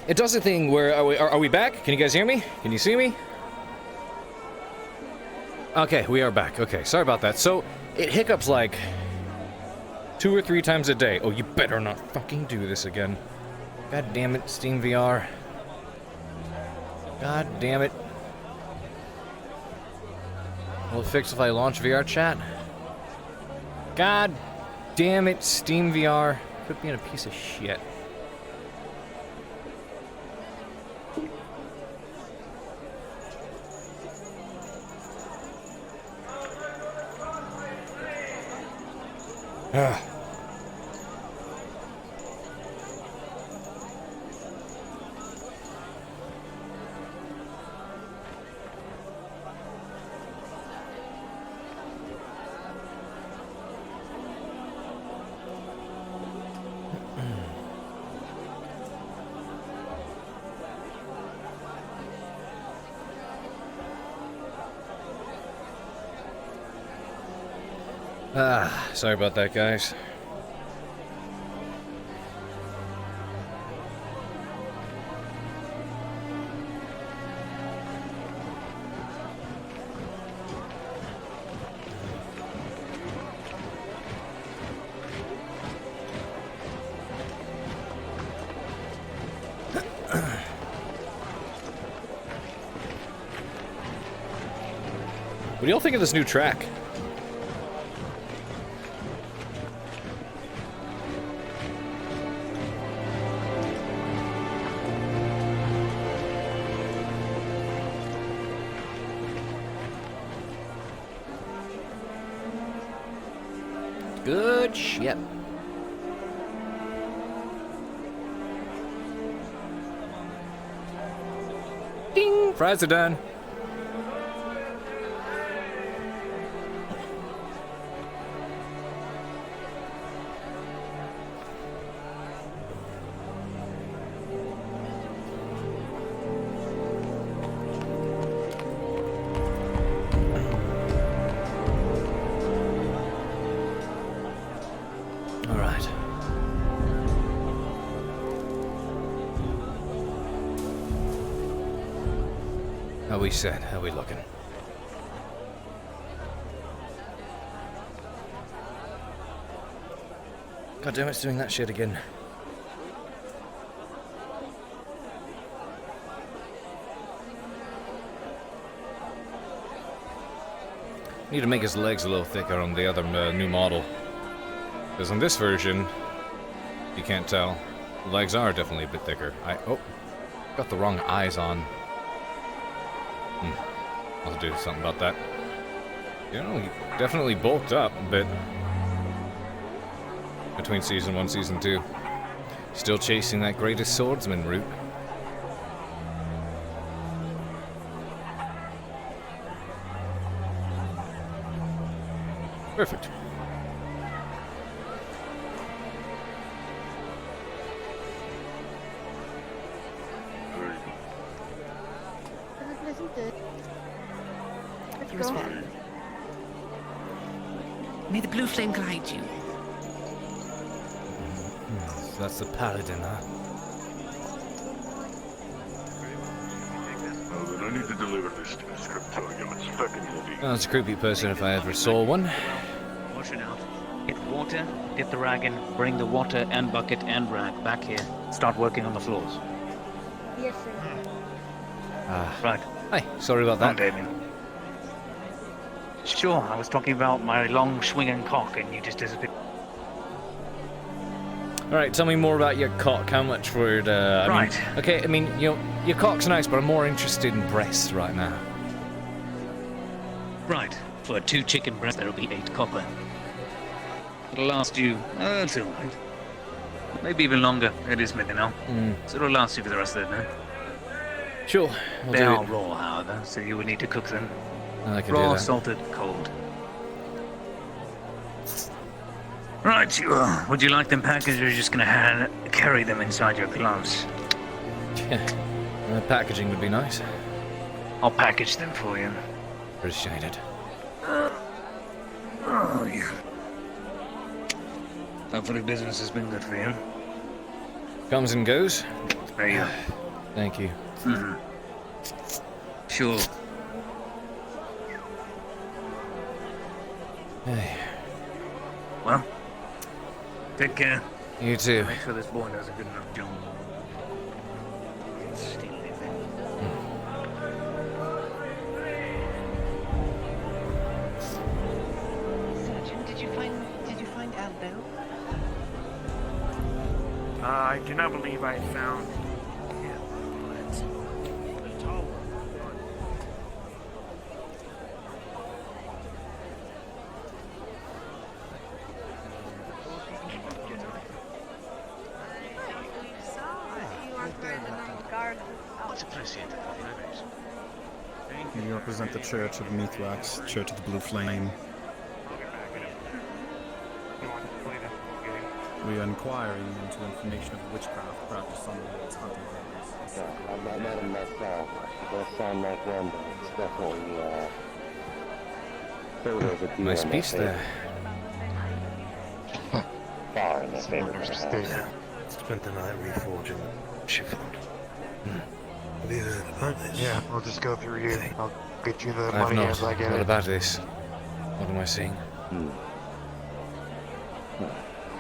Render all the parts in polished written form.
it does a thing where, are we back? Can you guys hear me? Can you see me? Okay, we are back. Okay, sorry about that. So, it hiccups like 2 or 3 times a day. Oh, you better not fucking do this again. God damn it, Steam VR. God damn it. Will it fix if I launch VR chat? God damn it, Steam VR. Quit being a piece of shit. Sorry about that, guys. What do y'all think of this new track? Good shit. Ding! Fries are done. How we set? How we looking? God damn it, it's doing that shit again. Need to make his legs a little thicker on the other new model. Because on this version, you can't tell, the legs are definitely a bit thicker. Oh, got the wrong eyes on. I'll do something about that. You know, he definitely bulked up a bit between Season 1 and Season 2. Still chasing that greatest swordsman route. Perfect. May the blue flame guide you. So that's the paladin, huh? Well, then I need to deliver this to the scriptorium. It's fucking heavy. Oh, that's a creepy person if I ever saw one. Wash it out. Get water, get the rag in, bring the water and bucket and rag back here. Start working on the floors. Yes, sir. Right. Hi, sorry about Come, that. Damien. Sure, I was talking about my long swinging cock and you just disappeared. Alright, tell me more about your cock. How much would, I mean, okay, I mean, you know, your cock's nice, but I'm more interested in breasts right now. Right. For 2 chicken breasts, there'll be 8 copper. It'll last you, that's alright. Maybe even longer. It is midnight now. So it'll last you for the rest of the night. Sure, I'll They do are it. raw, however, so you would need to cook them. I can do Raw, that. salted, cold. Right, would you like them packaged or are you just gonna carry them inside your gloves? Yeah, packaging would be nice. I'll package them for you. Appreciate it. Oh, yeah. Hopefully business has been good for you. Comes and goes. There you go. Thank you. Sure. Hey, Well, take care. you too. Make sure this boy does a good enough job. Steal anything. Sergeant, did you find Aldo? I do not believe I found. Much appreciated. We represent the Church of Mithrax, Church of the Blue Flame. We are inquiring into information of witchcraft practiced on the Lord's hunting grounds. I might not have messed up. It does sound like one, but it's definitely, photos of deer Nice in piece their there. favor. Far in their favor, perhaps. Spent the night reforging the ship. Have you heard about this? Yeah, I'll just go through you. I'll get you the I've money not. as I get What it. about this? What am I seeing?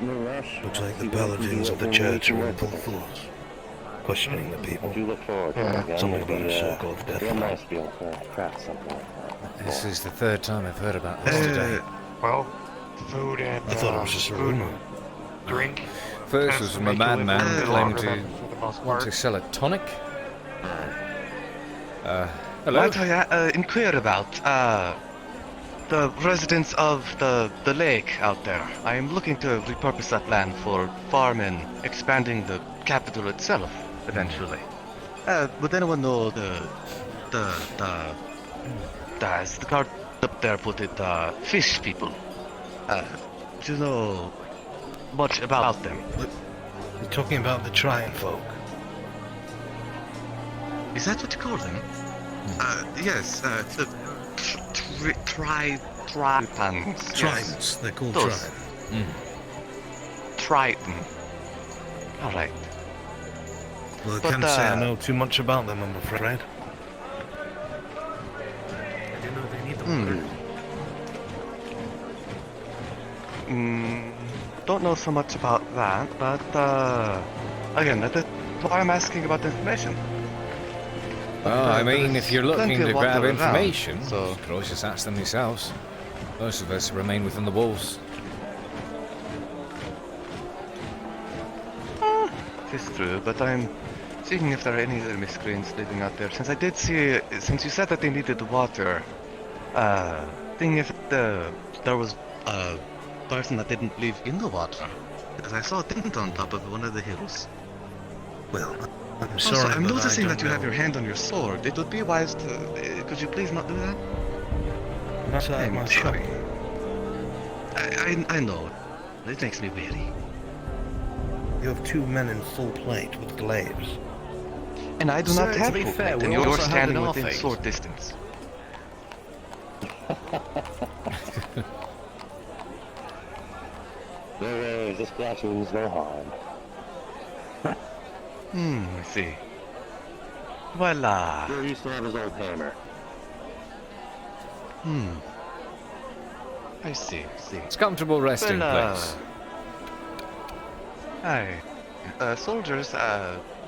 No rush. Looks like the See what we can paladins do of the over church are on weekend. full force, questioning the people. I do look forward to Yeah. it again. Something It'll about be, a so-called death real knell. nice to be able to craft something like that. This is the third time I've heard about this today. Well, food and I thought it was just a food, rumor. drink. First was from a madman claiming to for the most want part. to sell a tonic. Hello? Might I inquire about the residents of the lake out there? I am looking to repurpose that land for farming, expanding the capital itself eventually. Would anyone know as the card up there put it, fish people? Do you know much about them? You're talking about the Trian folk. Is that what you call them? Yes, the Tritons. Tritons, they're called Those. Trian. Triton. Alright. Well, I But, can't say I know too much about them, I'm afraid. Don't know so much about that, but again, that's why I'm asking about the information. Well, I mean, if you're looking Plenty to of grab water around, information, so- you could always just ask them yourselves. Most of us remain within the walls. It's true, but I'm seeing if there are any other miscreants living out there. Since I did see, since you said that they needed water, seeing if there was a person that didn't live in the water. Because I saw a tent on top of one of the hills. Well, I'm sorry, Also, I'm but noticing I that you don't have your know. hand on your sword. It would be wise to, could you please not do that? Outside my shop. sorry. I know. It makes me weary. You have two men in full plate with glaives. And I do Sir, not to have be full fair, plate, we and you're also have standing an within offense. sword distance. No worries, this flash means no harm. I see. Well, Sure used to have his old hammer. I see. It's a comfortable resting Well, place. Aye. Soldiers,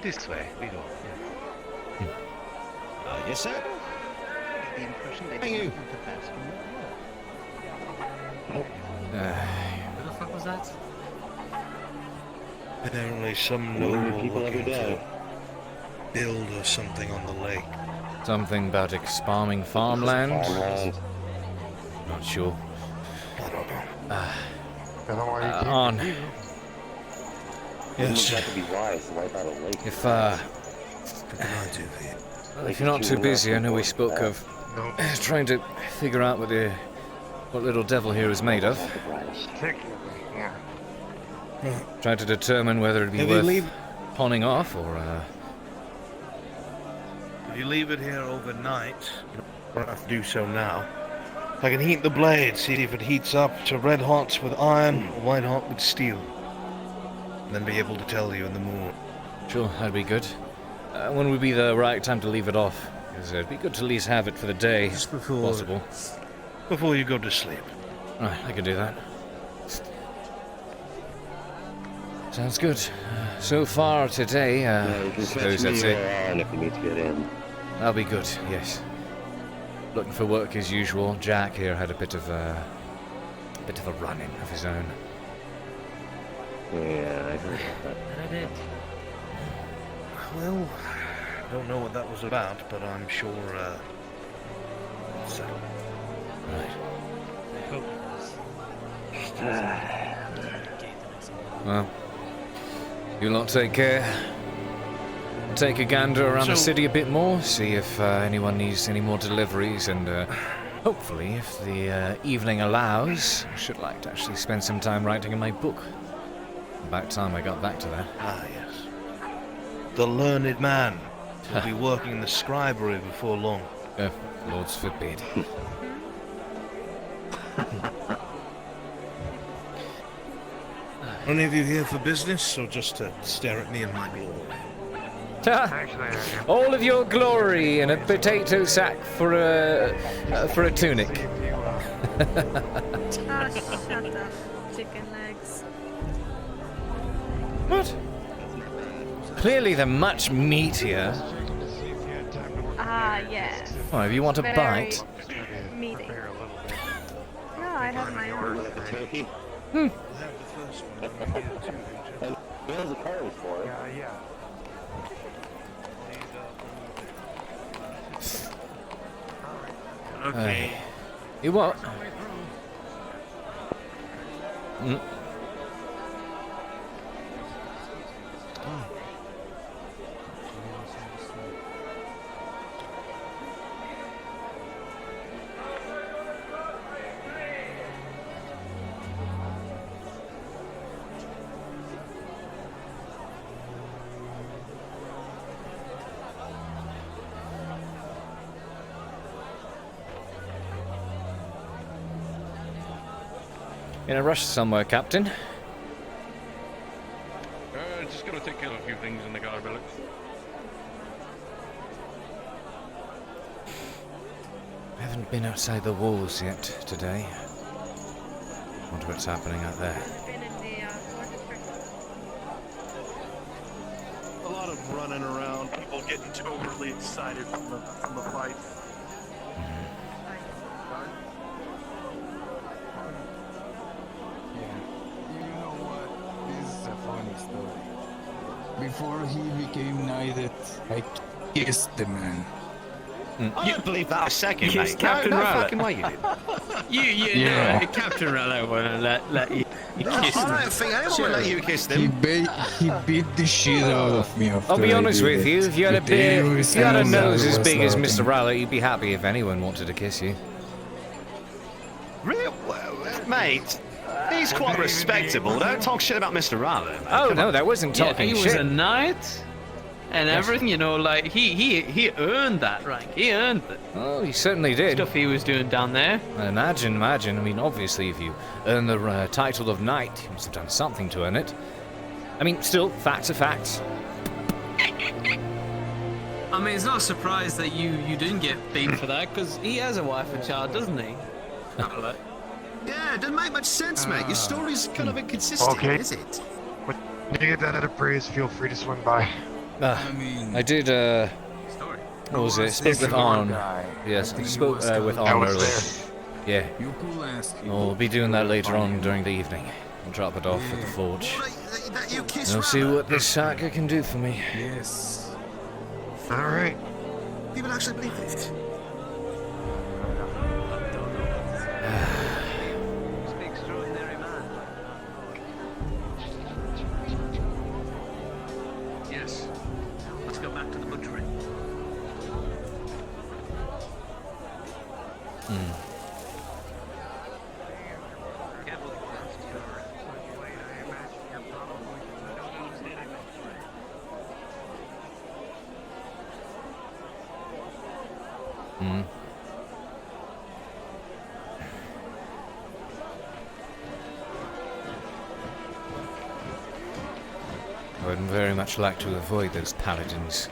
this way. We go. Yes, sir. The impression they Thank you. didn't have the best in the world. Uh, Who the fuck was that? Apparently some New noble people every looking day. to build or something on the lake. something about expanding farmland? Farmland. Not sure. I don't know. I don't know why you can't On. do. Wouldn't Yes, have to be wise to wipe out a lake. If what can I do for you? well, if you're not too busy, I know we spoke of No, trying to figure out what little devil here is made of. particularly, yeah. Trying to determine whether it'd be If you worth leave- pawning off or If you leave it here overnight, you don't have to do so now. I can heat the blade, see if it heats up to red hot with iron or white hot with steel. And then be able to tell you in the morning. Sure, that'd be good. When would be the right time to leave it off? Because it'd be good to at least have it for the day, Just if possible. Before you go to sleep. Right, I can do that. Sounds good. So far today, You can suppose catch that's me it. later on if you need to get in. That'll be good, yes. Looking for work as usual. Jack here had a bit of a run-in of his own. Yeah, I heard about that. And I did. Well, I don't know what that was about, but I'm sure, it's settled. Right. I hope it was. Well, you lot take care. Take a gander around the So- city a bit more, see if anyone needs any more deliveries, and hopefully, if the evening allows, I should like to actually spend some time writing in my book. About time I got back to that. Ah, yes. The learned man will be working in the scribery before long. Lords forbid. Any of you here for business, or just to stare at me and my glory? Actually, I am. All of your glory and a potato sack for a tunic. See if you, Ah, shut up. Chicken legs. What? Clearly, they're much meatier. checking to see if you had time to work. Ah, yes. Oh, if you want a Very bite. meaty. Prepare a little bit. No, I have my own. The turkey? I have the first one. I'm here too. There's a car for it. Yeah. Okay. You what? Mm. In a rush somewhere, Captain? Just gotta take care of a few things in the guard village. I haven't been outside the walls yet today. Wonder what's happening out there. Been in the Fort District. A lot of running around, people getting too overly excited from the fight. You know what? This is a funny story. Before he became knighted, I kissed the man. I don't believe that a second, Kiss mate. Captain no Rabbit. fucking way you did. Yeah. No, Captain Rallo won't let you kiss I him. don't think anyone would let you kiss He, them. he beat the shit out of me after I'll be I honest did with it. you, if you had a But beard, every if you had a time nose I as was big as Mr. laughing. Rowlett, you'd be happy if anyone wanted to kiss you. Really? Mate, he's quite respectable. Don't talk shit about Mr. Rallo. Oh no, that wasn't Yeah, talking he was shit. a knight and everything, you know, like he earned that rank. He earned it. Oh, he certainly did. Stuff he was doing down there. Imagine. I mean, obviously, if you earn the title of knight, you must have done something to earn it. I mean, still, facts are facts. I mean, it's not a surprise that you didn't get beat for that, because he has a wife and child, doesn't he? Rowlett? Yeah, it doesn't make much sense, mate. Your story's kind of inconsistent, Okay. is it? When you get that other praise, feel free to swing by. I mean, I did, Story. what was it? Spoke this with one Arn. guy, Yes, I think he spoke was with called- I Arn was earlier. there. Yeah, You could ask him. we'll be doing that later on Fine. during the evening. I'll drop it off at the forge. That you kiss And I'll see Rallo? what this Shaka can do for me. Yes. All right. People actually believe it. He's an extraordinary man. Yes. Let's go back to the butchery. Careful. Hmm. I would very much much like to avoid those paladins.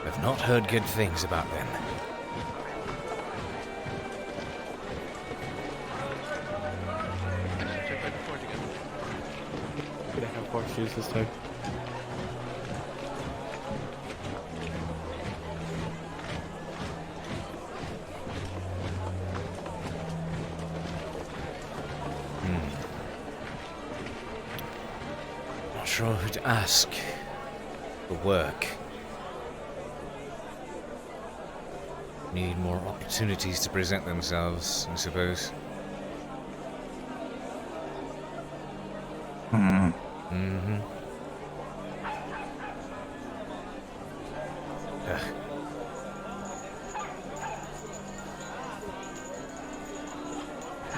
I've not heard good things about them. Gonna have horseshoes this time. Not sure who to ask for work. Need more opportunities to present themselves, I suppose. Mm-hmm.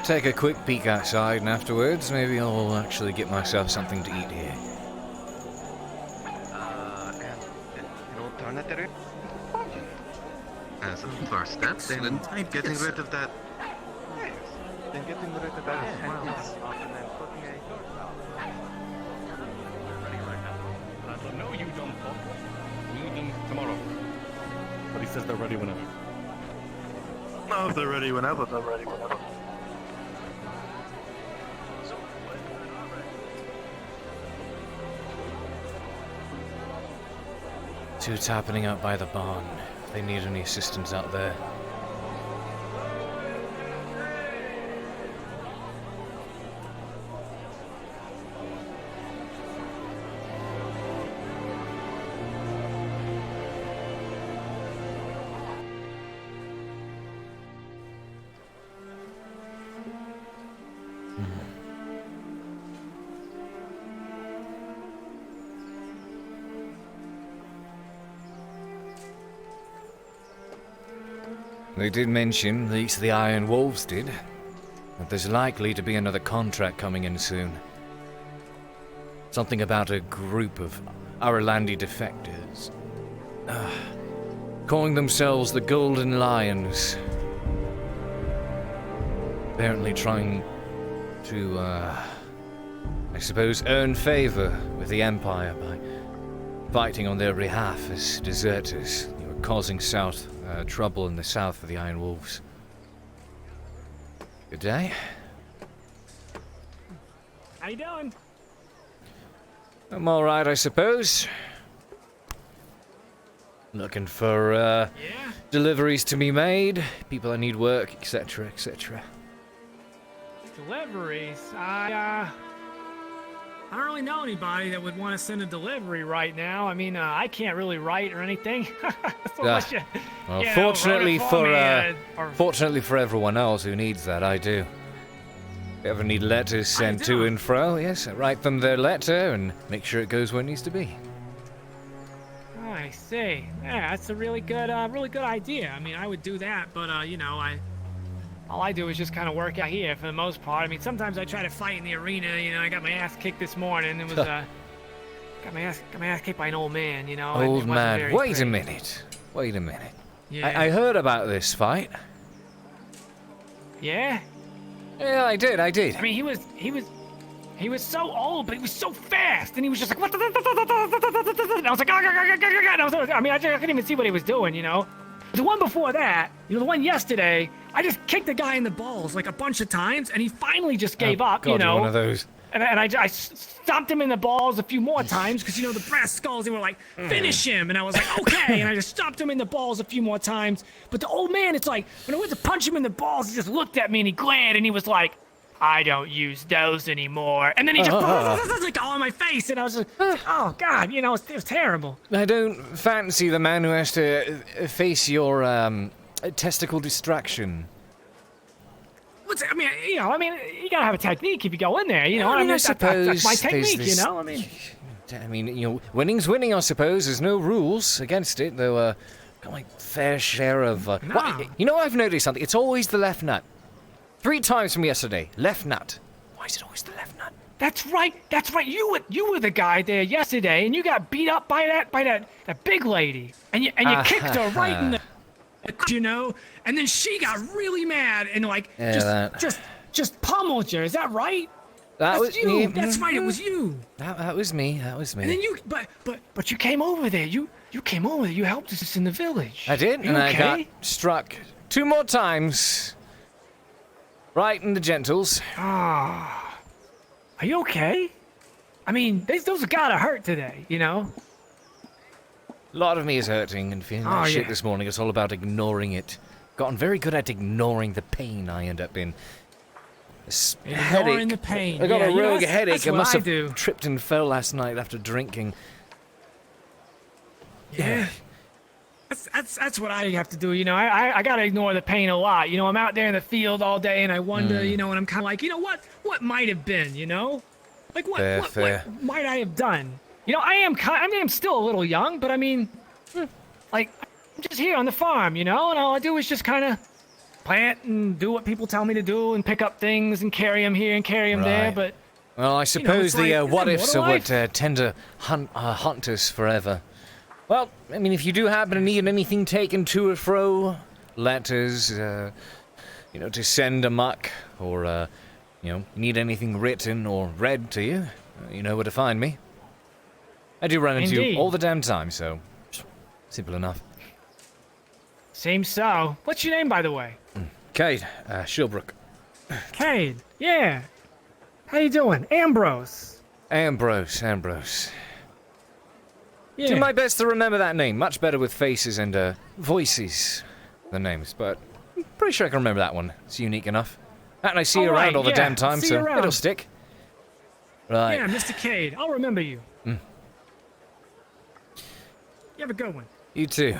Take a quick peek outside, and afterwards, maybe I'll actually get myself something to eat here. An alternative? As a first step, then getting rid of that. Yes, then getting rid of that as well. No, you don't fuck. We need them tomorrow. But he says they're ready whenever. No, if they're ready whenever, they're ready whenever. Two happening out by the barn. If they need any assistance out there. They did mention, at least the Iron Wolves did, that there's likely to be another contract coming in soon. Something about a group of Auralandi defectors. Calling themselves the Golden Lions. Apparently trying to, I suppose, earn favor with the Empire by fighting on their behalf as deserters. They were causing trouble in the south of the Iron Wolves. Good day. How you doing? I'm alright, I suppose. Looking for, deliveries to be made, people that need work, etc., etc. Deliveries? I don't really know anybody that would want to send a delivery right now. I mean, I can't really write or anything. Well, fortunately fortunately for everyone else who needs that, I do. If you ever need letters sent to and fro, yes, I write them their letter and make sure it goes where it needs to be. Oh, I see. Yeah, that's a really good idea. I mean, I would do that, but you know, all I do is just kind of work out here for the most part. I mean, sometimes I try to fight in the arena. You know, I got my ass kicked this morning. It was got my ass kicked by an old man. You know. Old man. Wait a minute. Wait a minute. Yeah. I heard about this fight. Yeah. Yeah, I did. I mean, he was so old, but he was so fast, and he was just like, what? And I was like, I couldn't even see what he was doing, you know. The one before that, you know, the one yesterday, I just kicked the guy in the balls like a bunch of times, and he finally just gave up, God, you know. One of those. And I stomped him in the balls a few more times because, you know, the brass skulls, they were like, finish him. And I was like, okay. And I just stomped him in the balls a few more times. But the old man, it's like, when I went to punch him in the balls, he just looked at me and he glared and he was like, I don't use those anymore. And then he just like all in my face. And I was like, oh, God, you know, it was terrible. I don't fancy the man who has to face your testicle distraction. I mean, you know, you gotta have a technique if you go in there, you know. I suppose that's my technique, you know. I mean, you know, winning's winning, I suppose. There's no rules against it, though. Got my fair share of. You know, I've noticed something. It's always the left nut. 3 times from yesterday, left nut. Why is it always the left nut? That's right. You were the guy there yesterday, and you got beat up by that big lady, and you kicked her right in the. You know, and then she got really mad and like just pummeled you. Is that right? That's you. That's right. It was you. That was me. That was me. And then you, but you came over there. You came over there. You helped us in the village. I did, and I got struck 2 more times. Right in the gentles. Ah, are you okay? I mean, those gotta hurt today, you know? A lot of me is hurting and feeling like shit this morning. It's all about ignoring it. Gotten very good at ignoring the pain I end up in. Ignoring the pain. I got a rogue that's headache. I what must have do. tripped and fell last night after drinking. Yeah. That's what I have to do, you know. I gotta ignore the pain a lot. You know, I'm out there in the field all day and I wonder, you know, and I'm kind of like, you know, what might have been, you know? Like what might I have done? You know, I am still a little young, but I mean, like, I'm just here on the farm, you know, and all I do is just kind of plant and do what people tell me to do and pick up things and carry them here and carry them there, but... Well, I suppose the what-ifs are what tend to haunt us forever. Well, I mean, if you do happen to need anything taken to or fro, letters, you know, to send amok, or, you know, need anything written or read to you, you know where to find me. I do run into you all the damn time, so simple enough. Seems so. What's your name, by the way? Cade, Shilbrouk. Cade, yeah. How you doing? Ambrose. Ambrose. Yeah. Do my best to remember that name. Much better with faces and voices than names, but I'm pretty sure I can remember that one. It's unique enough. And I see you around all the damn time, so it'll stick. Right. Yeah, Mr. Cade. I'll remember you. You have a good one. You too.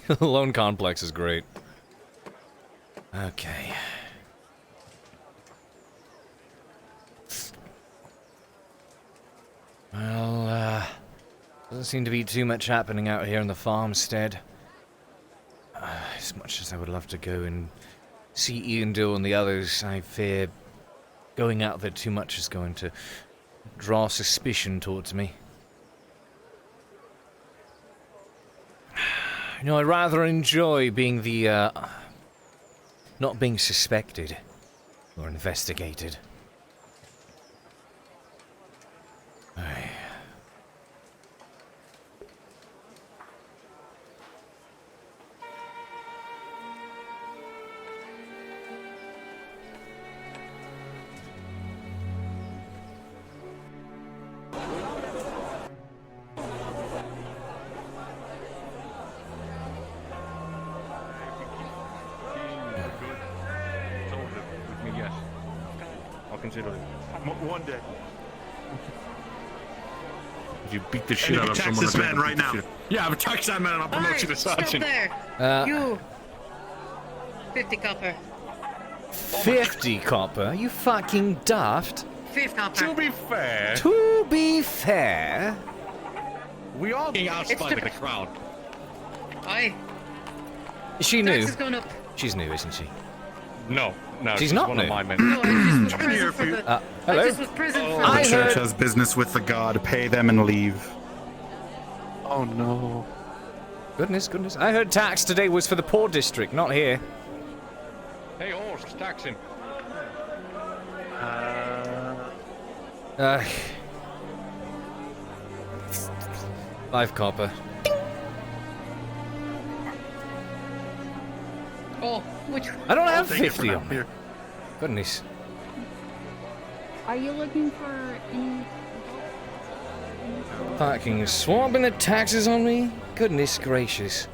The lone complex is great. Okay. Well, doesn't seem to be too much happening out here in the farmstead. As much as I would love to go and see Ian Dill and the others, I fear going out there too much is going to draw suspicion towards me. You know, I rather enjoy being the, not being suspected or investigated. Aye. Consider it. One day. If you beat the shit out of someone, this man right now. Yeah, I'm tax that man and I'll promote you to sergeant. Stop there. You. 50 copper. 50 copper? Are you fucking daft? 50 copper. To be fair, we all being outside of the crowd. Aye. Is she new? Tax is going up. She's new, isn't she? No, she's not one new. of my men. No, I just was present for the... Hello? I just was present for I the... heard... has business with the god. Pay them and leave. Oh no. Goodness. I heard tax today was for the poor district, not here. Hey, horse, tax him. 5 copper. Oh, which... I don't have 50 on me. Goodness. Are you looking for any... Fucking swamping the taxes on me? Goodness gracious.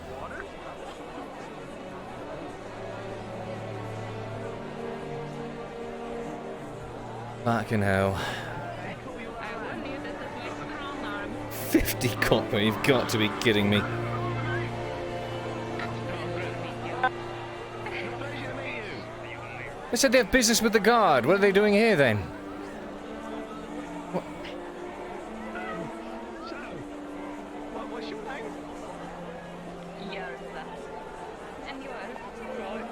Fucking hell. 50 copper, you've got to be kidding me. They said they have business with the guard. What are they doing here then? What? What's your name? Yes. And yours? Right.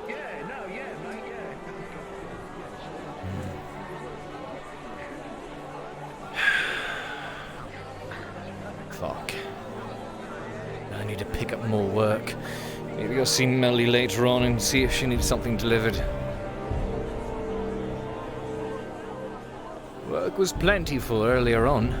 Yeah, no, yeah, mate, Fuck. I need to pick up more work. Maybe I'll see Melly later on and see if she needs something delivered. Work was plentiful earlier on.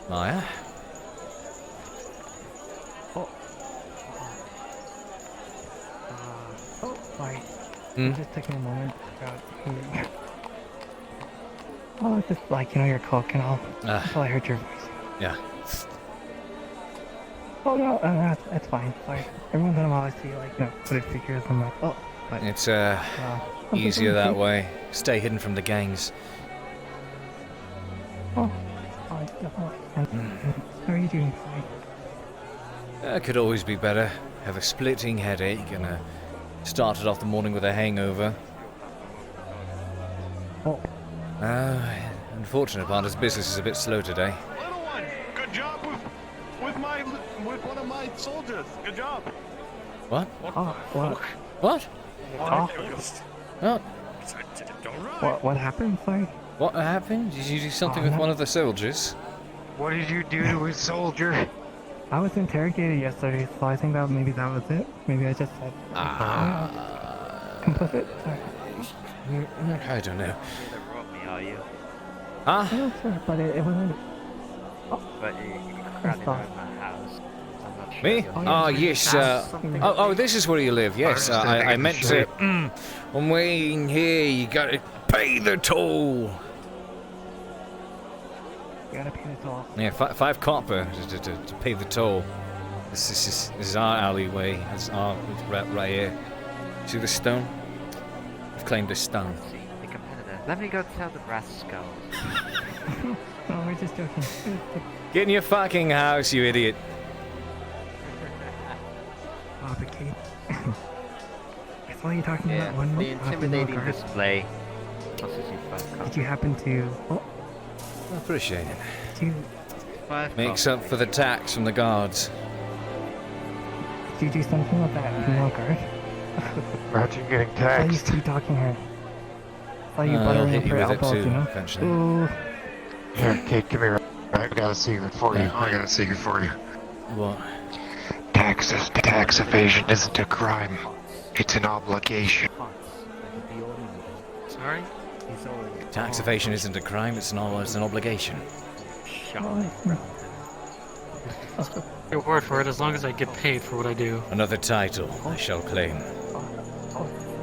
Maya? Sorry. Hmm? Just taking a moment about oh, just like, you know, your cook and all. Until I heard your voice. Yeah. Oh, no, that's fine. Sorry. Every once in a while I see, like, you know, footage figures and I'm like, oh. But, It's easier that way. Stay hidden from the gangs. Oh, definitely. And, how are you doing today? Could always be better. Have a splitting headache and started off the morning with a hangover. Oh. Unfortunate part is business is a bit slow today. Little one, good job with one of my soldiers. Good job. What? Oh, what? What? Oh. What? What happened? Sorry. What happened? Did you do something with one of the soldiers? What did you do to a soldier? I was interrogated yesterday, so I think that maybe that was it. Maybe I just said complicit. Sorry. I don't know. Are you? Huh? Yeah, sure, but it wasn't. But you crowded around my house. I'm not sure. Me? Oh, yes. Oh, this is where you live. Yes, I meant to. I'm waiting here. You gotta pay the toll. You gotta pay the toll. Yeah, 5 copper to pay the toll. This is our alleyway. That's our right here. See the stone? I've claimed this stone. The competitor. Let me go tell the brass skulls. No, we're just joking. Get in your fucking house, you idiot. Oh, but Cade. That's all you're talking about. One the intimidating display. Did you happen to? Oh. I appreciate it. Did you? Makes up for the tax from the guards. Did you do something with that female guard? Imagine getting I saw you taxed. sweet talking her. Saw you I'll buttering hit up you her with it elbows, too, you know? eventually. Ooh. Here, Kate, give me a I got a secret for you. I got a secret for you. What? Tax evasion isn't a crime. It's an obligation. Sorry? Tax evasion isn't a crime, it's an obligation. Your word for it, as long as I get paid for what I do. Another title I shall claim.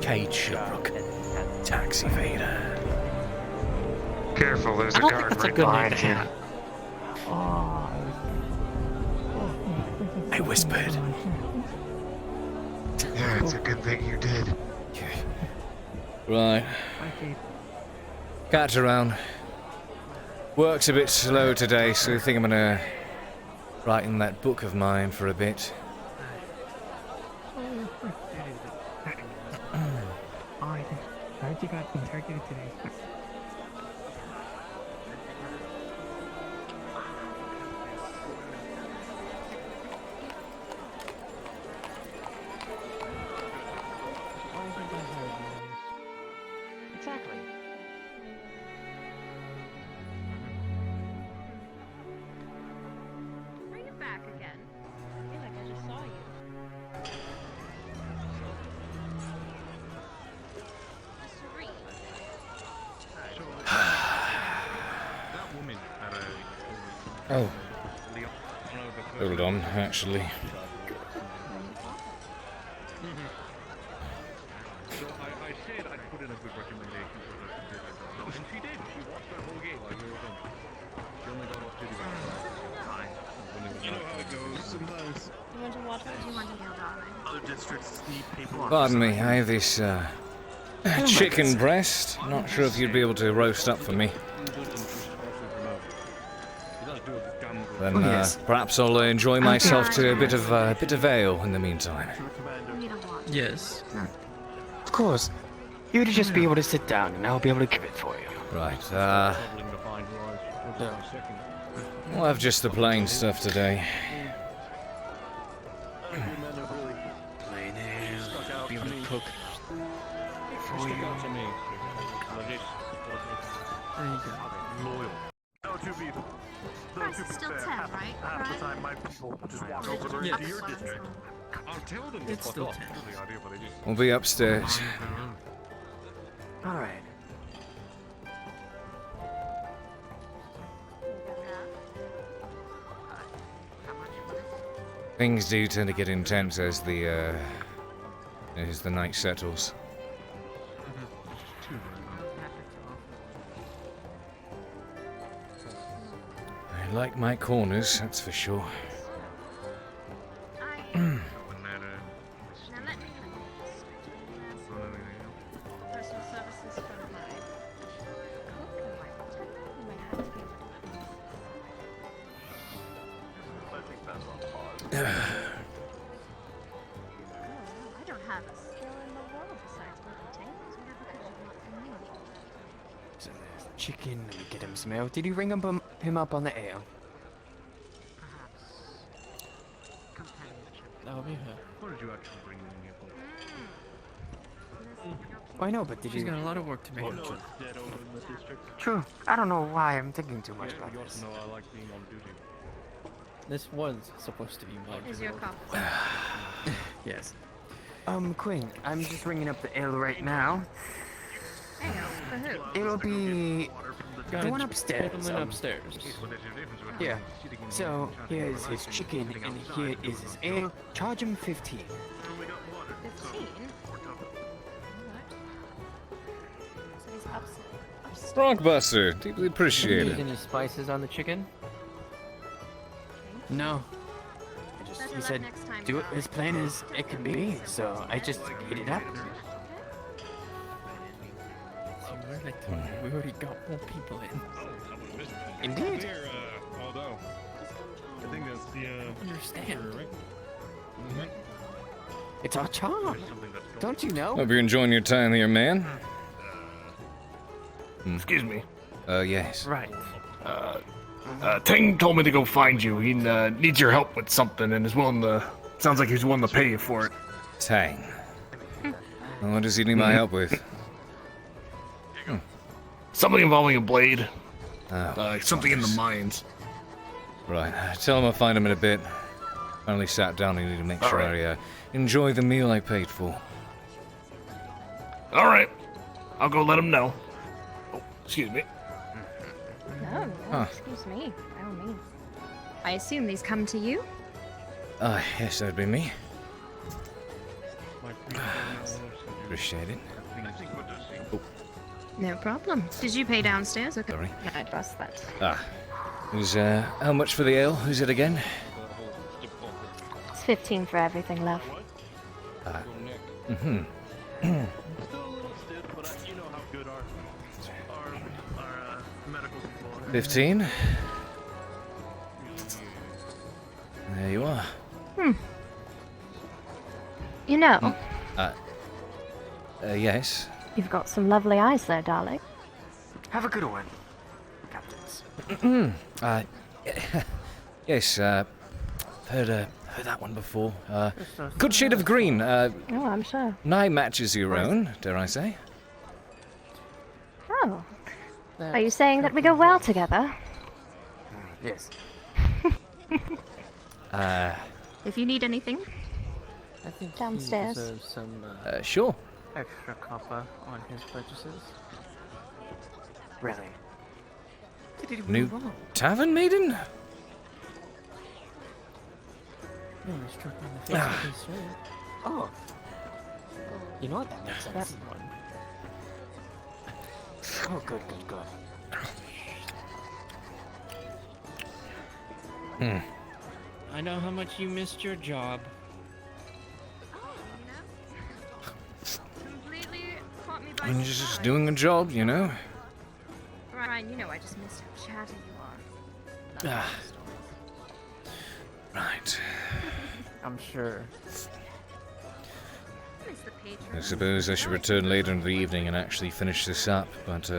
Cade Shilbrouk, tax evader. Careful, there's I a don't think guard that's a right good name behind to you. have. I whispered. Yeah, it's a good thing you did. Right. Catch around. Work's a bit slow today, so I think I'm gonna write in that book of mine for a bit. I heard you got interrogated today. Exactly. Bring it back again. I feel like I just saw you. Oh. Hold on, actually. So I said I'd put in a good recommendation for her to do her job, and she did. She watched that whole game like we were done. She only got off duty by time. You know how it goes sometimes. You want to watch it or do you want to kneel down? Other districts need people on Pardon me, I have this chicken breast. Not sure if you'd be able to roast up for me. Then perhaps I'll enjoy myself to a bit of ale in the meantime. Yes. Of course. You would just be able to sit down and I'll be able to give it for you. Right, we'll have just the plain stuff today. Plain ale, be able to cook. still 10, right? Half the time my people just walk over there into your district. I'll tell them to It's fuck still off. 10. That's the idea, but they just... We'll be upstairs. Alright. Things do tend to get intense as the night settles. I like my corners, that's for sure. Personal services from my cook and my bartender and my housekeeper. I think that's on pause. I don't have a skill in the world besides working tables. Whatever could you want from me? So there's the chicken, let me get him some ale. Did you ring him up on the ale? That'll be her. What did you actually bring in here for? I know, but did She's you... got a lot of work to make. Oh, no, it's dead over in the district. True. I don't know why I'm thinking too much Yeah, about you this. also know I like being on duty. This was supposed to be my Is your job. cup? Yes. Queen, I'm just ringing up the ale right now. Hang on, for who? It'll be the one upstairs. Gentleman upstairs. Yeah. So here's his chicken and here is his ale. Charge him 15. 15? So he's upstairs. Rockbuster, deeply appreciated. Any spices on the chicken? No. He said, do it as plain as it can be, so I just heat it up. We already got more people in. Indeed. Although, I think that's the, Understand. right? It's our charm. Don't you know? Hope you're enjoying your time here, man. Excuse me. Yes. Right. Tang told me to go find you. He needs your help with something and is willing to... Sounds like he's willing to pay you for it. Tang. Well, what does he need my help with? Something involving a blade. Oh, Something in the mines. Right. Tell him I'll find him in a bit. Finally sat down and need to make sure I enjoy the meal I paid for. Alright. I'll go let him know. Oh, excuse me. No, excuse me. By all means. I assume these come to you? Yes, that'd be me. Appreciate it. Oh, No problem. Did you pay downstairs? Okay. Sorry. I trust that. Is, how much for the ale? Who's it again? It's 15 for everything, love. Mm-hmm. Still a little stiff, but you know how good our medical people are. 15. There you are. You know, Yes. you've got some lovely eyes there, darling. Have a good one, captains. Yes, heard that one before. Good shade of green. Oh, I'm sure. Nigh matches your own, dare I say. Oh. Are you saying that we go well together? Yes. If you need anything, I think downstairs. he deserves some Sure. extra copper on his purchases. Really? Did he New wrong? tavern maiden? No, he struck me in the face with his sword. Oh. You know what? That makes sense. Oh, good. I know how much you missed your job. Completely caught me by I'm just doing a job, you know. Ryan, you know I just missed how chatty you are. Right. I'm sure. I suppose I should return later in the evening and actually finish this up, but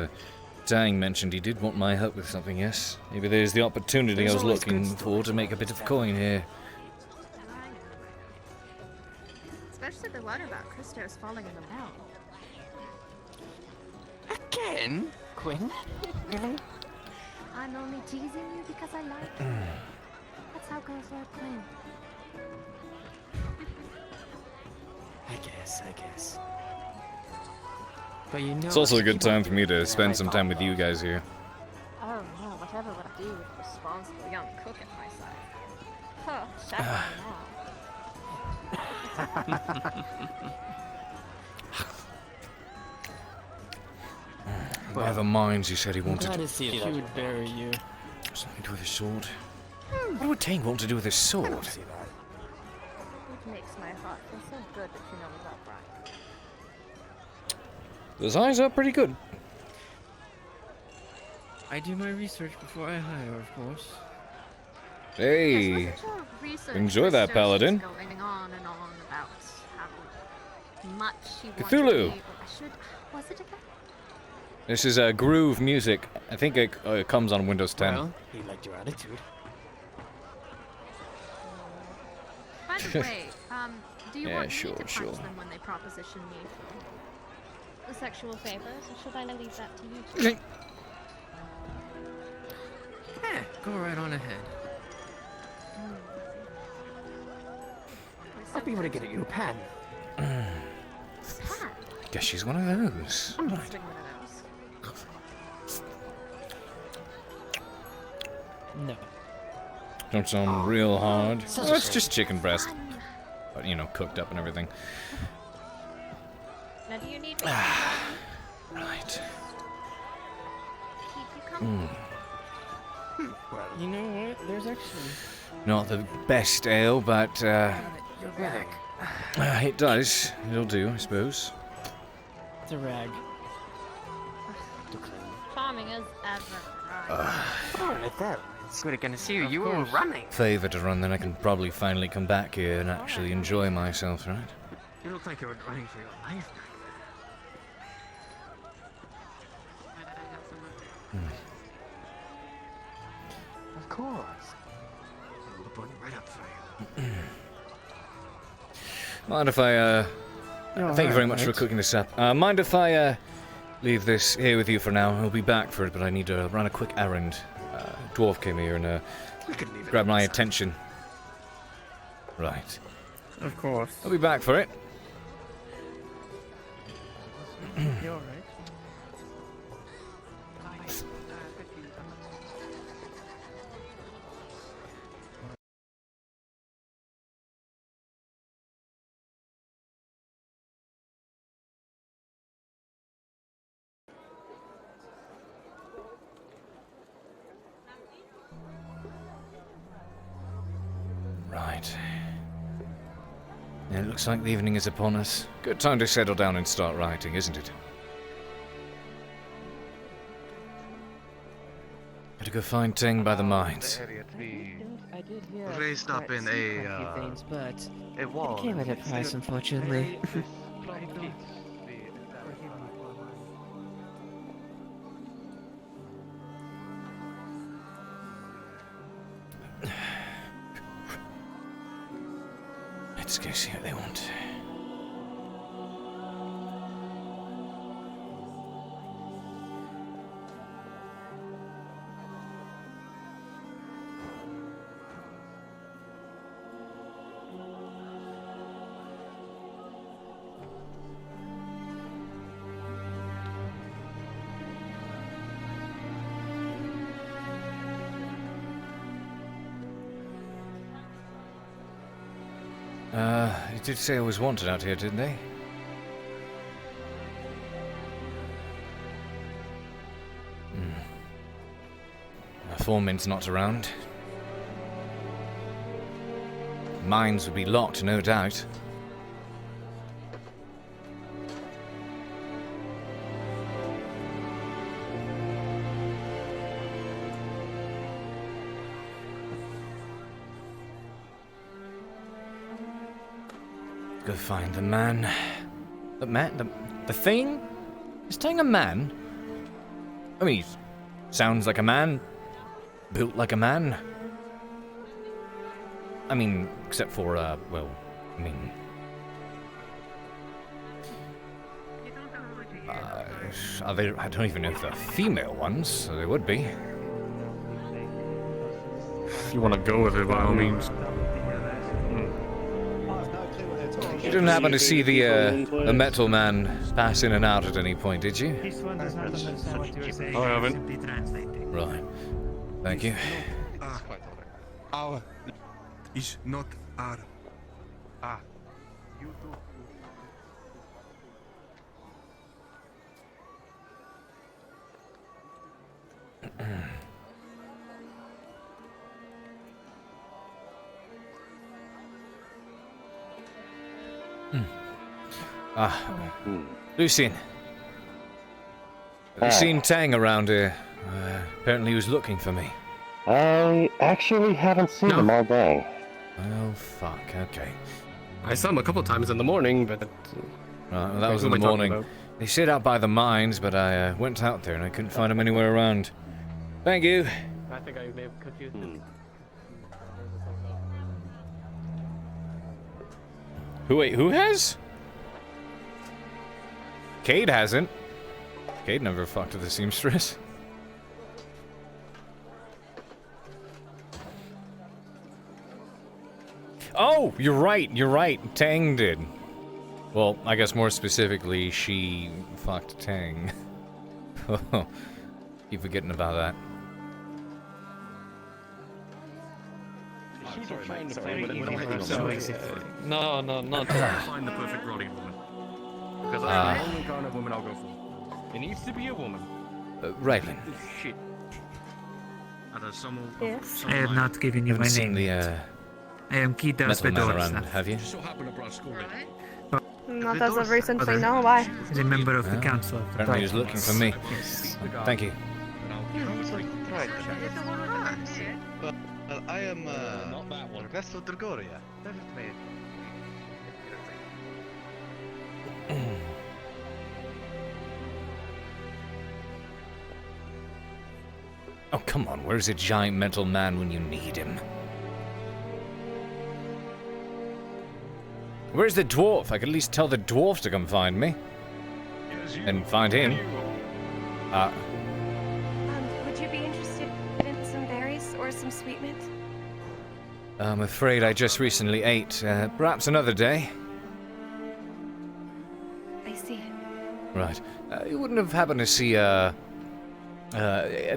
Tang mentioned he did want my help with something, yes? Maybe there's the opportunity I was looking for to make a bit of coin here. Especially the one about Christos falling in the well. Again? Quinn? Really? I'm only teasing you because I like you. That's how girls work, Quinn. I guess. But you know, It's also a if good you time want for me to then spend I some thought, time with you guys here. Oh no, whatever would I do with a responsible young cook at my side? Huh, chef Never mind, he said he I'm wanted glad to see it. He would bury you. something to do with his sword. What would Tang want to do with his sword? It makes my heart feel so good that you know about Brian. Those eyes are pretty good. I do my research before I hire, of course. Hey, enjoy that, Paladin. Going on and on about how much he wanted Cthulhu. me, or I should. Was it again? This is groove music. I think it comes on Windows 10. Well, he liked your attitude. By the way, do you Yeah, want me sure, to punch sure. them when they proposition me for the sexual favors, or should I leave that to you two? Eh, go right on ahead. I'll be able to get you a pen. Guess she's one of those. I'm Right. just one of those. No. Don't sound real hard. such Oh, a it's shame. just chicken breast. But, you know, cooked up and everything. Now, do you need me? Right. Keep you company. Well, you know what? There's actually... Not the best ale, but Your rag. it does. It'll do, I suppose. It's a rag. Charming as ever, right? Oh, like that. It's good again to see you. You were running. Favor to run, then I can probably finally come back here and actually enjoy myself, right? You look like you were running for your life. Of course. We'll put it right up for you. Mind if I, thank you very much for cooking this up. Mind if I, leave this here with you for now? I'll be back for it, but I need to run a quick errand. Dwarf came here and, grabbed my attention. Right. Of course. I'll be back for it. You're right. Right. It looks like the evening is upon us. Good time to settle down and start writing, isn't it? Gotta go find Ting by the mines. I did hear Raised up in a things, but it was. it came at a price, unfortunately. Let's go see what they want. They did say I was wanted out here, didn't they? The foreman's not around. Mines would be locked, no doubt. Go find the man. The man? The thing? Is Tang a man? I mean, he sounds like a man. Built like a man. I mean, except for, well, I mean... are there, I don't even know if they're female ones, so they would be. if you want to go with it, by all means. You didn't happen to see the metal man pass in and out at any point, did you? This one does not understand what you're saying. I haven't. Simply translating. Right. Thank you. Our is not our. Ah. You too. Lucien. Have you seen Tang around here? Apparently he was looking for me. I actually haven't seen him all day. Oh, fuck, okay. I saw him a couple times in the morning, but... Right, well, that was in the morning. They sit out by the mines, but I went out there and I couldn't find him anywhere around. Thank you. I think I may have confused him. Who has? Cade hasn't. Cade never fucked with the seamstress. Oh, you're right, Tang did. Well, I guess more specifically, she fucked Tang. Keep forgetting about that. No, not. Find the perfect Roddy woman. Because that's the only kind of woman I'll go for. It needs to be a woman. Raylan. Shit. Yes. I have not given you my name. I am Cade Metal Man around, have you? Not as of recently, no. Why? As a member of the council. Apparently he was looking for me. Yes. Thank you. Right. Well, I am Ernesto Gregoria. Oh, come on, where's a giant metal man when you need him? Where's the dwarf? I could at least tell the dwarf to come find me. And find him. Would you be interested in some berries or some sweet mint? I'm afraid I just recently ate. Perhaps another day. I see. Right. You wouldn't have happened to see a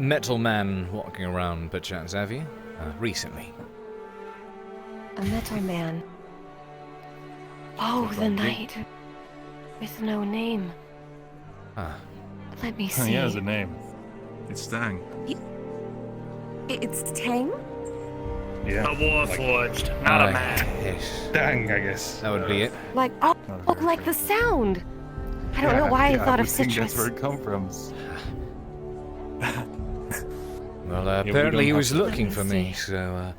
metal man walking around, perchance, have you? Recently. A metal man. Oh, the knight. With no name. Ah. Let me see. He has a name. It's Tang. It's Tang? Yeah. A warforged, not a man. Yes. Tang, I guess. That would be it. Like, oh, like the sound. I don't know why I thought of citrus. That's where it come from. Well, apparently he was looking for me, so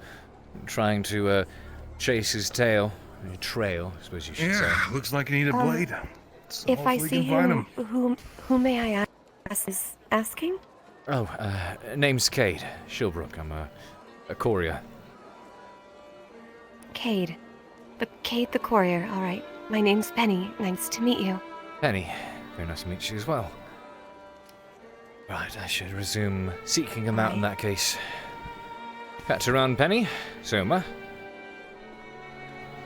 trying to chase his tail. Trail, I suppose you should say. Yeah, looks like you need a blade. So If I hopefully see you can find him, who may I ask is asking? Oh, name's Cade. Shilbrouk. I'm a courier. Cade. Cade the courier, alright. My name's Penny. Nice to meet you. Penny. Very nice to meet you as well. Right, I should resume seeking him out in that case. Catch you around, Penny. Soma.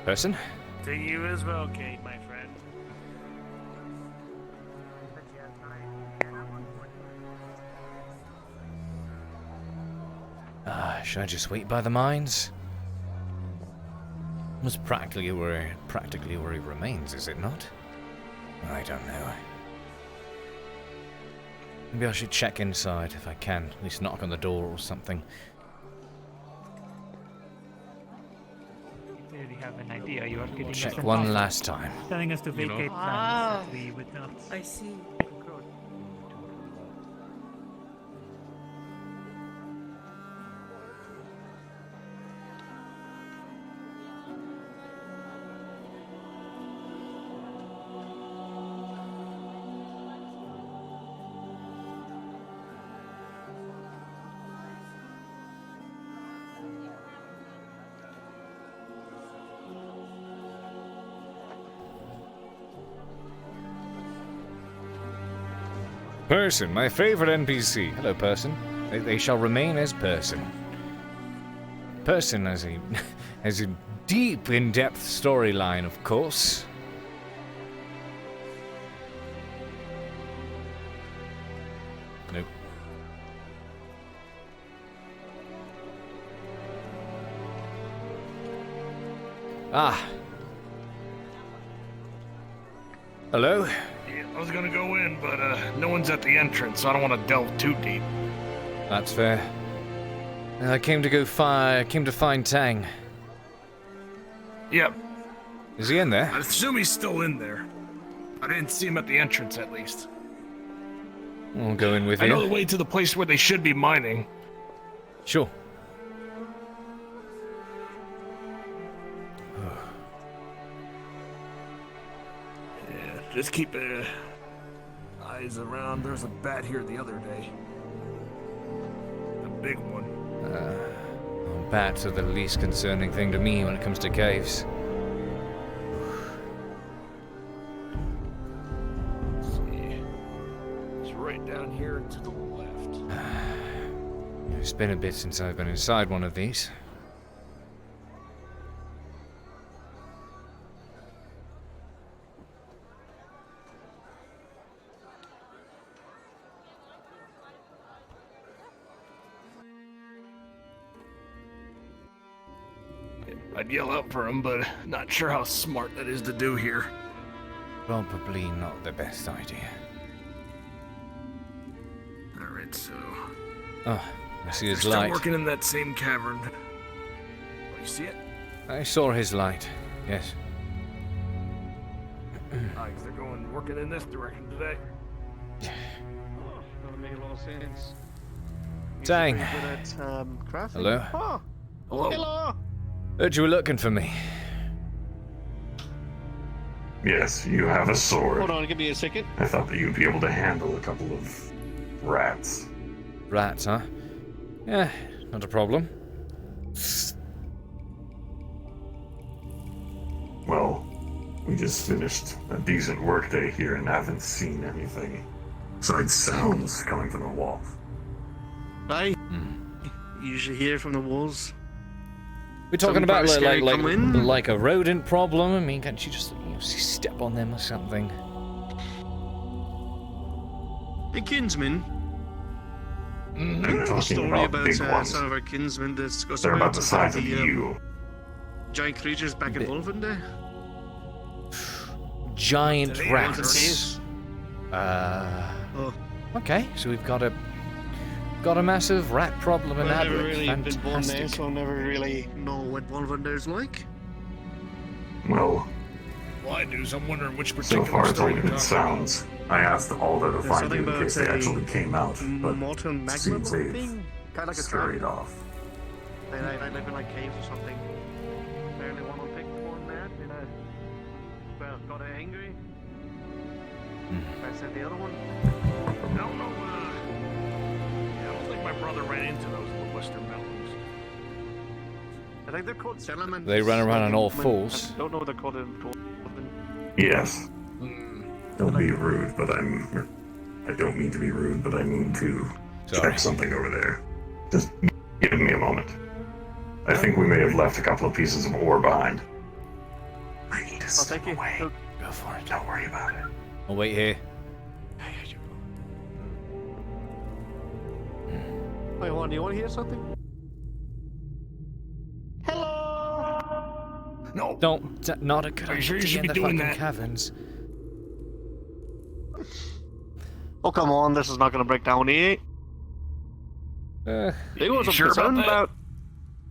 Person? To you as well, Cade, my friend. Should I just wait by the mines? It's practically where he remains, is it not? I don't know. Maybe I should check inside if I can. At least knock on the door or something. You clearly have an idea. You are giving Check us one last time. telling us to vacate Wow. plans that we would not. I see. Person, my favorite NPC. Hello, person. They shall remain as person. person has a has a deep, in-depth storyline, of course. Nope. Ah. Hello? Yeah, I was gonna go in, but no one's at the entrance, so I don't want to delve too deep. That's fair. I came to find Tang. Yep. Is he in there? I assume he's still in there. I didn't see him at the entrance, at least. I'll go in with you. I know the way to the place where they should be mining. Sure. Yeah, just keep eyes around. There's a bat here the other day. A big one. Bats are the least concerning thing to me when it comes to caves. Let's see. It's right down here to the left. It's been a bit since I've been inside one of these. I'd yell out for him, but not sure how smart that is to do here. Probably not the best idea. Alright, so... Oh, I see his They're light. still working in that same cavern. Oh, you see it? I saw his light, yes. Because they're working in this direction today. Oh, that'll make a lot of sense. Tang. Crafting. Hello? Oh, hello. Hello. Heard you were looking for me. Yes, you have a sword. Hold on, give me a second. I thought that you'd be able to handle a couple of rats. Rats, huh? Yeah, not a problem. Well, we just finished a decent workday here and haven't seen anything besides sounds coming from the walls. I usually hear from the walls. We're talking about Something probably scary come in. like a rodent problem. I mean, can't you just step on them or something? Hey, kinsman. I'm A talking story about big ones. some of our kinsmen discussed They're about the size of the, you. giant creatures back in Wolfende. Giant Today rats. Oh. Okay, so we've got a massive rat problem in Well, I've never Adwick. really been born there, Fantastic. so I'll never really know what Wolfende is like. Well, Well, I do, so I'm wondering which so particular far it's story only you're been talking about. sounds. I asked Alda to There's find something you in about case they a actually came out, but molten magma seems they've thing, kind of like a scurried trap. off. They live in like caves or something. Apparently one will pick one that, well, got angry. I said the other one. I don't know, yeah, I don't think my brother ran into those in the Western Mountains. I think they're called salamanders. They run around on all fours. I don't know what they're called in Yes. Don't be rude, but I don't mean to be rude, but I mean to check something over there. Just give me a moment. I think we may have left a couple of pieces of ore behind. I need to step away. Go for it. Don't worry about it. I'll wait here. Wait, Juan, do you want to hear something? No. Don't. Not a good Are you sure you idea should in be the doing fucking that? caverns. Oh, come on, this is not going to break down, eh? They was you a sure about concern that? about.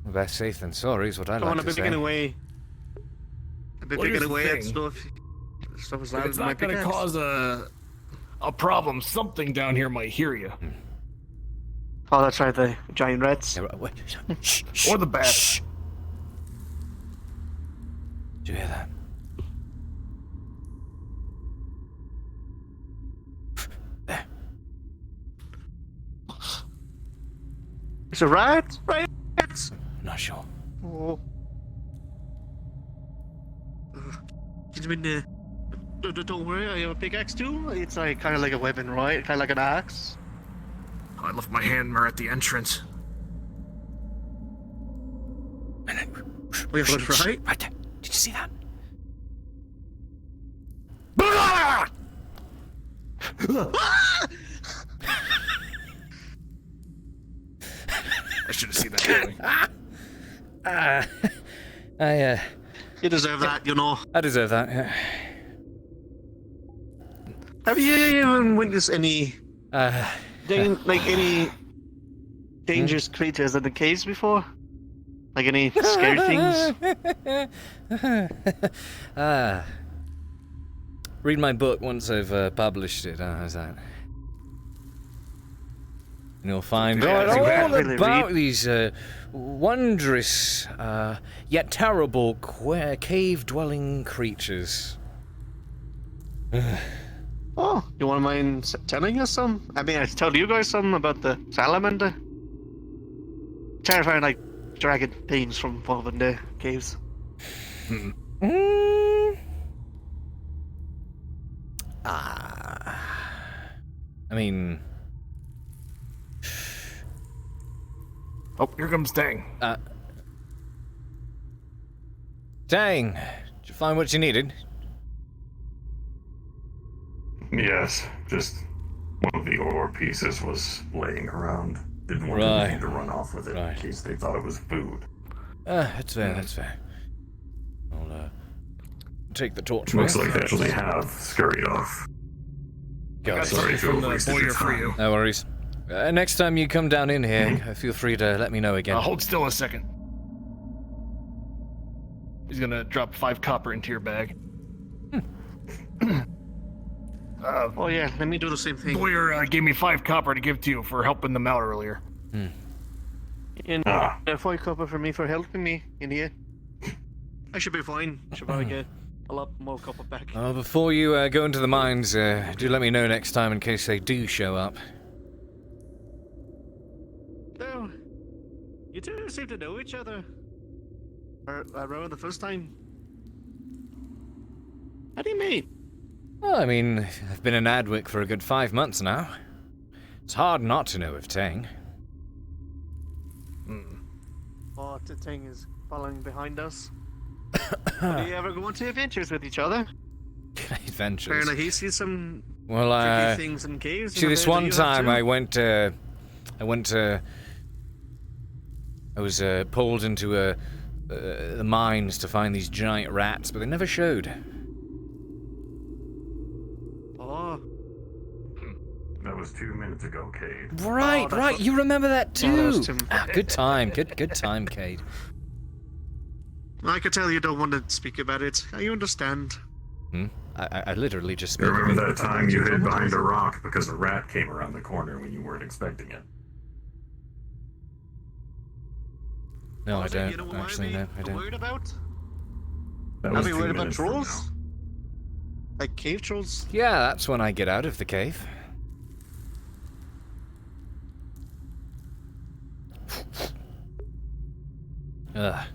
Best safe than sorry is what I Come on, like a to bit picking say. away. A bit Well, picking here's the away at thing. stuff. Stuff is If landed it's in my not going to pickaxe. cause a problem, something down here might hear you. Oh, that's right, the giant rats. Or the bats. Did you hear that? It's a rat? Rats? Not sure. Oh. Don't worry, I have a pickaxe too. It's like kind of like a weapon, right? Kind of like an axe. I left my hammer at the entrance. We was right. Right there. Did you see that? I should have seen that coming. You deserve that, you know. I deserve that, yeah. Have you even witnessed any, any dangerous creatures in the caves before? Like any scary things? Read my book once I've published it. How's that? And you'll find out all about these wondrous yet terrible cave-dwelling creatures. Oh, you want mind telling us some? I mean, I tell you guys some about the salamander. Terrifying, like dragon things from one of the caves. I mean, oh, here comes Tang. Tang, did you find what you needed? Yes, just one of the ore pieces was laying around. Didn't want anything to run off with it in case they thought it was food. That's fair, that's fair. I'll take the torch. Looks like they actually have scurried off. Sorry to have wasted your time. No worries. Next time you come down in here, feel free to let me know again. Hold still a second. He's gonna drop 5 copper into your bag. Oh yeah, let me do the same thing. Boyer gave me 5 copper to give to you for helping them out earlier. And 5 copper for me for helping me in here. I should be fine. Should probably get a lot more copper back. Before you go into the mines, do let me know next time in case they do show up. No, you two seem to know each other. Around the first time. How do you meet? Well, I mean, I've been in Adwick for a good 5 months now. It's hard not to know of Tang. Oh, the thing is following behind us. Do you ever go into adventures with each other? Adventures? Apparently he sees some well, tricky things in caves. See, this one time I was pulled into the mines to find these giant rats, but they never showed. Oh. That was 2 minutes ago, Cade. Right, right, you remember that too. Good time, good time, Cade. I could tell you don't want to speak about it. I understand. I literally just spoke. You remember that time you hid behind a rock because a rat came around the corner when you weren't expecting it? No, I don't. Actually, no, I don't. Worried about? That was Are you 2 worried about minutes from trolls? Like cave trolls? Yeah, that's when I get out of the cave. Ugh.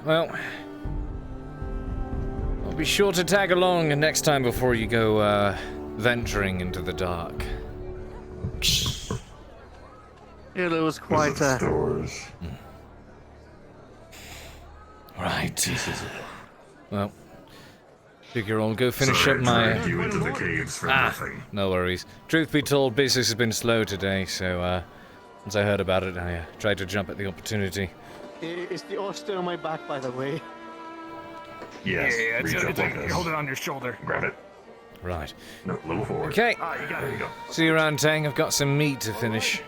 Well, I'll be sure to tag along next time before you go venturing into the dark. Yeah, there was quite a... Stores. Right. Well, figure I'll go finish Sorry, up my... dragged you into the caves for nothing. No worries. Truth be told, business has been slow today, so once I heard about it, I tried to jump at the opportunity. Is the oar still on my back, by the way? Yes. Yeah, reach up like this. Hold it on your shoulder. Grab it. Right. No, a little forward. Okay. You got it. There you go. See you around, Tang. I've got some meat to finish.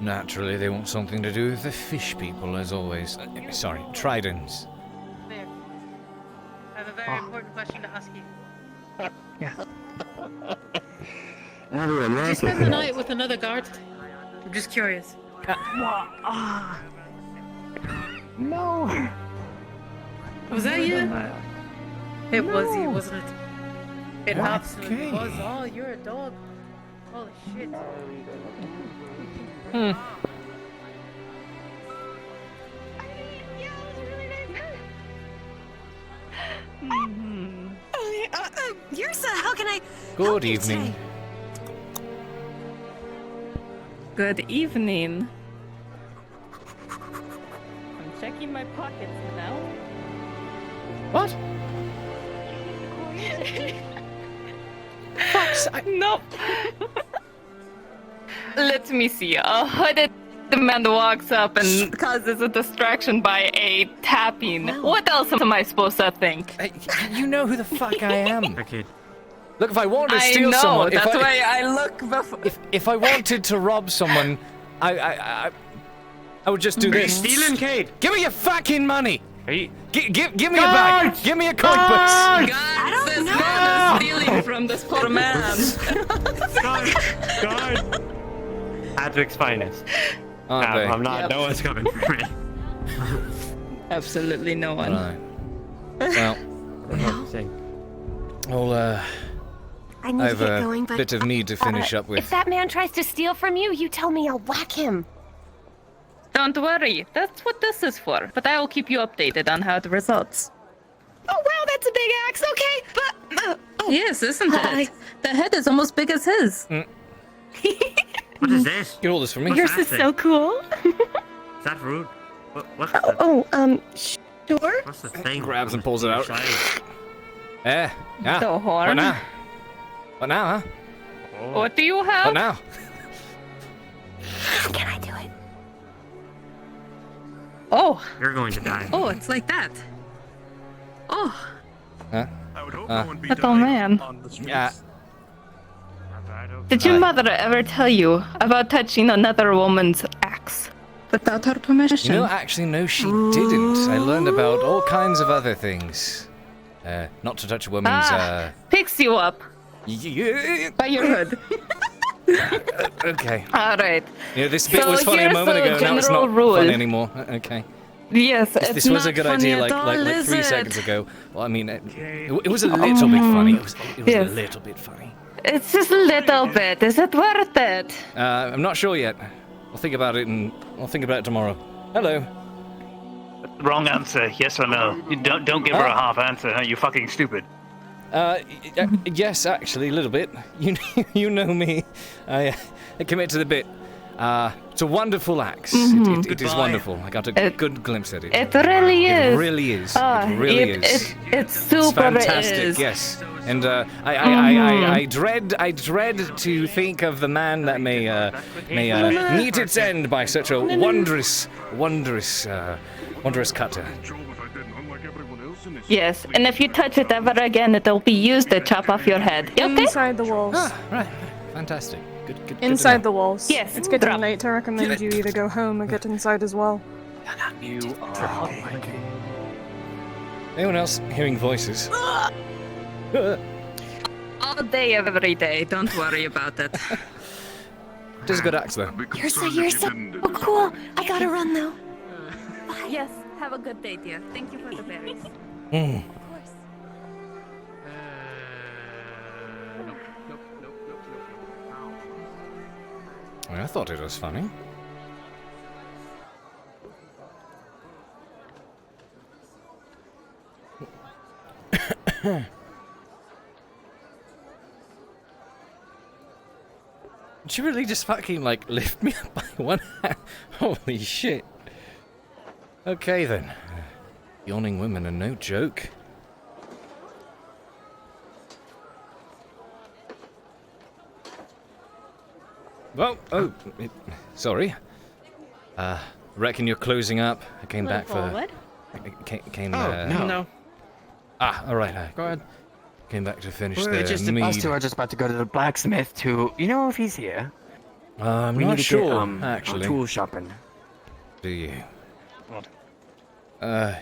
Naturally, they want something to do with the fish people, as always. Sorry, tridents. There. I have a very important question to ask you. Yeah. Did you spend the night with another guard? I'm just curious. No. Was that you? It was you, No. wasn't it? It What? absolutely Okay. was. Oh, you're a dog. Holy shit. Yursa, how can I? Good evening. Good evening. I'm checking my pockets now. What? Fuck's Nope. Let me see. A hooded man walks up and causes a distraction by a tapping. What else am I supposed to think? You know who the fuck I am. Okay. Look, if I wanted to I steal know, someone, that's why I look before. If I wanted to rob someone, I would just do Are you this. stealing, Cade? Give me your fucking money. Give me a Guards! bag. Give me a coin box. God, this man is stealing from this poor man. Guard! Adric's finest. Aren't they? I'm not. Yep. No one's coming for me. Absolutely no one. Right. Well, I'll I need I to have get a going, but bit of need to finish up if with. that man tries to steal from you, you tell me I'll whack him. Don't worry, that's what this is for. But I will keep you updated on how the results. Oh wow, that's a big axe. Okay, but Yes, isn't it? The head is almost big as his. What is this? Get all this from me. Yours is so cool. Is that rude? What's the, Sure. what's the thing? Grabs and pulls it out. Yeah. The horn. What now? What now, huh? What do you have? What now? Can I do it? Oh. You're going to die. Oh, it's like that. Oh. Huh? Little man. Yeah. Did your mother ever tell you about touching another woman's axe without her permission? You know, actually, no, she didn't. I learned about all kinds of other things. Not to touch a woman's. Picks you up by your hood. Okay. All right. You know, this bit So was funny a here's moment the ago. Now it's general not rule. fun anymore. Okay. Yes, This was a good idea, like 3 seconds ago. Well, I mean, it was a little bit funny. It was Yes. a little bit funny. It's just a little bit. Is it worth it? I'm not sure yet. I'll think about it and I'll think about it tomorrow. Hello. Wrong answer. Yes or no? You don't give her a half answer. Huh? You fucking stupid. Yes, actually, a little bit. You know me. I commit to the bit. It's a wonderful axe. Mhm. It is wonderful. I got a good glimpse at it. It really is. It really is. Ah, it really is. It's super. Fantastic. Is. Yes. And I dread to think of the man that may meet its end by such a wondrous cutter. Yes, and if you touch it ever again, it'll be used to chop off your head. You okay? Inside the walls. Right. Fantastic. Good. Inside the walls. Yes, It's getting drop. late. I recommend you either go home or get inside as well. You are. Anyone else hearing voices? All day, every day. Don't worry about it. Does a good axe though. You're so cool. I gotta run though. Yes, have a good day, dear. Thank you for the berries. Mm. I thought it was funny. Did you really just fucking, like, lift me up by one hand? Holy shit. Okay, then. Yawning women are no joke. Well, sorry. Reckon you're closing up. I came back for... Forward. No. Ah, alright. Go ahead. Came back to finish We're the just, mead. us two are just about to go to the blacksmith to... You know if he's here? I'm We not need to sure, get, actually. tool shopping. Do you? What?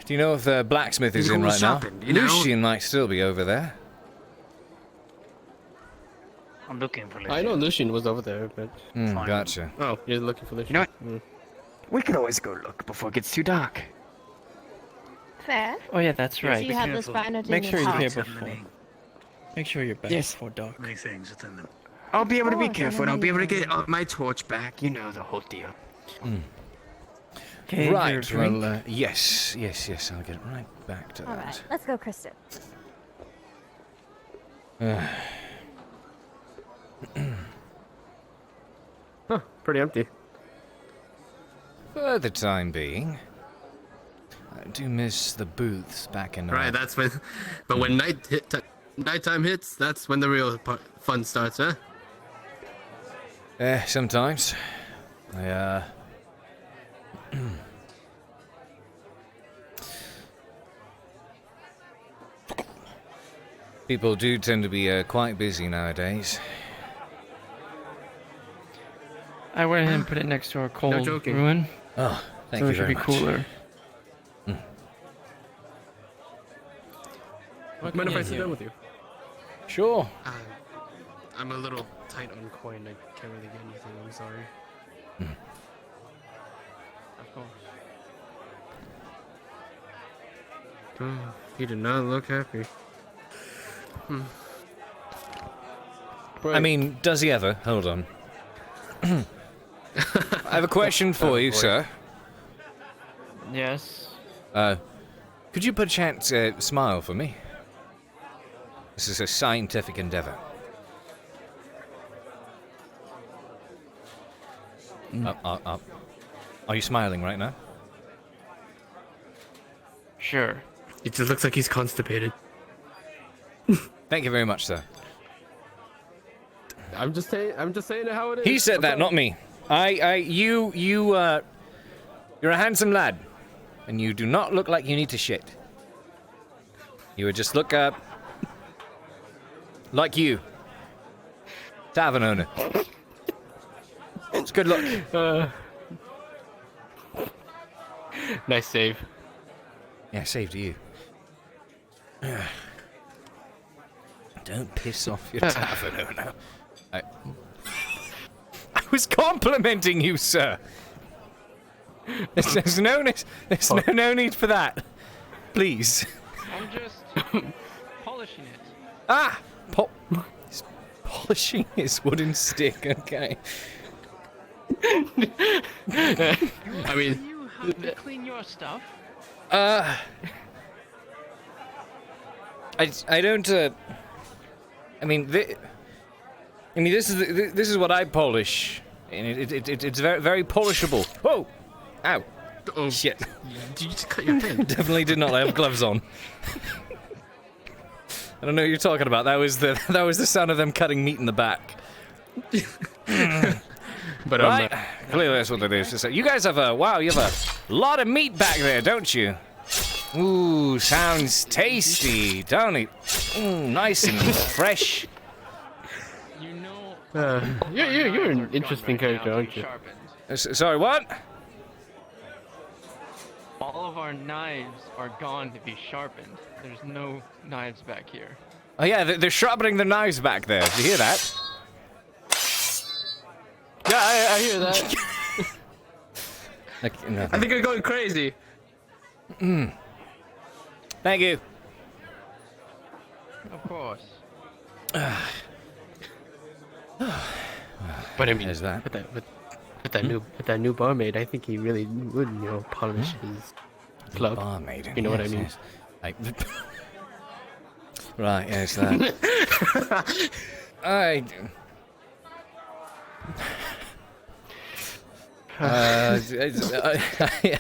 Do you know if the blacksmith is in Tool right shopping, now? you know? Lucian might still be over there. I'm looking for I know Lucian was over there, but... Gotcha. Oh, you're looking for Lucian. You know what? We could always go look before it gets too dark. Fair. Oh yeah, that's So right. you have this banner Make sure you're here house. before. Make sure you're back before dark. Many things within them. I'll be able to be Oh, careful and I'll be able to get my torch back. You know the whole deal. Okay, Right, well, yes, I'll get right back to All that. right, let's go, Kristen. Huh, pretty empty. For the time being, I do miss the booths back in... Right, that's when... But when nighttime hits, that's when the real fun starts, huh? Sometimes. People do tend to be quite busy nowadays. I went ahead and put it next to our cold ruin. Oh, thank so you it should very be much. cooler. What Mind can if I you sit do? down with you? Sure. I'm a little tight on coin. I can't really get anything. I'm sorry. Of course. Oh, he did not look happy. I mean, does he ever? Hold on. I have a question for you, sir. Yes. Could you perchance smile for me? This is a scientific endeavor. Are you smiling right now? Sure. It just looks like he's constipated. Thank you very much, sir. I'm just saying how it is. He said that, not me. You're a handsome lad, and you do not look like you need to shit. You would just look up like you, tavern owner. It's good luck. Nice save. Yeah, save to you. Don't piss off your tavern owner. I was complimenting you, sir. There's no need for that. Please. I'm just polishing it. Ah! He's polishing his wooden stick, okay. I mean... You have to clean your stuff. I don't, I mean, this is what I polish, and it's very, very polishable. Whoa! Ow! Oh shit! Did you just cut your hand? Definitely did not. I have gloves on. I don't know what you're talking about. That was the sound of them cutting meat in the back. But right, clearly that's what it is. So you guys have you have a lot of meat back there, don't you? Ooh, sounds tasty, don't it? Ooh, nice and fresh. You know... you're an interesting character, aren't you? Sorry, what? All of our knives are gone to be sharpened. There's no knives back here. Oh yeah, they're sharpening their knives back there. Did you hear that? Yeah, I hear that. No. I think you're going crazy. Thank you. Of course. But I mean, There's that. with that new barmaid, I think he really would, polish his club. Barmaid. You know what I mean? Yes. Right, yes, that.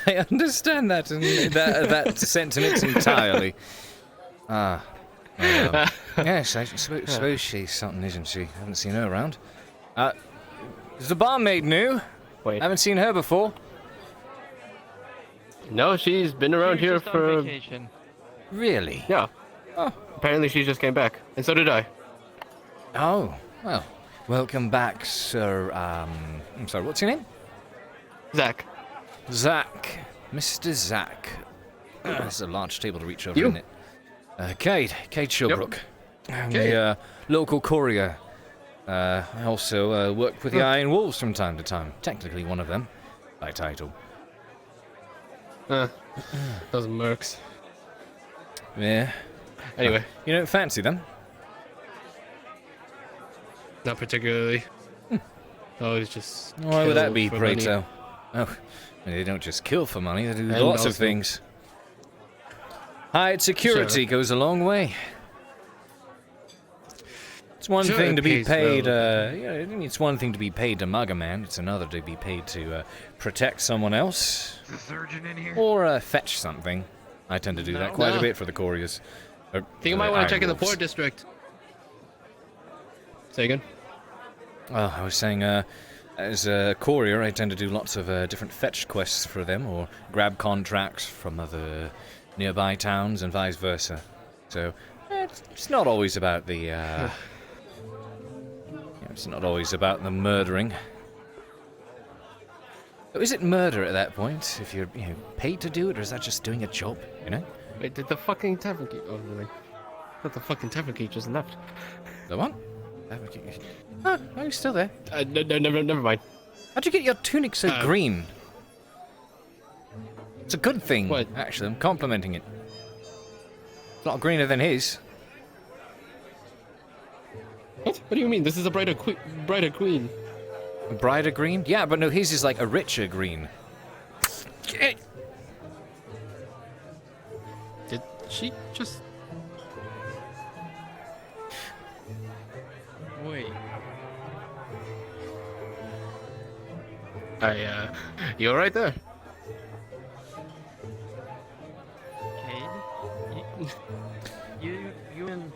I understand that and that sentiment entirely. Yes, I suppose she's something, isn't she? I haven't seen her around. Is the barmaid new? Wait. Haven't seen her before. No, she's been around here for. Vacation. Really? Yeah. Oh. Apparently, she just came back, and so did I. Oh, well. Welcome back, sir. I'm sorry, what's your name? Zach. Zach. Mr. Zach. There's a large table to reach over, You? isn't it? Cade Shilbrouk. Yep. I'm Cade. a local courier. I also work with the Iron Wolves from time to time. Technically one of them, by title. Those mercs. Yeah. Anyway. You don't fancy them? Not particularly. Oh, it's just. Why would that be, for pray money. tell? Oh, they don't just kill for money, they do And lots of also- things. High security goes a long way. It's one Sure, thing it to be pays paid, well. it's one thing to be paid to mug a man, it's another to be paid to protect someone else. Is the surgeon in here? Or fetch something. I tend to do that quite a No. bit for the couriers. Think you might want to check in the port district. Say again? Well, I was saying, as a courier, I tend to do lots of different fetch quests for them, or grab contracts from other nearby towns and vice versa. So, it's not always about the, it's not always about the murdering. Oh, is it murder at that point, if you're paid to do it, or is that just doing a job, you know? Wait, did the fucking tavern keep. Oh, no. But the fucking tavern keep just left. The what? Oh, he's still there. No, never mind. How'd you get your tunic so green? It's a good thing, What? actually. I'm complimenting it. It's a lot greener than his. What? What do you mean? This is a brighter green. A brighter green? Yeah, but no, his is like a richer green. Did she just... Wait. You alright there? Cade? You and...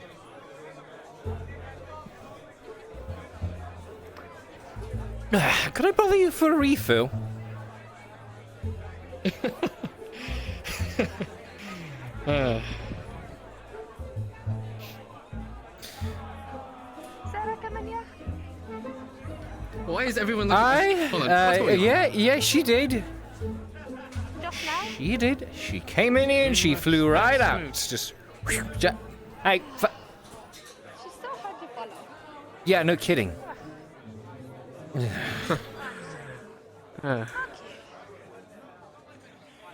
Could I bother you for a refill? Why is everyone looking at Hold on, what's going on? Yeah, she did. She did. She came in here and she flew right out. It's just... Hey, She's so hard to follow. yeah, no kidding.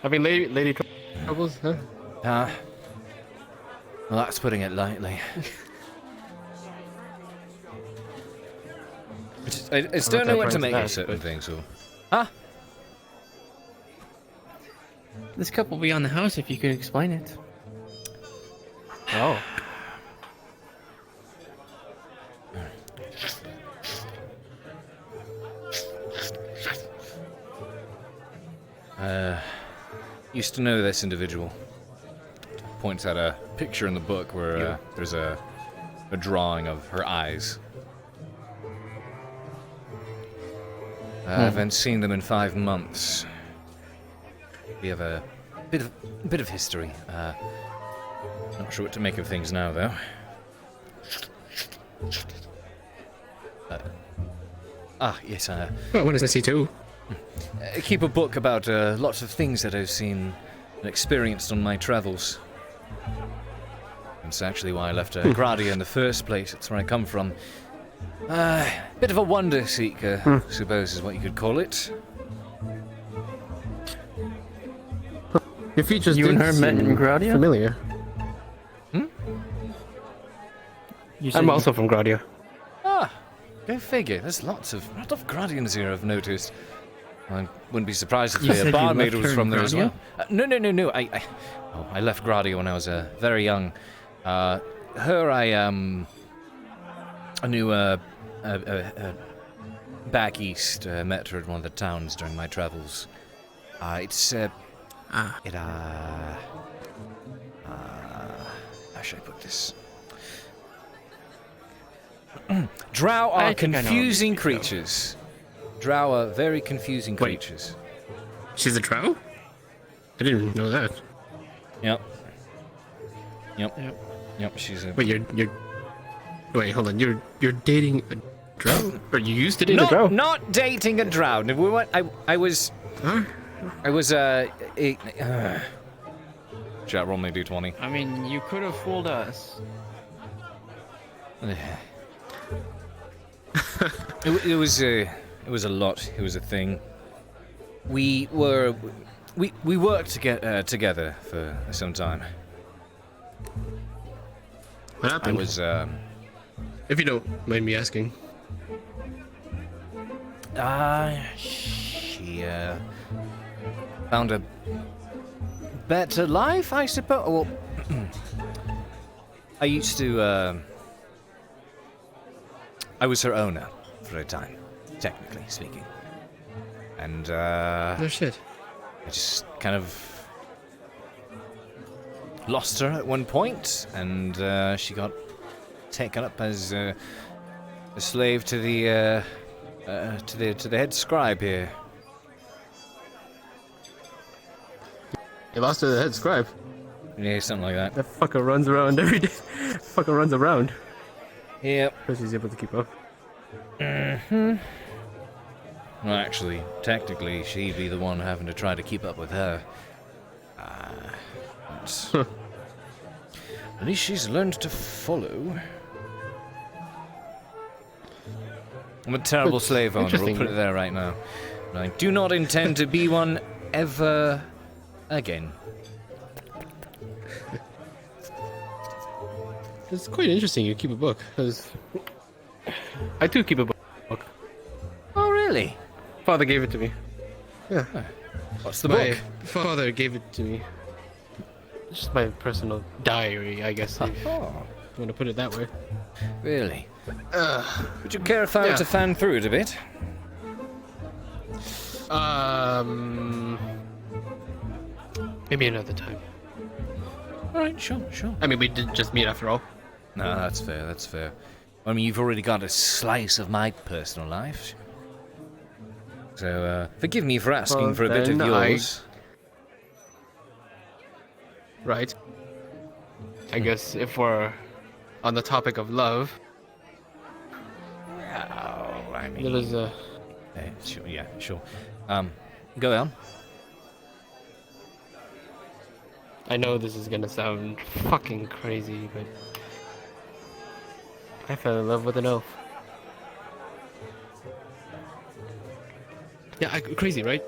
Having lady troubles, huh? Well, that's putting it lightly. I just don't know what to make of certain things, or... Huh? This couple beyond the house, if you could explain it. Oh. Used to know this individual. Points at a picture in the book where there's a drawing of her eyes. I haven't seen them in 5 months. We have a bit of history. Not sure what to make of things now, though. Yes. Well, when is I too? I keep a book about lots of things that I've seen and experienced on my travels. That's actually why I left Gradia in the first place. It's where I come from. Bit of a wonder seeker, suppose is what you could call it. Your features You and her met in Gradia? Familiar. I'm also from Gradia. Go figure. There's lots of Gradians here I've noticed. I wouldn't be surprised if You the said you barmaid left was her from in there as Gradia? well. No. I left Gradia when I was very young. Her I knew back east. Met her at one of the towns during my travels. How should I put this? Drow are confusing creatures. Drow are very confusing creatures. She's a drow? I didn't know that. Yep. She's a. Wait, you're. Wait, hold on. You're dating a drow? Or you used to date a drow? Not dating a drow. No, we went. I was. Huh? I was Chat, roll me d20. I mean, you could have fooled us. It was a lot. It was a thing. We worked together for some time. What happened? I was if you don't mind me asking. She found a better life, I suppose. Well, I used to. I was her owner for a time, technically speaking, and no shit. I just kind of lost her at one point, and she got taken up as a slave to the head scribe here. You lost to the head scribe? Yeah, something like that. That fucker runs around every day. Fucker runs around. Yep. Because he's able to keep up. Mm-hmm. Well, actually, technically, she'd be the one having to try to keep up with her. But at least she's learned to follow. I'm a terrible slave owner, we'll put it there right now. And I do not intend to be one ever again. It's quite interesting you keep a book, because I too keep a book. Oh, really? Father gave it to me. Yeah. What's the book? My father gave it to me. It's just my personal diary, I guess. If you want to put it that way. Really? Would you care if I were to fan through it a bit? Maybe another time. Alright, sure. I mean, we did just meet after all. No, that's fair. I mean, you've already got a slice of my personal life. So, forgive me for asking for a bit of yours. Right. I guess if we're on the topic of love... Oh, I mean... There is a... Sure. Go on. I know this is gonna sound fucking crazy, but... I fell in love with an elf. Yeah, crazy, right?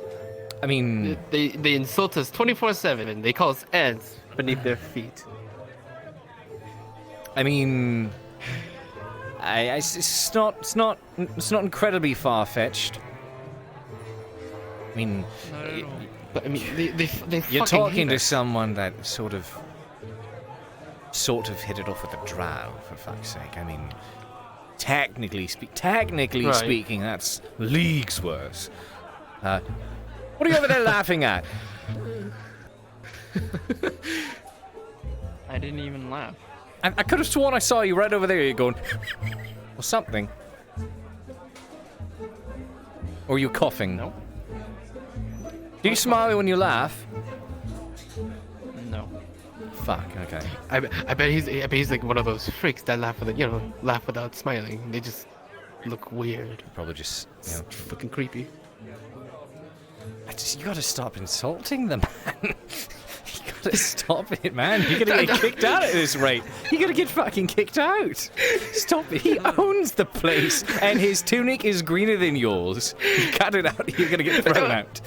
I mean... They insult us 24/7, and they call us ants beneath their feet. I mean... It's not incredibly far-fetched. I mean... But I mean, they you're fucking talking hate to us. someone that sort of hit it off with a drow, for fuck's sake. I mean, technically speaking, that's leagues worse. What are you over there laughing at? I didn't even laugh. I could have sworn I saw you right over there. You're going, or something. Or are you coughing? No. Do you smile when you laugh? No. Fuck. Okay. I bet he's like one of those freaks that laugh without smiling. They just look weird. Probably just fucking creepy. You gotta stop insulting them, man. You gotta stop it, man. You're gonna get kicked out at this rate. You're gonna get fucking kicked out. Stop it. He owns the place, and his tunic is greener than yours. You cut it out, you're gonna get thrown out.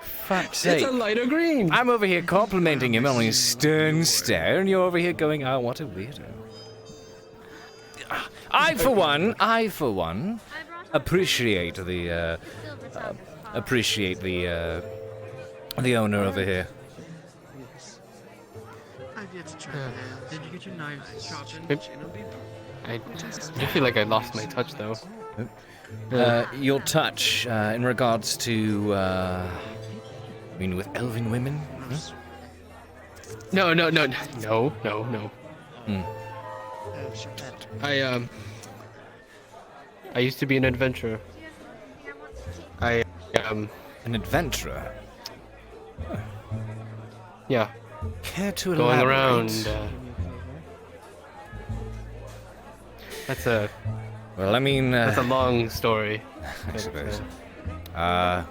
Fuck's sake. It's a lighter green. I'm over here complimenting him on his stern stare, and you're over here going, "Oh, what a weirdo." I, for one, appreciate the owner over here. I've yet to try that. Did you get your knives sharpened? I feel like I lost my touch though. Your touch in regards to, I mean, with elven women? No. I used to be an adventurer. I An adventurer? Yeah. Care to Going elaborate? around. That's a. Well, I mean. That's a long story. I suppose.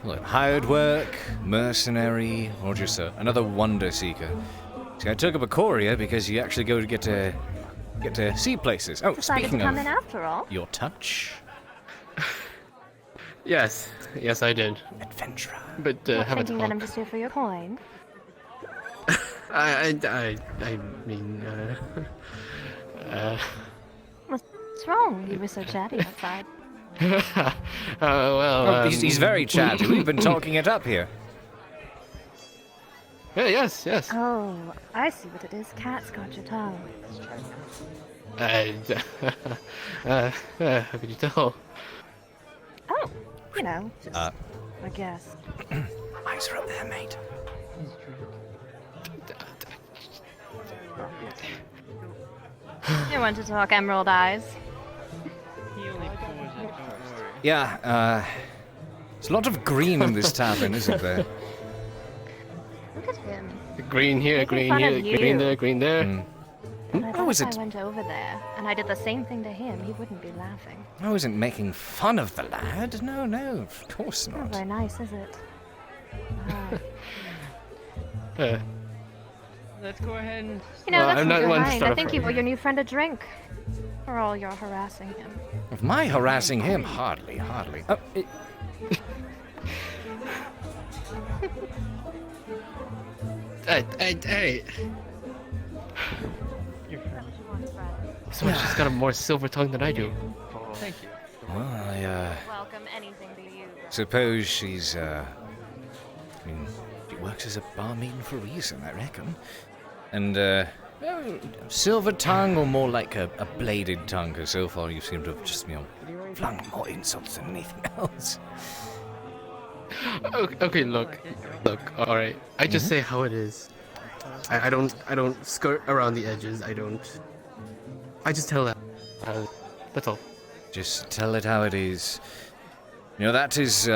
Look, hired work, mercenary, or just another wonder seeker. See, I took up a courier because you actually go to get to see places. Oh, Decided speaking to come of in after all. your touch. Yes, I did. Adventurer. But Not have a thinking that talk. I'm just here for your coin. I mean, What's wrong? You were so chatty outside. well, Oh, he's very chatty. We've been talking it up here. Yeah, yes. Oh, I see what it is. Cat's got your tongue. How could you tell? Oh, you know, just, I guess. Eyes are up there, mate. You want to talk emerald eyes? Yeah, there's a lot of green in this tavern, isn't there? Look at him. Green here, Making green fun here, of you. green there, green there. And I thought is if it? I went over there and I did the same thing to him, he wouldn't be laughing. I wasn't making fun of the lad. No, of course Not not. very nice, is it? Let's go ahead and. You know, Well, that's I'm not not one to right. start I a think fight. you owe your new friend a drink. For all you're harassing him. Of my harassing him? Hardly. Oh, Hey. Someone's just got a more silver tongue than I do. Thank you. well, I Welcome anything to you. suppose she's, I mean, she works as a barmaid for a reason, I reckon. And, well, silver tongue or more like a bladed tongue, because so far you seem to have just, flung more insults than anything else. Okay, look, all right. I just say how it is. I don't skirt around the edges. I just tell that. That's all. Just tell it how it is. That is,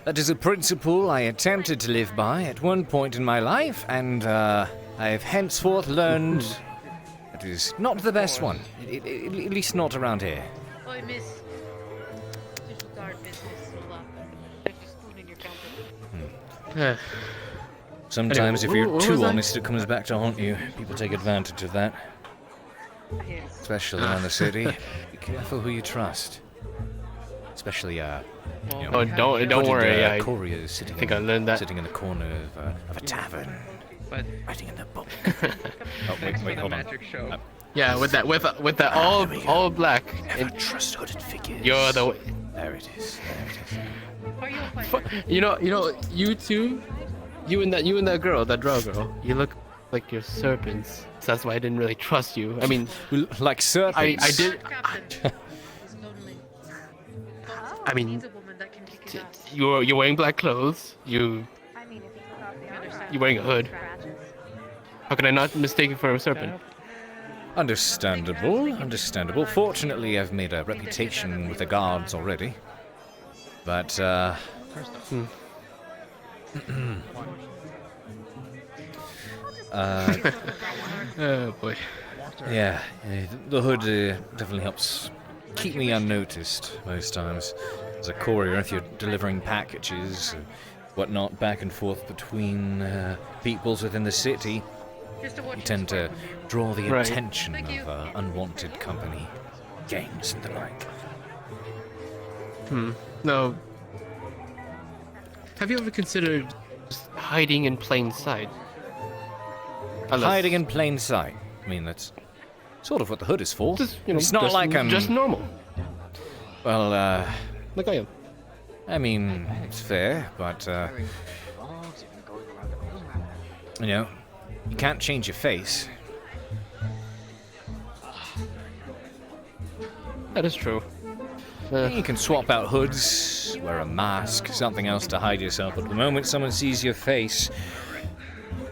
That is a principle I attempted to live by at one point in my life, and I have henceforth learned it is not the best one. At least not around here. Oi, miss. You should start business, There's a spoon in your counter. Sometimes Anyway, if you're what too was that? honest, it comes back to haunt you. People take advantage of that. Especially around the city. Be careful who you trust. Especially, Oh, don't putting, worry. I couriers sitting think I learned that. sitting in the corner of a tavern, writing in their book. Oh, wait, hold on. Yeah, with that all black. Never trust hooded figures. You're the. There it is. You know, you two, you and that girl, that drow girl. You look like you're serpents. So that's why I didn't really trust you. I mean, like serpents. I did. I mean, you're wearing black clothes. You're wearing a hood. How can I not mistake you for a serpent? Understandable. Fortunately, I've made a reputation with the guards already. But, Oh boy. Yeah, the hood definitely helps keep me unnoticed most times. As a courier, if you're delivering packages, whatnot, back and forth between peoples within the city, you tend to draw the Right. attention of unwanted company, gangs and the like. No. Have you ever considered just hiding in plain sight? Hiding in plain sight. I mean, that's sort of what the hood is for. Just, It's not like I'm just normal. Well, like I am. I mean, it's fair, but you can't change your face. That is true. You can swap out hoods, wear a mask, something else to hide yourself, but the moment someone sees your face,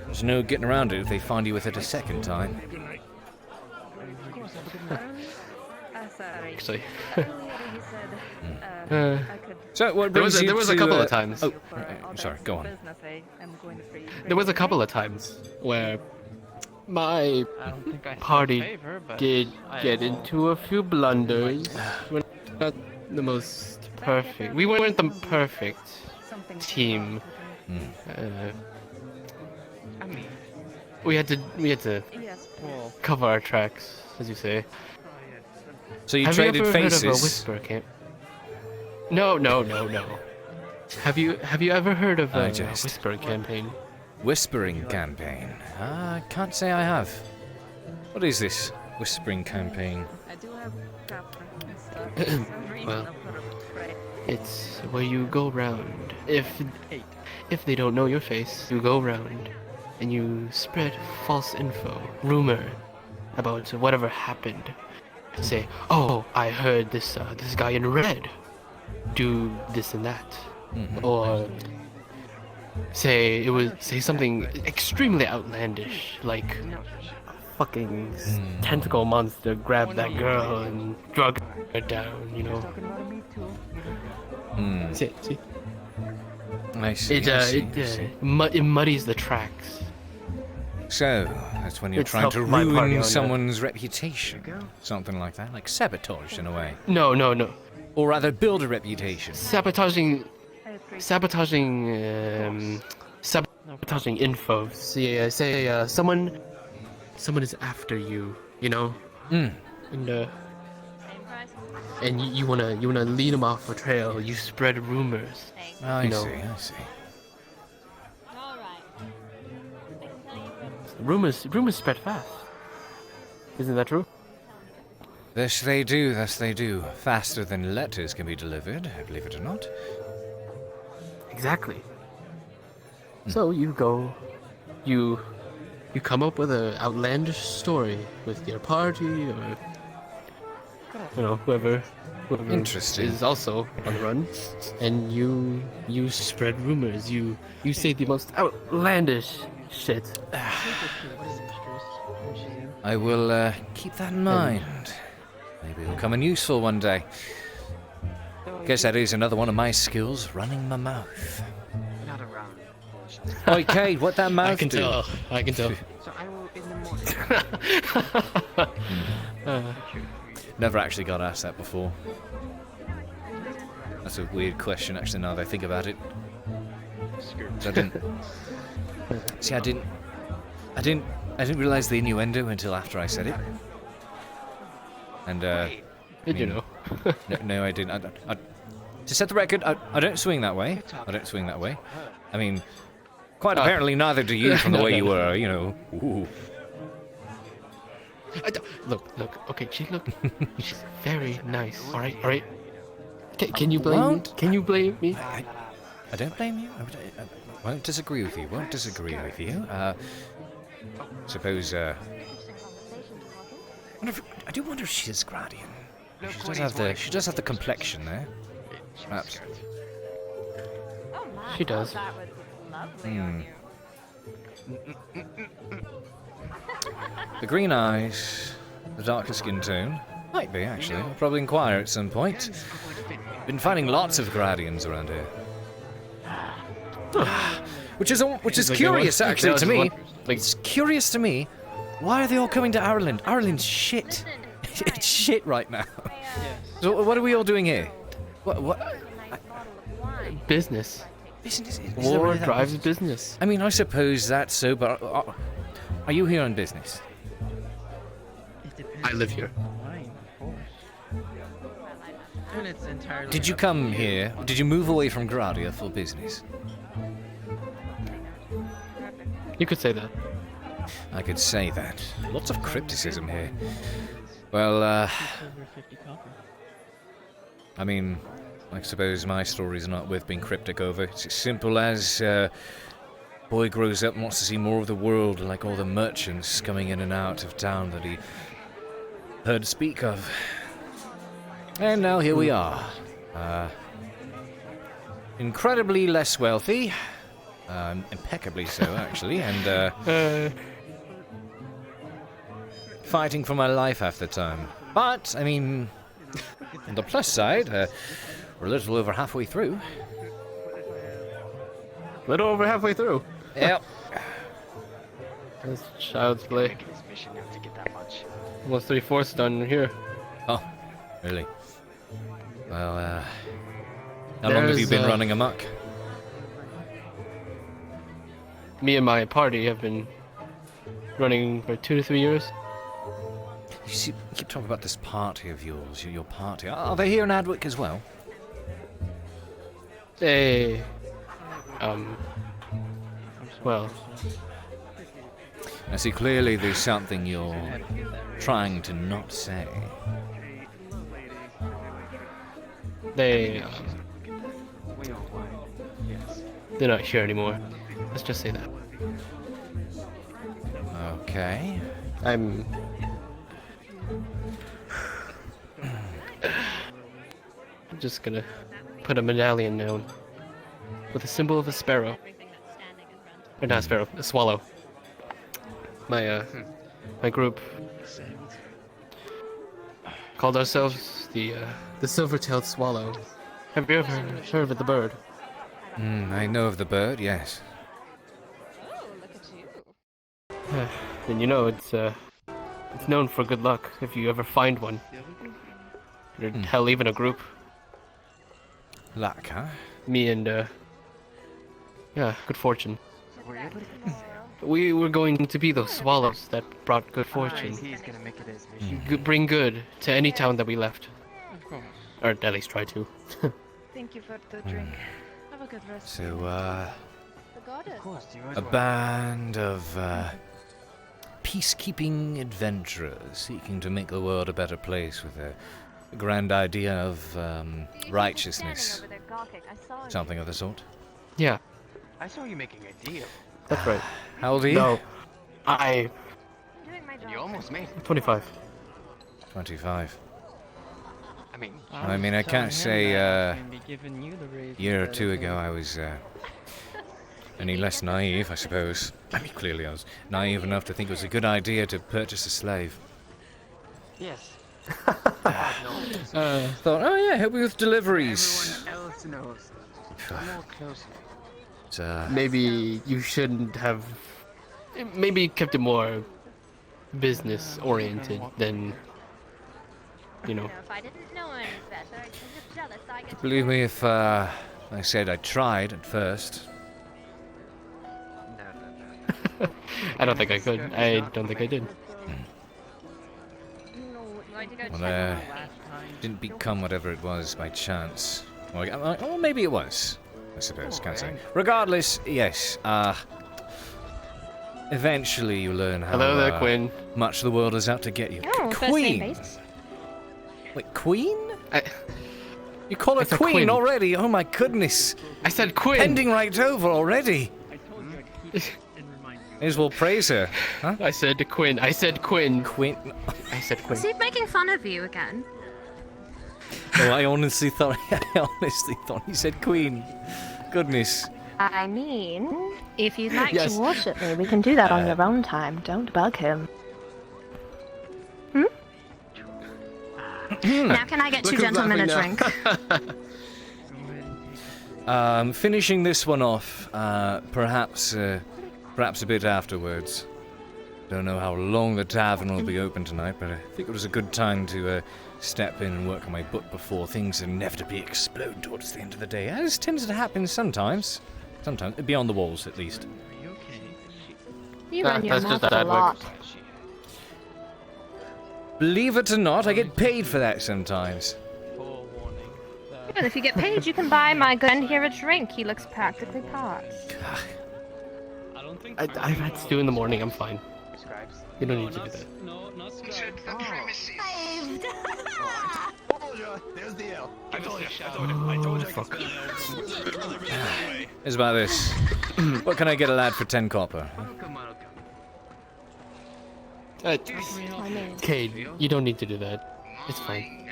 there's no getting around it if they find you with it a second time. Sorry. actually. Earlier he said, I could... So what there brings was you a to, couple of times. Oh, sorry. Go on. Business, I'm going to free There was a couple of times where my party did get into a few blunders. We're not the most perfect. We weren't the perfect team. We had to cover our tracks, as you say. So you Have traded you ever faces? heard of a whisper camp? No. Have you ever heard of a whisper campaign? Whispering campaign? I can't say I have. What is this whispering campaign? I do have copper and stuff. For some reason Well, I put a spray. it's where you go round. If they don't know your face, you go round and you spread false info, rumor about whatever happened. Say, oh, I heard this guy in red do this and that, or say something extremely outlandish, like a fucking tentacle monster grabbed that girl and drug her down, you know. See? I see. It muddies the tracks. So, that's when you're It's trying to helped my party ruin on someone's reputation. Something like that. Like sabotage, in a way. No. Or rather, build a reputation. Sabotaging info. See, say someone is after you, you know, and you wanna lead them off a trail. You spread rumors. I see. Rumors spread fast. Isn't that true? Yes, they do. Faster than letters can be delivered, believe it or not. Exactly. So you go, you come up with an outlandish story with your party, or whoever Interesting. is also on the run, and you spread rumors. You say the most outlandish shit. I will keep that in mind. Maybe it'll come in useful one day. Guess that is another one of my skills, running my mouth. Not around. Oi, Cade, what that mouth do? I can tell. So I will in the morning. Never actually got asked that before. That's a weird question, actually, now that I think about it. So I didn't realize the innuendo until after I said it. And did you know? no, I didn't. To set the record, I don't swing that way. I mean, quite apparently neither do you from the way you were, you know. Ooh. Look. Okay, she's very nice. All right. Can you blame me? Can you blame me? I don't blame you. I won't disagree with you. Suppose. I do wonder if she's Gradian. She does have the complexion there. Perhaps. She does. The green eyes, the darker skin tone. Might be, actually. I'll probably inquire at some point. Been finding lots of Gradians around here. Which is curious, actually, to me. It's curious to me. Why are they all coming to Ireland? Ireland's shit. It's shit right now. So what are we all doing here? What? Business. Business. War drives business. I mean, I suppose that's so, but are you here on business? I live here. Did you come here? Did you move away from Gradia for business? You could say that. I could say that. Lots of crypticism here. Well, I mean, I suppose my story's not worth being cryptic over. It's as simple as boy grows up and wants to see more of the world, like all the merchants coming in and out of town that he heard speak of. And now here we are. Incredibly less wealthy. Impeccably so, actually, and fighting for my life half the time. But, I mean, On the plus side, we're a little over halfway through. Little over halfway through. Yep. That's child's play. Making his mission now to get that much. Almost 3/4 done here. Oh, really? Well, how long have you been running amok? Me and my party have been running for 2 to 3 years. You see, you keep talking about this party of yours, your party. Are they here in Adwick as well? They, well, I see, clearly there's something you're trying to not say. they're not here anymore. Let's just say that. Okay. I'm just gonna put a medallion down with a symbol of a sparrow. Or not a sparrow, a swallow. My group called ourselves the silver-tailed swallow. Have you ever heard of the bird? I know of the bird, yes. Then you know it's known for good luck if you ever find one. Or hell, even a group. Luck, huh? Me and yeah, good fortune. We were going to be those swallows that brought good fortune. He's gonna make it his mission. Bring good to any town that we left. Of course. Or at least try to. Thank you for the drink. Have a good rest. So, The goddess. Of course, you a band of peacekeeping adventurers seeking to make the world a better place with a grand idea of righteousness. Something of the sort. Yeah. I saw you making a deal. That's right. How old are you? No. You almost made it. 25. 25. I mean, I can't say a year or two ago I was any less naive, I suppose. I mean, clearly I was naive enough to think it was a good idea to purchase a slave. yes. Thought, oh yeah, help me with deliveries. Everyone else knows. Come more closer. Maybe you shouldn't have. Maybe kept it more business oriented than, you know. If I didn't know any better, because you're jealous, I get Believe me if I said I tried at first. I don't think I could. I don't think I did. Well, didn't become whatever it was by chance. Or maybe it was. I suppose, can't say. Regardless, yes. Eventually you learn how Hello there, Quinn. much the world is out to get you. Oh, Queen! Wait, Queen? You call her said Queen Quinn. already? Oh my goodness. I said Quinn. Ending right over already. May as well praise her. Huh? I said Quinn. I said Quinn. Quinn. I said Quinn. Is he making fun of you again? Oh, I honestly thought he said Queen. Goodness. I mean, if you'd like Yes. to worship me, we can do that on your own time. Don't bug him. Now can I get Look two who's gentlemen a laughing drink? Finishing this one off, perhaps a bit afterwards. Don't know how long the tavern will be open tonight, but I think it was a good time to step in and work on my book before things inevitably explode towards the end of the day, as tends to happen sometimes. Sometimes, beyond the walls at least. You run your that's mouth just a Adwick. lot. Believe it or not, I get paid for that sometimes. Well, if you get paid, you can buy my friend here a drink. He looks practically parched. I've had stew in the morning. I'm fine. You don't need to do that. No, not There's the L. I told you. Fuck. It's about this. What can I get a lad for 10 copper? Cade, you don't need to do that. It's fine.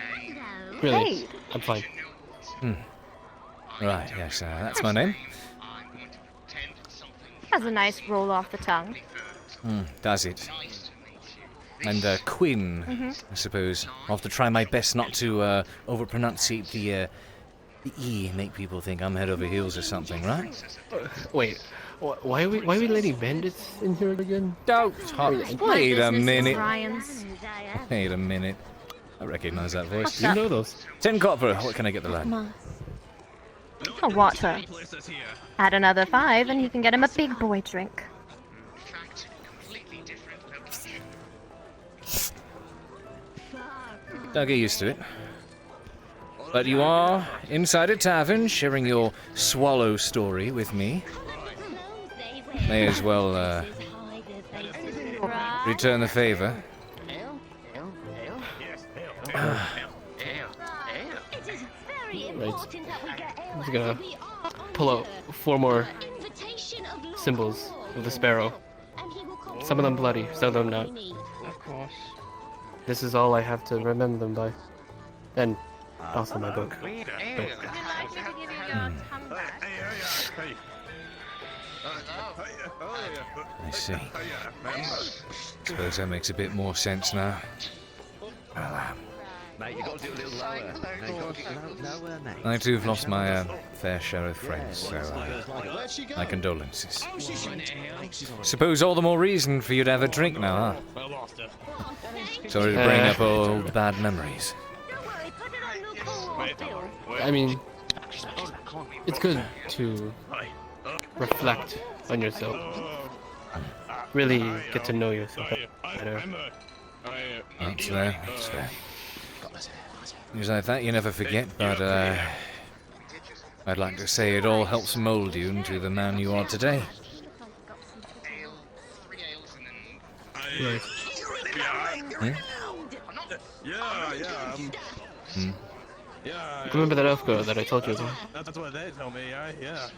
Really, Cade. I'm fine. Right, yes, that's my name. Has a nice roll off the tongue. Does it? And Quinn, Mhm. I suppose. I'll have to try my best not to overpronunciate the E, make people think I'm head over heels or something, right? Wait, why are we letting bandits in here again? Don't wait a minute. Ryan's. Wait a minute. I recognize that voice. What's up? know those. 10 copper. What can I get the lad? Come on. A water. Add another 5 and you can get him a big boy drink. I'll get used to it. But you are inside a tavern, sharing your swallow story with me. May as well return the favor. Right. I'm just gonna pull out 4 more symbols of the sparrow. Some of them bloody, some of them not. Of course. This is all I have to remember them by. And also my book. I see. Suppose that makes a bit more sense now. Well, Mate, you got to do a little lower. No, you got to get lower, mate. I too have lost my fair share of friends, so my condolences. Suppose all the more reason for you to have a drink now, huh? Sorry to bring up old bad memories. I mean, it's good to reflect on yourself. Really get to know yourself better. That's fair, that's fair. Things like that you never forget, but I'd like to say it all helps mold you into the man you are today. Right. Remember that elf girl that I told you about? That's what they tell me, yeah.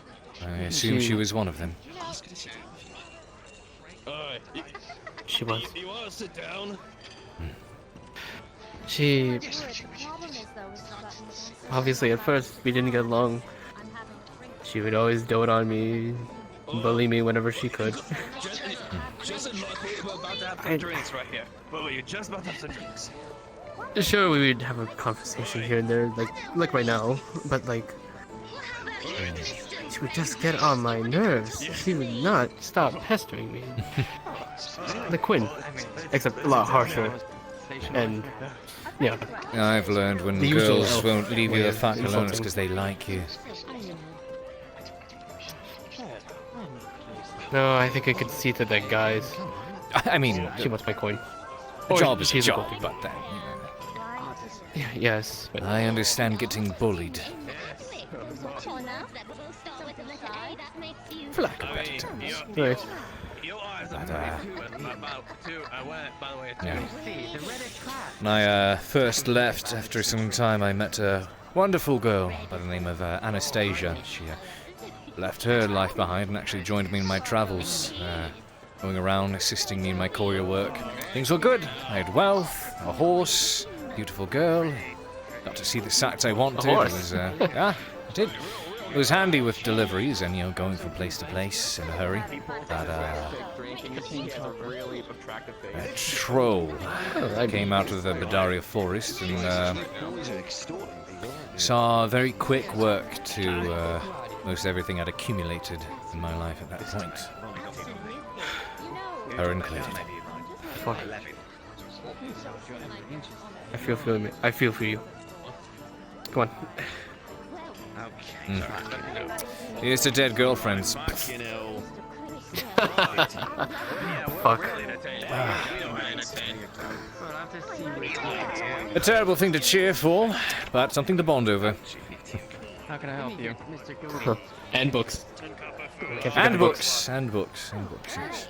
I assume she was one of them. She was. You want to sit down? She... Obviously, at first, we didn't get along. She would always dote on me, bully me whenever she could. Just we're about to have some drinks right here. But we're just about to have some drinks. Sure, we would have a conversation here and there, like right now, but like... She would just get on my nerves. She would not stop pestering me. The Quinn, except a lot harsher. And, yeah. I've learned when The usual girls elf won't leave you way the of fuck alone, it's insulting. because they like you. No, I think I could see to that, guys. I mean... She wants my coin. A job is a she's job, gold. but then, Yeah, yes, but... I understand getting bullied. For lack of better terms. Right. But, yeah. When I first left, after some time, I met a wonderful girl by the name of Anastasia. She left her life behind and actually joined me in my travels, going around assisting me in my courier work. Things were good. I had wealth, a horse, beautiful girl. Got to see the sacks I wanted. A horse? It was, yeah, I did. It was handy with deliveries and, you know, going from place to place in a hurry. But, a troll came out of the Badaria forest and saw very quick work to most everything I'd accumulated in my life at that point. Her included. Fuck. I feel for you. Come on. Here's to dead girlfriends. Fuck. A terrible thing to cheer for, but something to bond over. How can I help you? And books. And books. And books. And books, yes.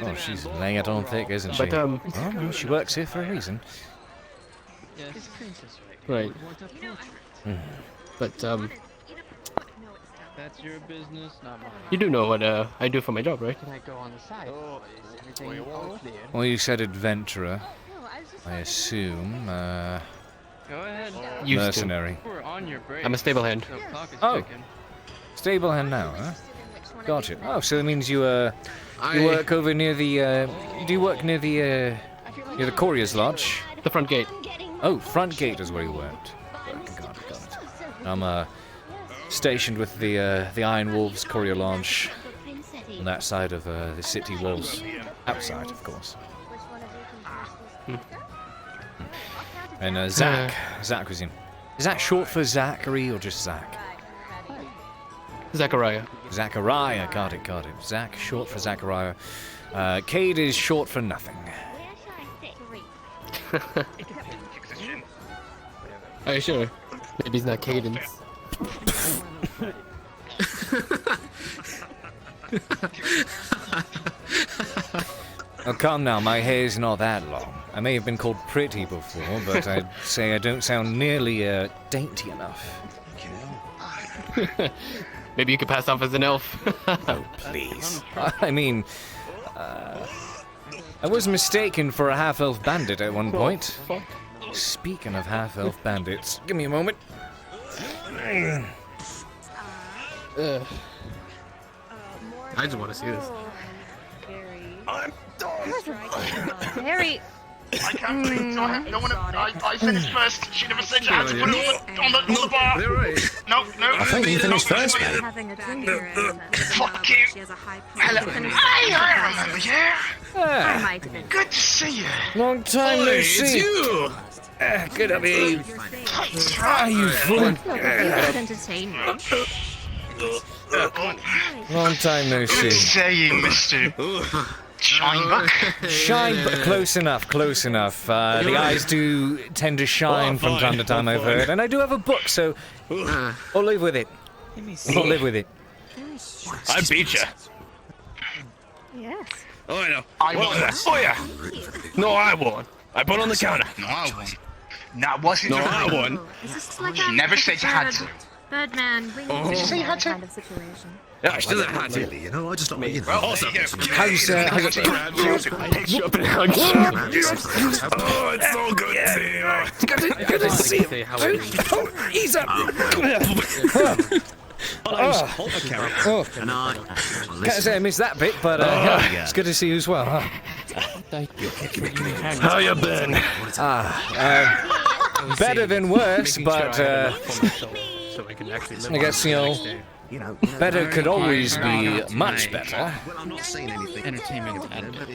Oh, she's laying it on thick, isn't she? But, oh, no, she works here for a reason. Right. But, That's your business, not mine. you do know what I do for my job, right? Can I go on the side? Is everything all clear? Well, you said adventurer. I assume, Go ahead. Used to. mercenary. We're on your break. I'm a stable hand. So clock is Oh. ticking. Stable hand now, huh? Gotcha. Oh, so that means you you work over near the do you work near the Courier's Lodge? The front gate. Oh, front gate is where you worked. Got it. I'm stationed with the Iron Wolves Courier Lodge on that side of the city walls. Outside, of course. And Zach was in. Is that short for Zachary or just Zach? Zachariah. Zachariah, got it. Zach, short for Zachariah. Cade is short for nothing. Are you sure? Maybe he's not Cadence. Oh, come now, my hair's not that long. I may have been called pretty before, but I'd say I don't sound nearly dainty enough. Maybe you could pass off as an elf. Oh, please. I mean, I was mistaken for a half-elf bandit at one point. Speaking of half-elf bandits, give me a moment. I just want to see this. I'm done. Harry. I can't believe no one. I finished first. She never said you had to put it on the bar. No. I think you finished first, man. Fuck you. Hello. I remember you. Good to see you. Long time no see. It's you. Good to be you. Ah, you fool. Good entertainment. Long time no Good see. to see you, Mr. Shine, close enough. The eyes do tend to shine from time to time, I've heard. And I do have a book, so I'll live with it. I beat you. Yes. Oh, I know. I won. Oh, yeah. No, I won. I put on the counter. No, I won. That wasn't No, I won. Is this like She never said you had to. Birdman, we Oh. need Did you say you had to? kind of situation. Yeah, I still had to. Really, you know, I just don't. You know. Well, also, How's pitch you up and hug you. Oh, it's so good to see you. Good to see you. Ease up. Can't say I missed that bit, but it's good to see you as well. Thank you. How you been? Better than worse, but I guess, better could always be much better. Well, I'm not saying anything. Entertainment.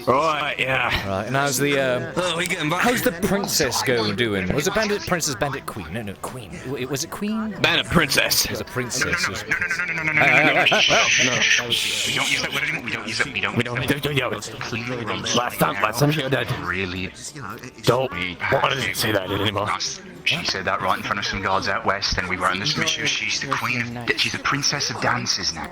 Right, yeah. Right, and how's the princess doing? Was it Princess Bandit Queen? No, Queen. Was it Queen? Bandit Princess. It was a princess. No. We don't use that word anymore. We don't use it. We don't. It's completely wrong. Last time you did. Really? Don't want to say that anymore. She said that right in front of some guards out west, and we were understood she's the queen. She's a princess of dances now.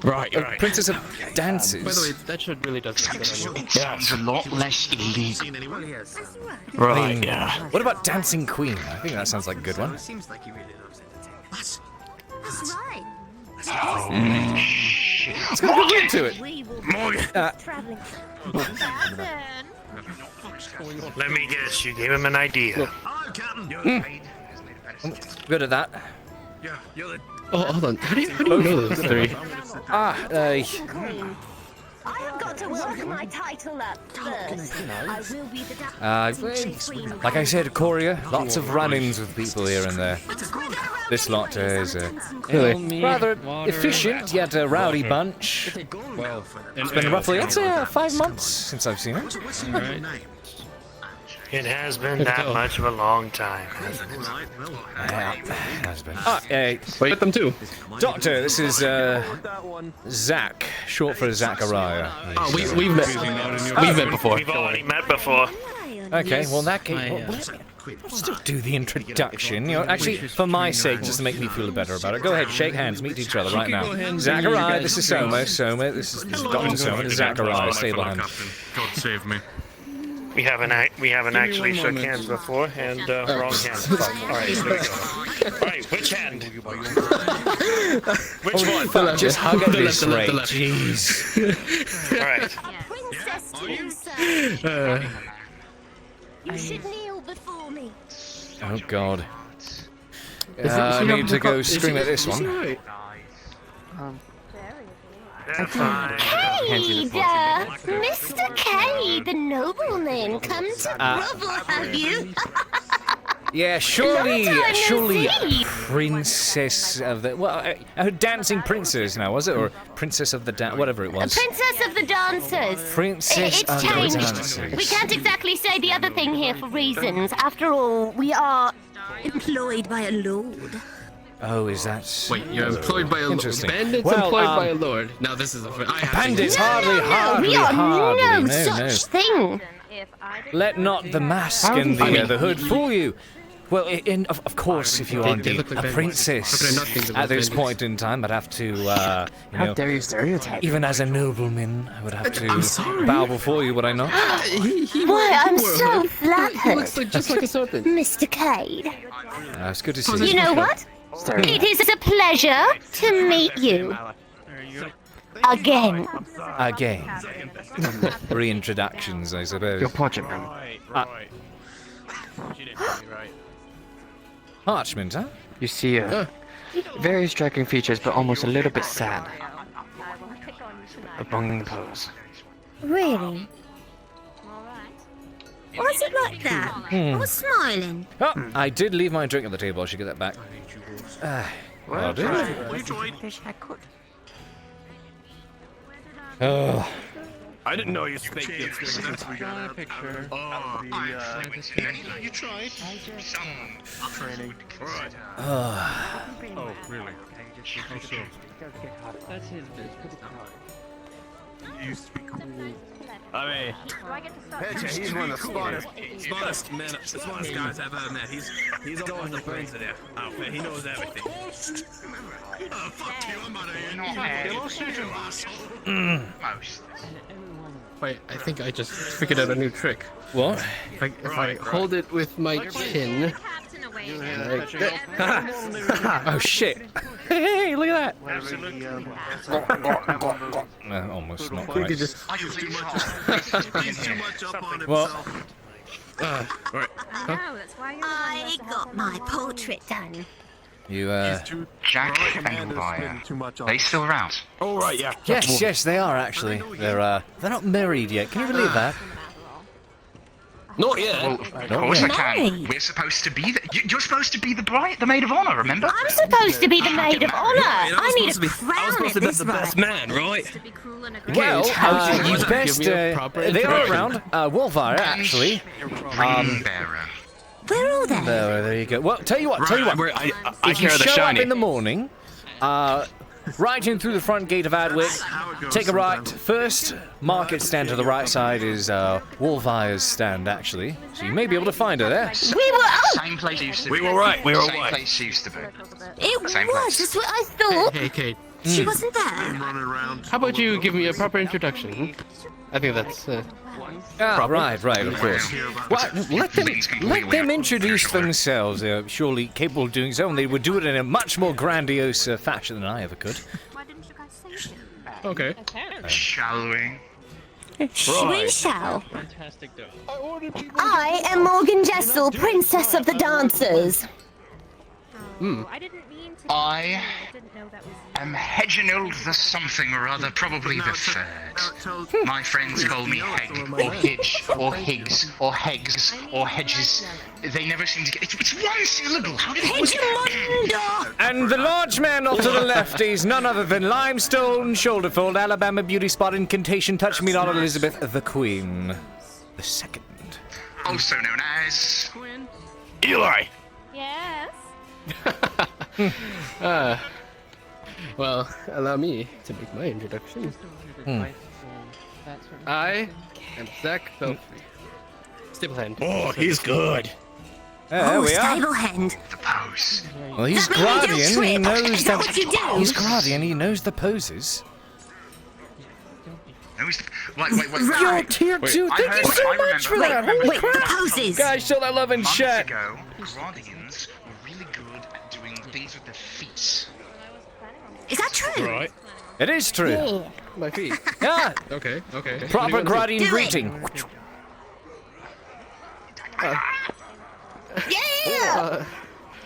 Right. Princess of dances. By the way, that shirt really does look good on you. It sounds a lot less illegal. Right, yeah. What about Dancing Queen? I think that sounds like a good one. Seems like he really loves it. That's right. Oh, shit. Let's go get into it. Morgan. Traveling. Let me guess, you gave him an idea. Good at that. Oh, hold on. How do you know those three? I have got to welcome my title up first. I will be the Like I said, Courier, lots of run-ins with people here and there. This lot is rather efficient, yet a rowdy bunch. It's been roughly, I'd say, 5 months since I've seen it. It has been that much of a long time, hasn't it? Yeah, it has been. Wait, them too. Doctor, this is Zach, short for Zachariah. Oh, we've met before. We've already met before. Okay, well in that case, let's still do the introduction. Actually, for my sake, just to make me feel better about it. Go ahead, shake hands, meet each other right now. Zachariah, this is Soma. This is Dr. Soma. This is Zachariah. Stable hand. God save me. We haven't actually shook hands before, and wrong hand. Alright, here we go. Alright, which hand? Which one? Fuck, just hug at this rate. Jeez. Alright. Princess Tusa. You should kneel before me. Oh god. I need to go scream at this one. Cade! Mr. Cade, the nobleman, come to grovel, have you? Yeah, surely princess of the dancing princess now, was it, or princess of the whatever it was? Princess of the dancers. Princess It's of the changed. dancers. We can't exactly say the other thing here for reasons. After all, we are employed by a lord. Oh, is that? Wait, you're employed by a lord. Interesting. Bandits Well, employed by a lord. Now this is a. Bandits, hardly, we are hardly, no such thing. Let not the mask and the hood fool you. Well, of course, if you are indeed a princess at this point in time, I'd have to, How dare you stereotype? even as a nobleman, I would have to bow before you, would I not? Why, I'm so flattered. He looks just like a serpent. Mr. Cade. It's good to see you. You know what? It is a pleasure to meet you. Again. Again. Reintroductions, I suppose. Your portrait, man. Parchment, huh? You see, very striking features, but almost a little bit sad. A bungling pose. Really? Why is it like that? What's smiling? Oh, I did leave my drink on the table. I should get that back. Well, I did. Oh. I didn't know you spake this. Picture. You tried. Some training. Alright. Oh, really? How so? That's his business. He used to be cool. I mean, he's one of the smartest guys I've ever met. He's almost the brains of their outfit. He knows everything. Oh, fuck you, I'm out of here. Most. Wait, I think I just figured out a new trick. What? If I hold it with my chin. Oh shit! Hey, look at that! Almost not quite. He's too much up on himself. Right. I got my portrait done. You Jack and Wire. They still around? Oh right, yeah. Yes, they are actually. They're not married yet. Can you believe that? Not yet. Well, of course I can. We're supposed to be you're supposed to be the bride, the maid of honor, remember? I'm supposed to be the maid of honor. I need a crown I was supposed to be the best man, right? Well, you best. They are around. Wolfire, actually. Bearer. Where are they? There you go. Well, tell you what. I If you carry the show up shiny. in the morning, right in through the front gate of Adwick, take a right. First market stand to the right side is Wolfire's stand, actually. So you may be able to find her there. We were. Same place used to be. We were right. We were Same right. place used to be. It Same was. place. That's what I thought. Hey, Cade. She wasn't there. Running around. How about you give me a proper introduction? I think that's. Right, of course. Well, let them introduce themselves. They're surely capable of doing so, and they would do it in a much more grandiose fashion than I ever could. Why didn't you guys say so? Okay. Shall we? We shall. Fantastic dough. I am Morgan Jessel, Princess of the Dancers. I didn't mean to. I didn't know that was am Heginald the something or other, probably the third. My friends call me Heg, or Hidge, or Higgs, or Hegs, or Hedges. They never seem to get. It's one syllable. How did it? And the large man off to the left is none other than Limestone, Shoulderfold, Alabama Beauty Spot, Incantation, Touch Me Not, Elizabeth the Queen. The second. Also known as Eli. Yes. Well, allow me to make my introduction. I am Zach Belfry. Staplehand. Oh, he's good. There we are. Stablehand. The pose. Well, he's That means you Guardian. He trip. knows Is that what you do? He's Guardian. He knows the poses. Wait. You're tier 2. Thank you so much for that. Holy crap. The poses. Guys, show that love in Months chat. ago, Guardians were really good at doing things with their feet. Is that true? Right. It is true. Yeah. My feet. Yeah. Okay. Proper Guardian Do it. greeting. Yeah.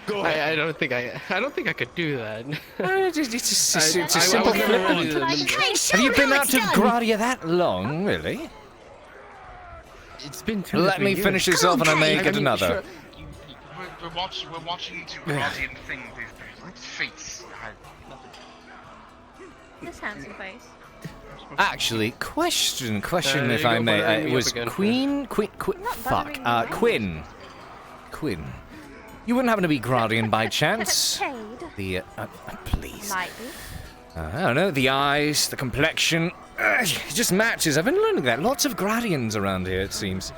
Go I don't think I could do that. It's a simple flip. Have you been out of Gradia that long, really? It's been 2 Let me finish this off and I may get another. We're watching two Guardian thing with feet. This handsome face. Actually, question if I may. It was Quinn. You wouldn't happen to be Gradian by chance? Cade. Please. Might be. I don't know, the eyes, the complexion, it just matches. I've been learning that. Lots of Gradians around here, it seems.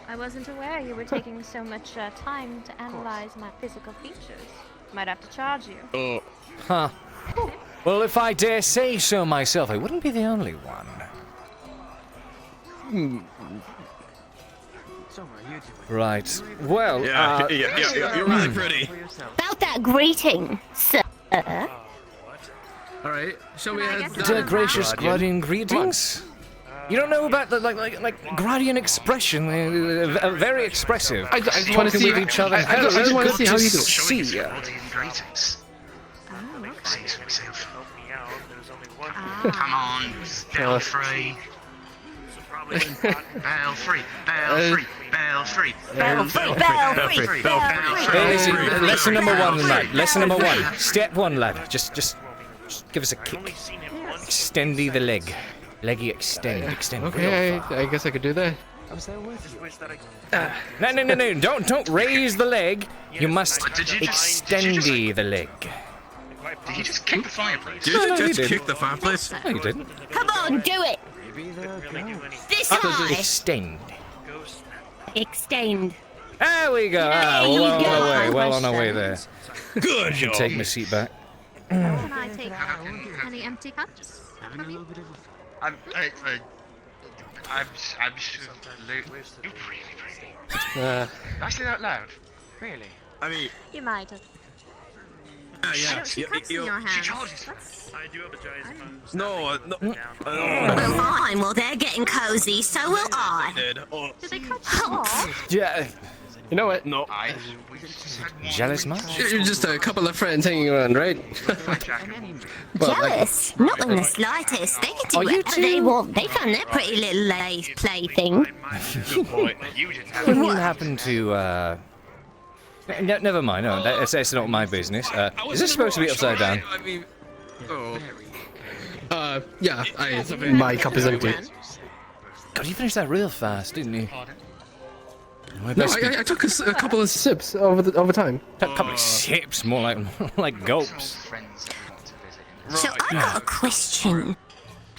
I wasn't aware you were taking so much time to analyze my physical features. Might have to charge you. Oh. Huh. Well, if I dare say so myself, I wouldn't be the only one. Right. Well, Yeah, you're really pretty. About that greeting, sir. Alright, shall we head gracious Gradian greetings? You don't know about the like Gradian expression? They're very expressive. I just want to see with each other. I just want to see how you do. See ya. Come on, bell free. Bell free, bell free, bell free, bell free, bell free, bell free. Lesson number 1, lad. Lesson number 1. Step 1, lad. Just give us a kick. Extendy the leg. Leggy extend. Okay, I guess I could do that. No. Don't raise the leg. You must extendy the leg. Did you just kick the fireplace? Did you just kick the fireplace? No, you didn't. Come on, do it. This high. Extend. Extend. There we go. Well on our way there. Good job. Take my seat back. Can I take any empty cups from you? I'm sure you're really pretty. Did I say that loud? Really? I mean, You might have. yeah. I don't see cups in your hands. I do have a giant phone. No. Well, fine. Well, they're getting cozy, so will I. Do they cut you off? Yeah. You know what? No. Jealous much? You're just a couple of friends hanging around, right? Jealous? Not in the slightest. They can do whatever they want. They found their pretty little plaything. Good point. Wouldn't you happen to, No, never mind. No, that's not my business. Is this supposed to be upside down? I mean, yeah. My cup is empty. God, you finished that real fast, didn't you? No, I took a couple of sips over time. A couple of sips, more like gulps. So I got a question.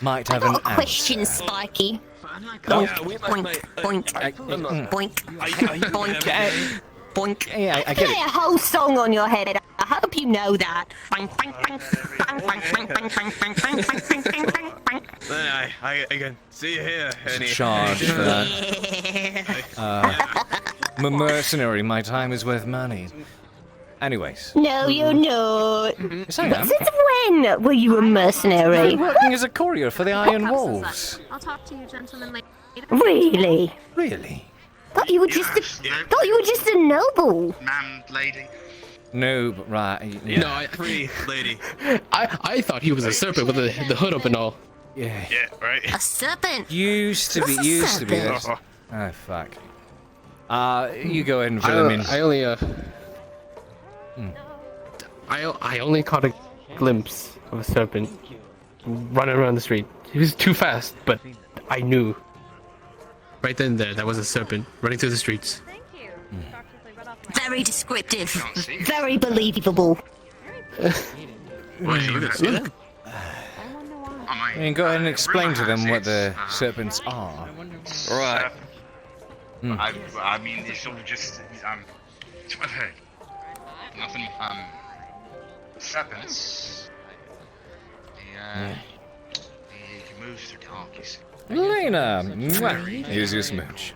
Might have I got an a question, Spiky. Boink, boink, boink, boink, boink. Yeah, I get Play it. a whole song on your head. I hope you know that. Then I can see you here. Charge for that. I'm a mercenary. My time is worth money. Anyways. No, you're not. Yes, I am. Since when were you a mercenary? I'm working as a courier for the Iron Wolves. I'll talk to you gentlemen later. Really? Really? Thought you were just a noble. Ma'am, lady. No, but right. Yeah. No, Pretty lady. I thought he was a serpent with the hood up and all. Yeah. Yeah, right. A serpent. Used to be. This. Oh fuck. You go ahead and fill him in. I only I only caught a glimpse of a serpent running around the street. He was too fast, but I knew. Right then and there, that was a serpent running through the streets. Very descriptive. Very believable. I mean, go ahead and explain to them what the serpents are. Right. I mean, it's all just it's what I've heard. Nothing. Serpents. They can move through darkness. Lena, mwah. Here's your smooch.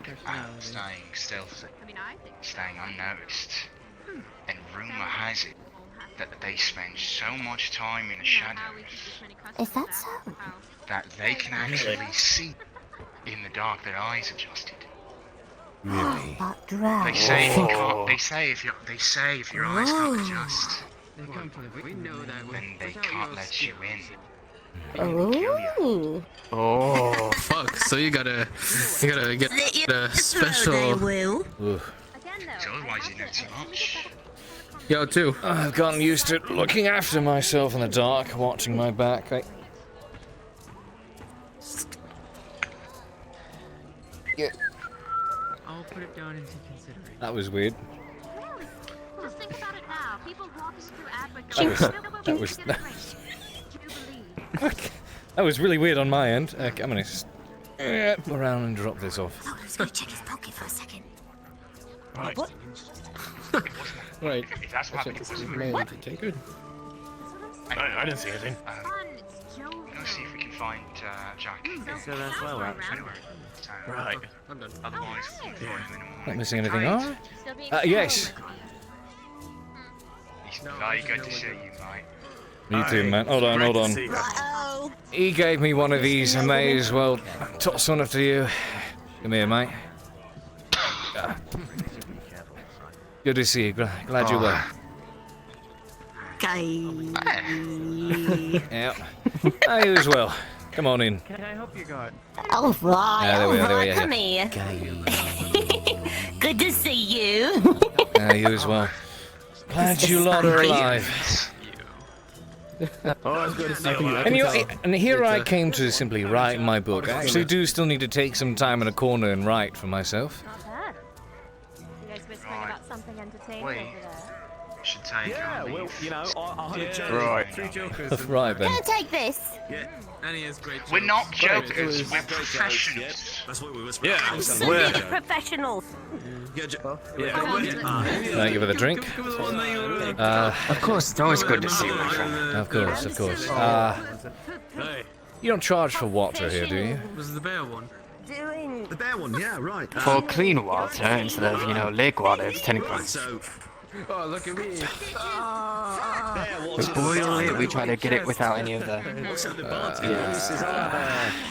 Staying stealthy, staying unnoticed. And rumor has it that they spend so much time in the shadows Is that so? that they can actually see in the dark. Their eyes adjusted. Really? That drag. They say if you can't. They say if your eyes can't adjust, We know that. then they can't let you in. Oh. Oh fuck! So you gotta get the special. So otherwise you know too much. Yo, too. I've gotten used to looking after myself in the dark, watching my back. I'll put it down into consideration. That was weird. Just think about it now. People walk us through That was really weird on my end. I'm gonna just go around and drop this off. I was gonna check his pocket for a second. Right. What? Right. If that's what happened, it wasn't really. Take it. I didn't see anything. Go see if we can find Jack. So that's well, actually. Right. Otherwise, we'll throw him in a Not missing anything, are Still being yes. It's very good to see you, mate. You too, man. Hold on. He gave me one of these. I may as well toss one up to you. Come here, mate. Good to see you. Glad you're well. Yeah. You as well. Come on in. Can I help you, God? All right, Yeah, there we are, there we are, come here. Good to see you. You as well. Glad you lot are alive. Oh, it's good to see you. And here I came to simply write my book. I actually do still need to take some time in a corner and write for myself. Not bad. You guys whispering about something entertaining over there? Should take. Yeah, well, you know, I had a joke. Right. 3 jokers. Right then. Gonna take this. Yeah, and he has great We're not jokes. jokers, we're professionals. That's what we whisper. Yeah. Absolute professionals. Thank you for the drink. Of course, it's always good to see you, my friend. Of course. You don't charge for water here, do you? Was it the bear one? The bear one, yeah, right. For clean water instead of, lake water, it's 10 points. Oh, look at me. We boil it, we try to get it without any of the...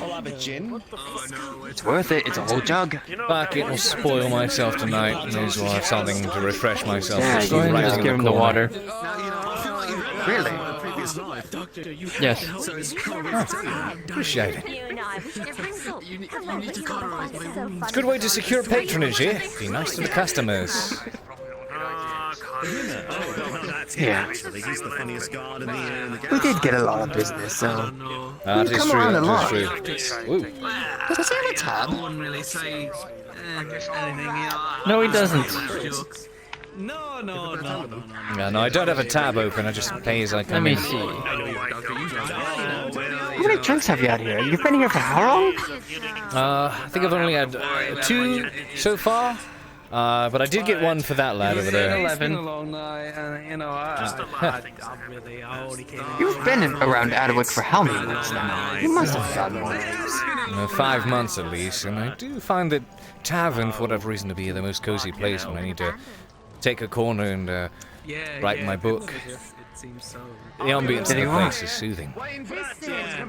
I'll have a gin. It's worth it, it's a whole jug. Fuck it, I'll spoil myself tonight. May as well have something to refresh myself. Yeah, Just go ahead and right just in give him the corner. water. Really? Yes. Appreciate it. You and I, we should wrinkle. You need to cauterize my wound. It's a good way to secure patronage here. Be nice to the customers. Yeah. Actually, he's the funniest guard in the We did get a lot of business, so... That is come true, around a lot. that is true. Ooh. Does he have a tab? I wouldn't really say anything. No, he doesn't. No. Yeah, no, I don't have a tab open, I just pay as I Let come me in. see. How many drinks have you had here? You've been here for how long? I think I've only had 2 so far. But I did get one for that lad over there. It's been a long night, and I really only came in. You've been around Adwick for how many months now? You must have done more. 5 months at least, and I do find that tavern, for whatever reason, to be the most cozy place when I need to take a corner and write my book. It seems so. The ambience of the place is soothing.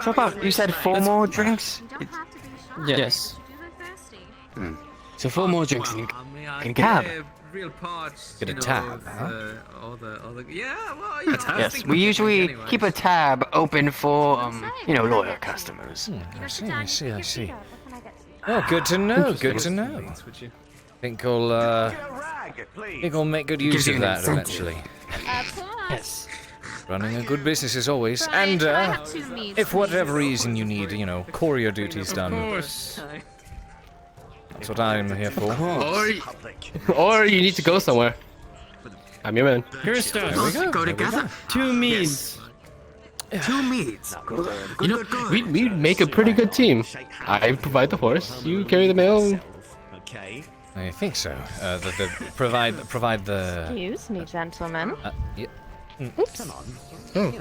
So about, you said 4 more drinks? Yes. So 4 more drinks and you can cab. Get a tab, huh? Yes, we usually keep a tab open for, loyal customers. I see. Oh, good to know, good to know. Think I'll make good use of that eventually. Yes. Running a good business as always, and if for whatever reason you need, courier duties done. That's what I'm here for. Or you need to go somewhere. I'm your man. Here's stuff. Go together. 2 meads. 2 meads. We make a pretty good team. I provide the horse, you carry the mail. I think so. Provide the. Excuse me, gentlemen. Yeah. Oops. Oh.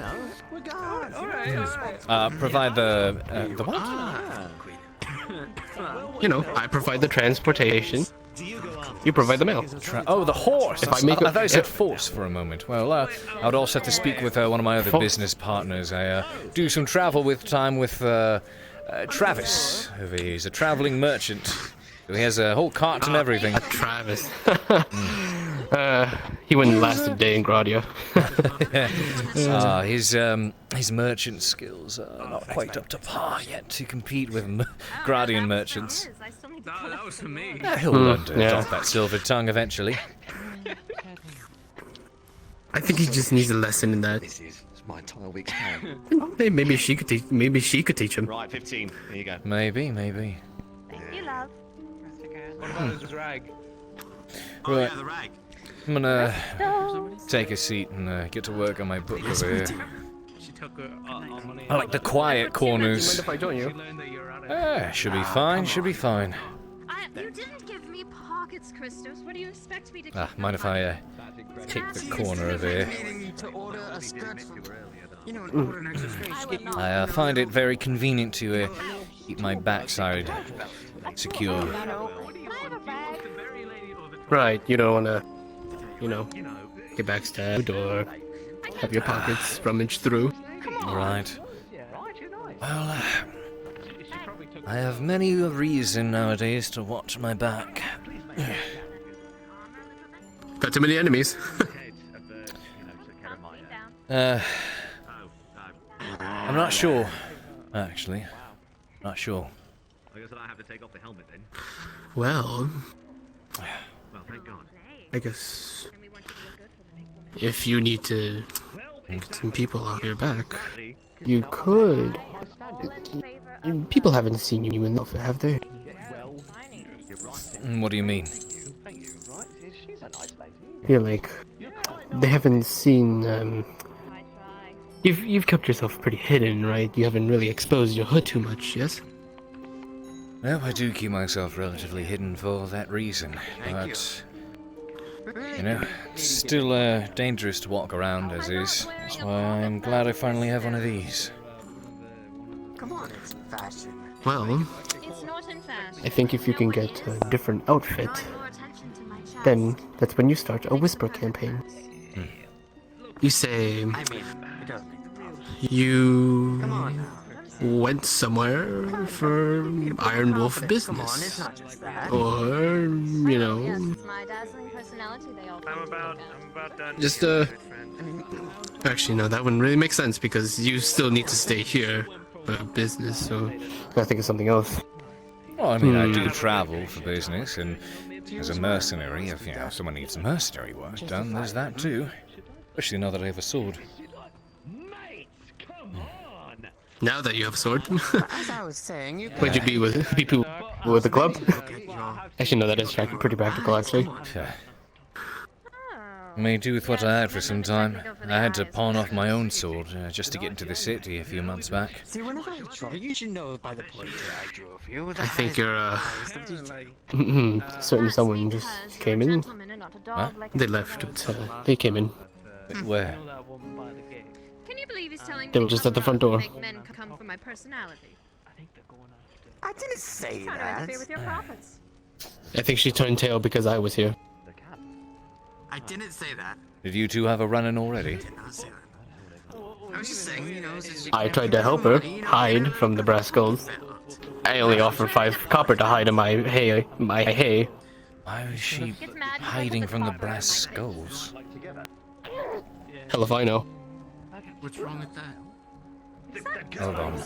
Provide the what? I provide the transportation. You provide the mail. The horse! If I make I thought you said force for a moment. Well, I would also have to speak with one of my other business partners. I do some travel with Travis. He's a traveling merchant. He has a whole cart and everything. Travis. He wouldn't last a day in Gradia. His merchant skills are not quite up to par yet to compete with Gradian merchants. That was for me. He'll learn to adopt that silver tongue eventually. I think he just needs a lesson in that. This is my entire week's pay. Hey, maybe she could teach. Maybe she could teach him. Right, 15. There you go. Maybe. You love. What about his rag? Right. the rag. I'm gonna take a seat and get to work on my book over here. She took her money. I like the quiet corners. Mind if I join you? Should be fine. Should be fine. You didn't give me pockets, Christos. What do you expect me to do? Mind if I take the corner over here? To order a skirt from, order an extra space. I find it very convenient to keep my backside secure. Right, you don't wanna, get backstabbed or have your pockets rummaged through. Right. Well, I have many a reason nowadays to watch my back. Got too many enemies. I'm not sure, actually. Not sure. I guess I have to take off the helmet then. Well, Thank God. I guess if you need to get some people off your back, you could. People haven't seen you in the outfit, have they? What do you mean? Yeah, like they haven't seen. You've kept yourself pretty hidden, right? You haven't really exposed your hood too much, yes? Well, I do keep myself relatively hidden for that reason, but it's still dangerous to walk around as is. That's why I'm glad I finally have one of these. Come on, it's fashion. Well, It's not in fashion. I think if you can get a different outfit, then that's when you start a whisper campaign. You say you went somewhere for Iron Wolf business, or My dazzling personality, they all I'm about done. just Actually, no, that wouldn't really make sense because you still need to stay here for business. So gotta think of something else. Well, I mean, I do travel for business, and as a mercenary, if someone needs mercenary work done, there's that too. Especially now that I have a sword. Now that you have a sword. As I was saying, you Would you be with people with a club? Actually, no, that is pretty practical, actually. Made do with what I had for some time. I had to pawn off my own sword just to get into the city a few months back. See, whenever I try, you should know by the point I drove you. I think you're certain someone just came in. Huh? They left, but they came in. Where? Can you believe he's telling They me were just at the front door. make men come from my personality? I didn't say Trying to that. interfere with your profits. I think she turned tail because I was here. I didn't say that. Did you two have a run-in already? I was just saying, I tried to help her hide from the brass skulls. I only offered 5 copper to hide in my hay. Why was she hiding from the brass skulls? Hell if I know. What's wrong with that? Hold on.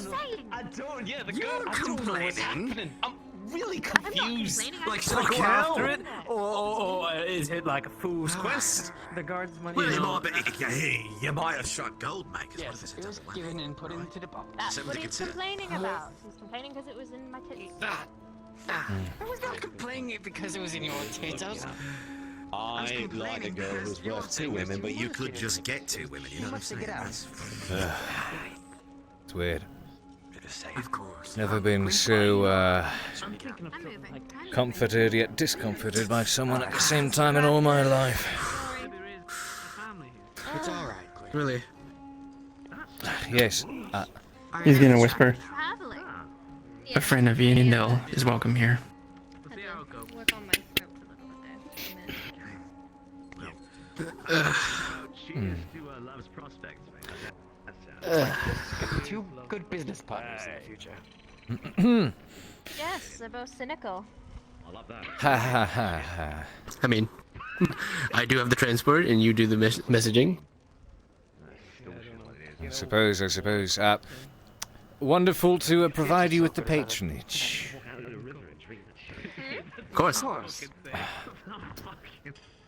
I don't. Yeah, the You're complaining. I'm really confused. Like, Should I fuck go hell. after it, or is it like a fool's quest? The guards might. Well, it might Hey, you might have struck gold, mate. Yes, it was given and put into the box. That's Something what to he's consider. complaining about. He's complaining because it was in my titties. I was not complaining because it was in your potatoes. I like a girl who's worth 2 women, but you could just get 2 women. You know what I'm saying? It's weird. Of course. Never been so comforted yet discomforted by someone at the same time in all my life. It's alright, Claire. Really? Yes. He's gonna whisper. A friend of Ian is welcome here. Work on my throat a little bit. Loves prospects, Two good business partners in the future. Yes, they're both cynical. Ha ha ha ha. I mean, I do have the transport, and you do the messaging. I suppose. Wonderful to provide you with the patronage. Of course.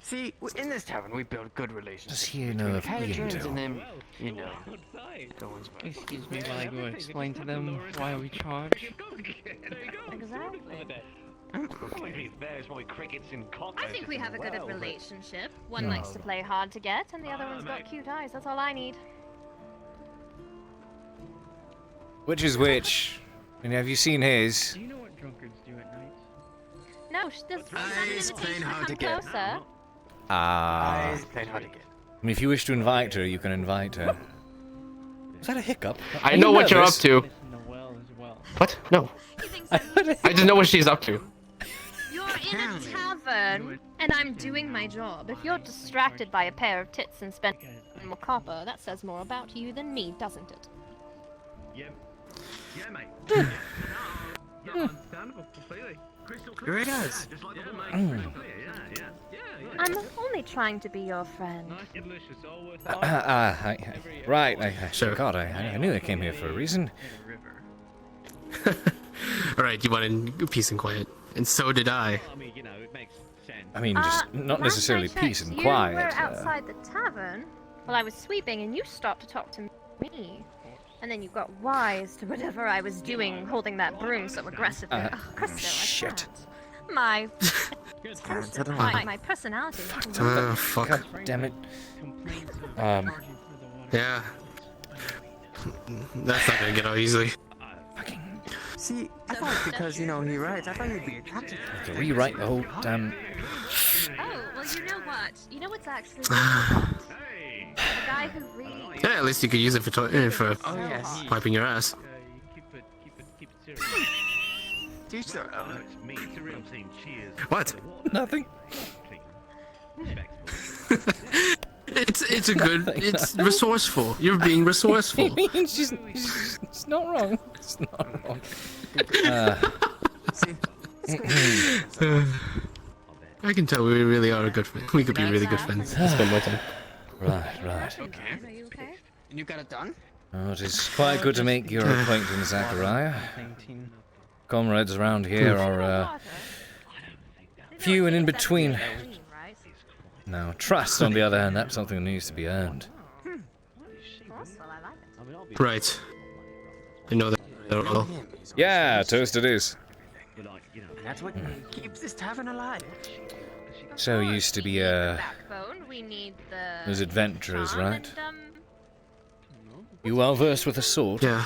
See, in this tavern we build good relationships. Does he know of patrons Indo? and then, you know. Excuse me while I go explain to them why we charge. Exactly. I think we have a good relationship. One likes to play hard to get, and the other one's got cute eyes. That's all I need. Which is which? And have you seen his? Do you know what drunkards do at night? No, there's not an invitation to come closer. I played hard to get. mean, if you wish to invite her, you can invite her. Is that a hiccup? I know what you're up to. In the well as well. What? No. I just know what she's up to. You're in a tavern, and I'm doing my job. If you're distracted by a pair of tits and spend more copper, that says more about you than me, doesn't it? Yeah, mate. Understandable, completely. Sure it does. I'm only trying to be your friend. Right. Sure. God, I knew I came here for a reason. Alright, you wanted peace and quiet. And so did I. I mean, just not necessarily last I peace checked, and you quiet. were outside the tavern while I was sweeping, and you stopped to talk to me. And then you got wise to whatever I was doing, holding that broom so aggressively. Shit. My personality. Fuck. God damn it. Yeah. That's not gonna get out easily. See, I thought because, you know, he writes, I thought you'd be attracted to him. To rewrite the whole damn. Oh, well, you know what? You know what's actually the guy who reads. Yeah, at least you could use it for wiping your ass. Teach their own. What? Nothing. It's a good. It's resourceful. You're being resourceful. It's not wrong. It's not wrong. I can tell we really are a good friend. We could be really good friends. Spend more time. Right. Are you okay? And you got it done? Oh, it is quite good to make your acquaintance, Zachariah. Comrades around here are few and in between. Now, trust, on the other hand, that's something that needs to be earned. Right. I know that. Well. Yeah, toast it is. And that's what keeps this tavern alive. So used to be those adventurers, right? You well versed with a sword? Yeah.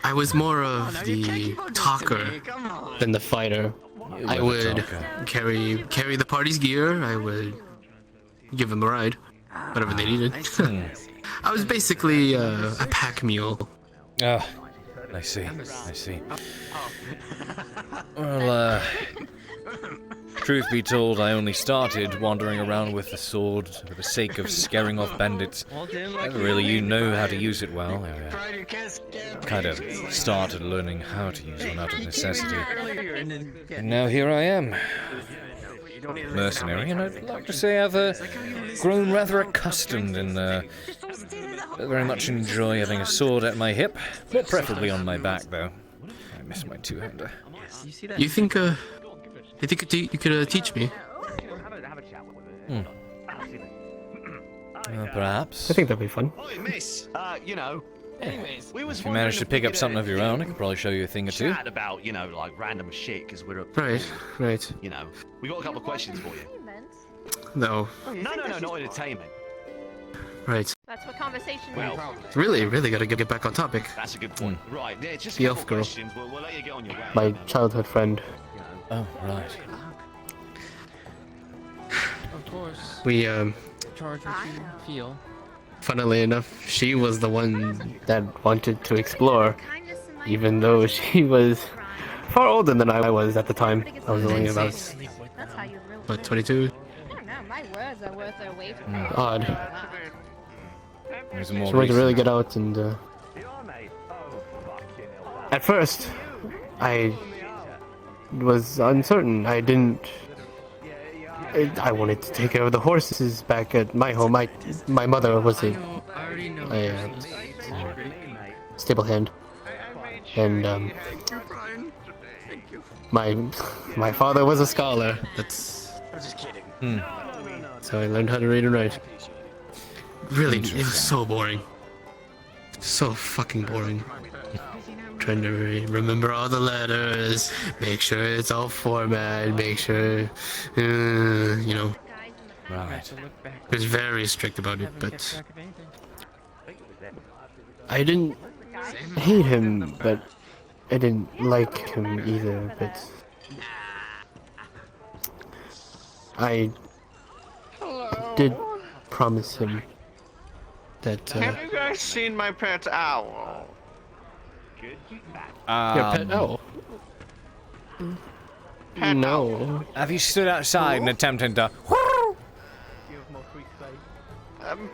I was more of the talker than the fighter. I would carry the party's gear. I would give them a ride, whatever they needed. I was basically a pack mule. Oh, I see. Well, truth be told, I only started wandering around with the sword for the sake of scaring off bandits. Never really you know how to use it well. I kind of started learning how to use one out of necessity. And now here I am. Mercenary, and I'd like to say I've grown rather accustomed and very much enjoy having a sword at my hip, more preferably on my back, though. I miss my two-hander. You think you could teach me? Perhaps. I think that'd be fun. Oh, miss. You know. Anyways, we was If you manage to pick up something of your own, I could probably show you a thing or two. Chat about, you know, like random shit because we're Right. You know, we got a couple of questions for you. No. No, not entertainment. Right. That's what conversation is. Really gotta get back on topic. That's a good point. Right, yeah, just The a elf couple girl. questions. We'll let you get on your way. My childhood friend. Oh, right. Of course. We Charge what you feel. funnily enough, she was the one that wanted to explore, even though she was far older than I was at the time. I was only about, what, 22? I don't know, my words are worth their weight. Odd. There's She more wanted to really recent. get out and, at first, I was uncertain. I wanted to take care of the horses back at my home. My mother was a stable hand, and my father was a scholar. That's. I'm just kidding. So I learned how to read and write. Really, it was so boring. So fucking boring. Trying to remember all the letters, make sure it's all formatted, make sure, you know. Right. It was very strict about it, but I didn't hate him, but I didn't like him either, but I did promise him that, Have you guys seen my pet owl? your pet owl? No. Have you stood outside and attempted to...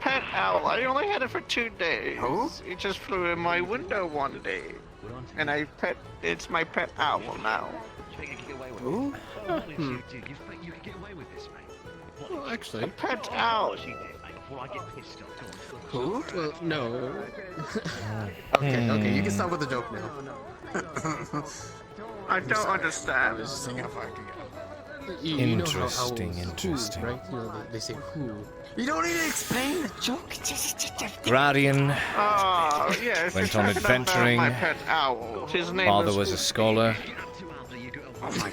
Pet owl. I only had it for 2 days. It just flew in my window one day, and it's my pet owl now. Who? Well, actually, a pet owl. Who? Well, no. Okay, you can stop with the joke now. I don't understand. Interesting, interesting. Right? You know, they say who. You don't need to explain the joke. Gradian yes, went you're on talking adventuring. about my pet owl. His name Father is was a scholar. Oh my.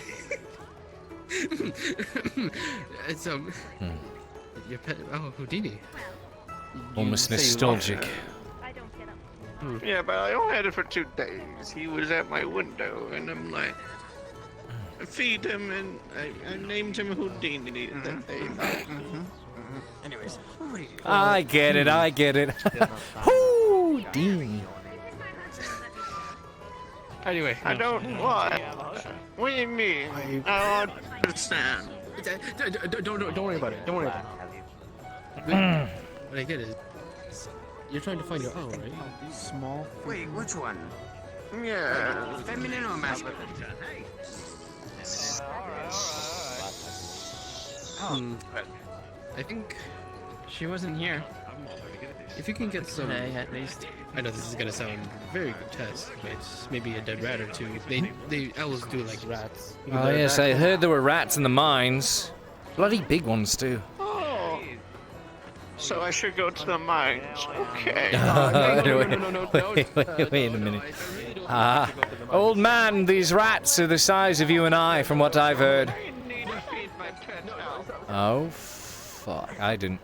It's your pet. Oh, Houdini. Almost You say you nostalgic. Yeah, but I only had it for 2 days. He was at my window, and I'm like, I feed him, and I named him Houdini that day. Anyways, I get it, I get it. Houdini. Anyway, I don't what? What do you mean? I don't understand. Don't worry about it. Don't worry about it. What I get is, you're trying to find your owl, right? Small. Wait, which one? Yeah. Feminine or masculine? I think She wasn't here. if you can get some. Today, at least. I know this is gonna sound very grotesque, but maybe a dead rat or two. They owls do like rats. Oh yes, I heard there were rats in the mines. Bloody big ones too. Oh. So I should go to the mines. Okay. Wait a minute. Old man, these rats are the size of you and I, from what I've heard. Oh, fuck. I didn't.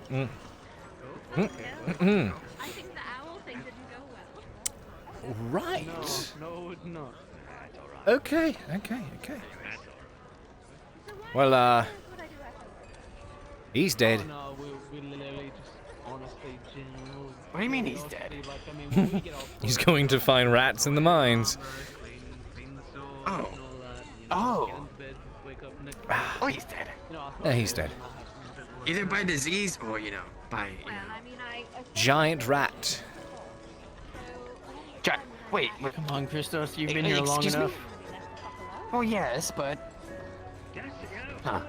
Right. No. Okay. Well, he's dead. What do you mean he's dead? He's going to find rats in the mines. Oh, he's dead. Yeah, he's dead. Either by disease or, by, Giant rat. Wait. Come on, Christos, you've been here long excuse me? enough. Oh, yes, but... Huh.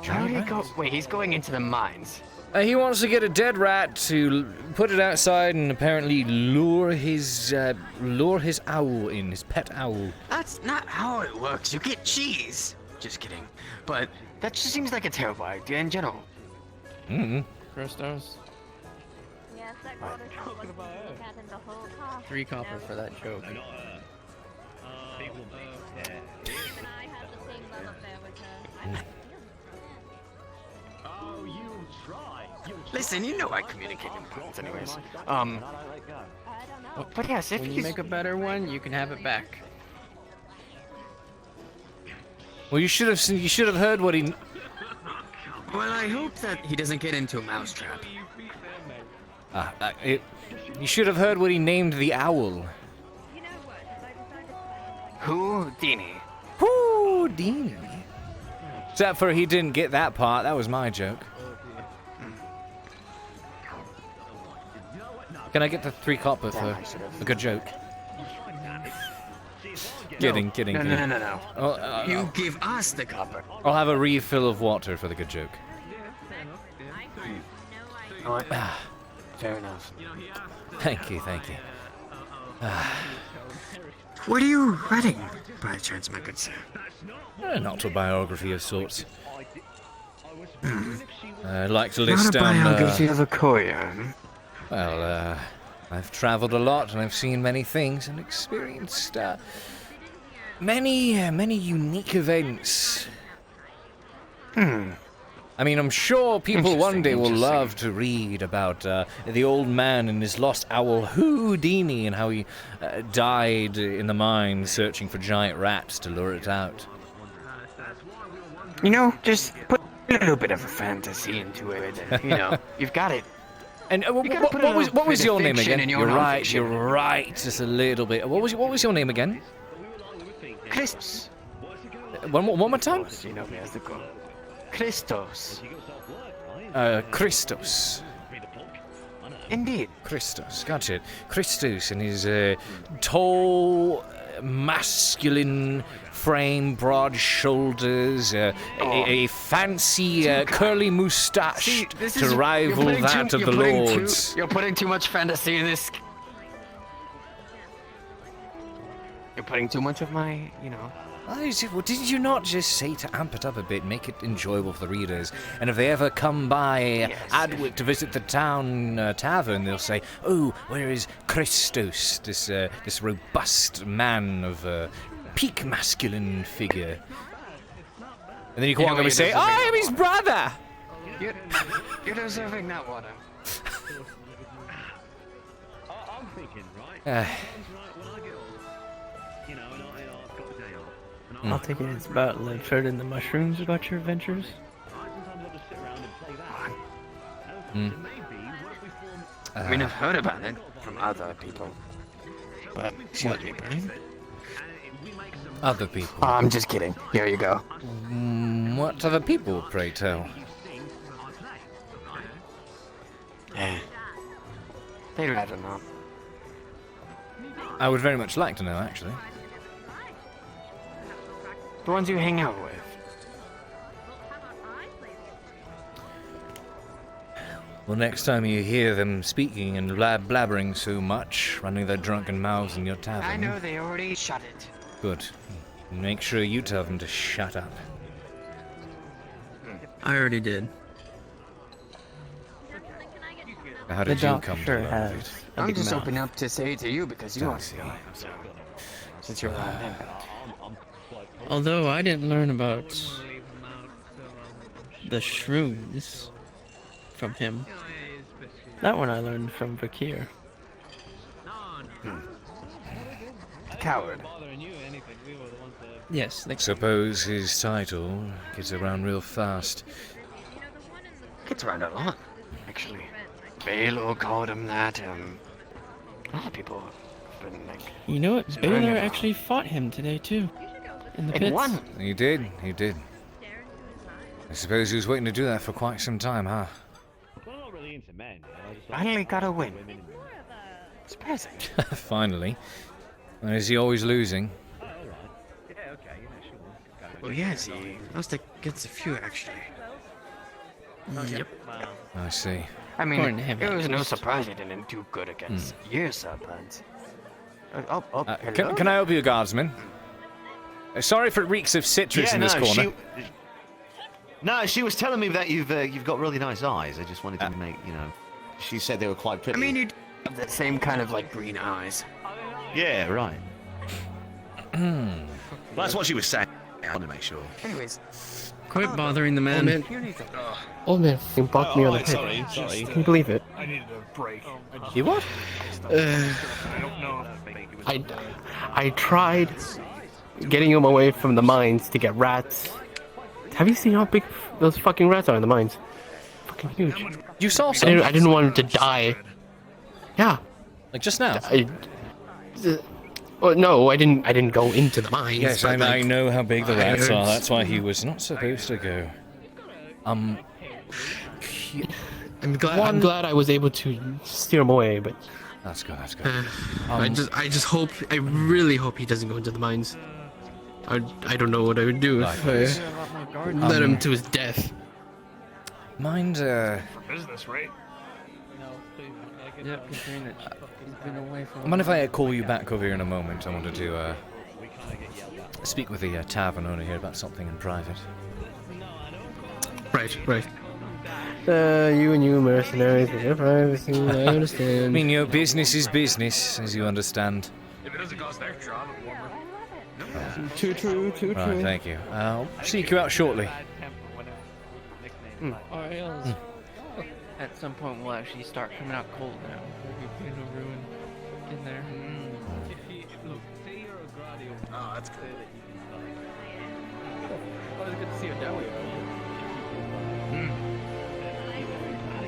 Where did he go? Wait, he's going into the mines. He wants to get a dead rat to put it outside and apparently lure his owl in, his pet owl. That's not how it works. You get cheese. Just kidding. But that just seems like a terrible idea in general. Christos, Yes, that water wasn't in the whole car. 3 copper for that joke. And I had the same love affair with her. Listen, I communicate in points anyways. But yes, if When you he's... make a better one, you can have it back. Well, you should have heard what he. Well, I hope that he doesn't get into a mousetrap. You should have heard what he named the owl. Houdini. Houdini. Except for he didn't get that part. That was my joke. Can I get the 3 copper for a good joke? Kidding. No. Oh, You give us the copper. I'll have a refill of water for the good joke. Fair enough. Thank you. What are you writing, by chance, my good sir? An autobiography of sorts. I'd like to list down... Not a biography of a courier. Well, I've travelled a lot and I've seen many things and experienced many unique events. I mean, I'm sure people one day will love to read about the old man and his lost owl Houdini and how he died in the mine searching for giant rats to lure it out. You know, just put a little bit of a fantasy into it, and, you know, you've got it. And what was your name again? You're right, just a little bit. What was your name again? Christos. One more time? You know me as the god. Christos. Christos. Indeed. Christos, gotcha. Christos and his tall, masculine frame, broad shoulders, a fancy curly moustache to rival that of the lords. You're putting too much fantasy in this. You're putting too much of my, you know. Well, did you not just say to amp it up a bit, make it enjoyable for the readers? And if they ever come by Adwick to visit the town tavern, they'll say, "Oh, where is Christos, this robust man of peak masculine figure?" And then you come on and say, "I am his brother." You're deserving that water. I'm thinking, right? I'll take it. It's about Ledford and the mushrooms. About your adventures. I mean, I've heard about it from other people, but should be burning. Other people? Oh, I'm just kidding. Here you go. What other people, pray tell? They'd rather not. I would very much like to know, actually. The ones you hang out with. Well, next time you hear them speaking and blabbering so much, running their drunken mouths in your tavern... I know they already shut it. Good. Make sure you tell them to shut up. I already did. How did you come to learn of it? I'm just opening up to say to you because you want to know. So, since you're around him. Although I didn't learn about the shrooms from him. That one I learned from Vakir. Coward. Yes. Suppose his title gets around real fast. Gets around a lot, actually. Baylor called him that. A lot of people have been like. You know what? Baylor actually fought him today too. In the pits. Won. He did. I suppose he was waiting to do that for quite some time, huh? Finally got a win. Surprising. Finally. And is he always losing? Well, yes, he must have gets a few actually. Yep. I see. I mean, it was no surprise he didn't do good against your serpent. Can I help you, guardsman? Sorry if it reeks of citrus in this corner. She was telling me that you've got really nice eyes. I just wanted to make, you know. She said they were quite pretty. I mean, you have the same kind of like green eyes. Yeah, right. That's what she was saying. I want to make sure. Anyways. Quit bothering the man. Old man blocked me on the pit. Sorry. Can you believe it? I needed a break. You what? I don't know. I tried getting him away from the mines to get rats. Have you seen how big those fucking rats are in the mines? Fucking huge. You saw some? I didn't want him to die. Yeah. Like just now? Well, no, I didn't go into the mines. Yes, I know how big the rats are. That's why he was not supposed to go. I'm glad I was able to steer him away, but That's good, that's good. I just hope, I really hope he doesn't go into the mines. I don't know what I would do if I led him to his death. Mind, For business, right? Yep, considering that he's been away for mind if I call you back over here in a moment? I wanted to speak with the tavern owner here about something in private. Right. You and you mercenaries with your privacy, I understand. I mean, business is business, as you understand. If it doesn't cost extra, I'll have it warmer. Too true. Right, thank you. I'll seek you out shortly. At some point, we'll actually start coming out cold now. We'll be putting a ruin in there. Oh, that's good. Well, it's good to see you down here.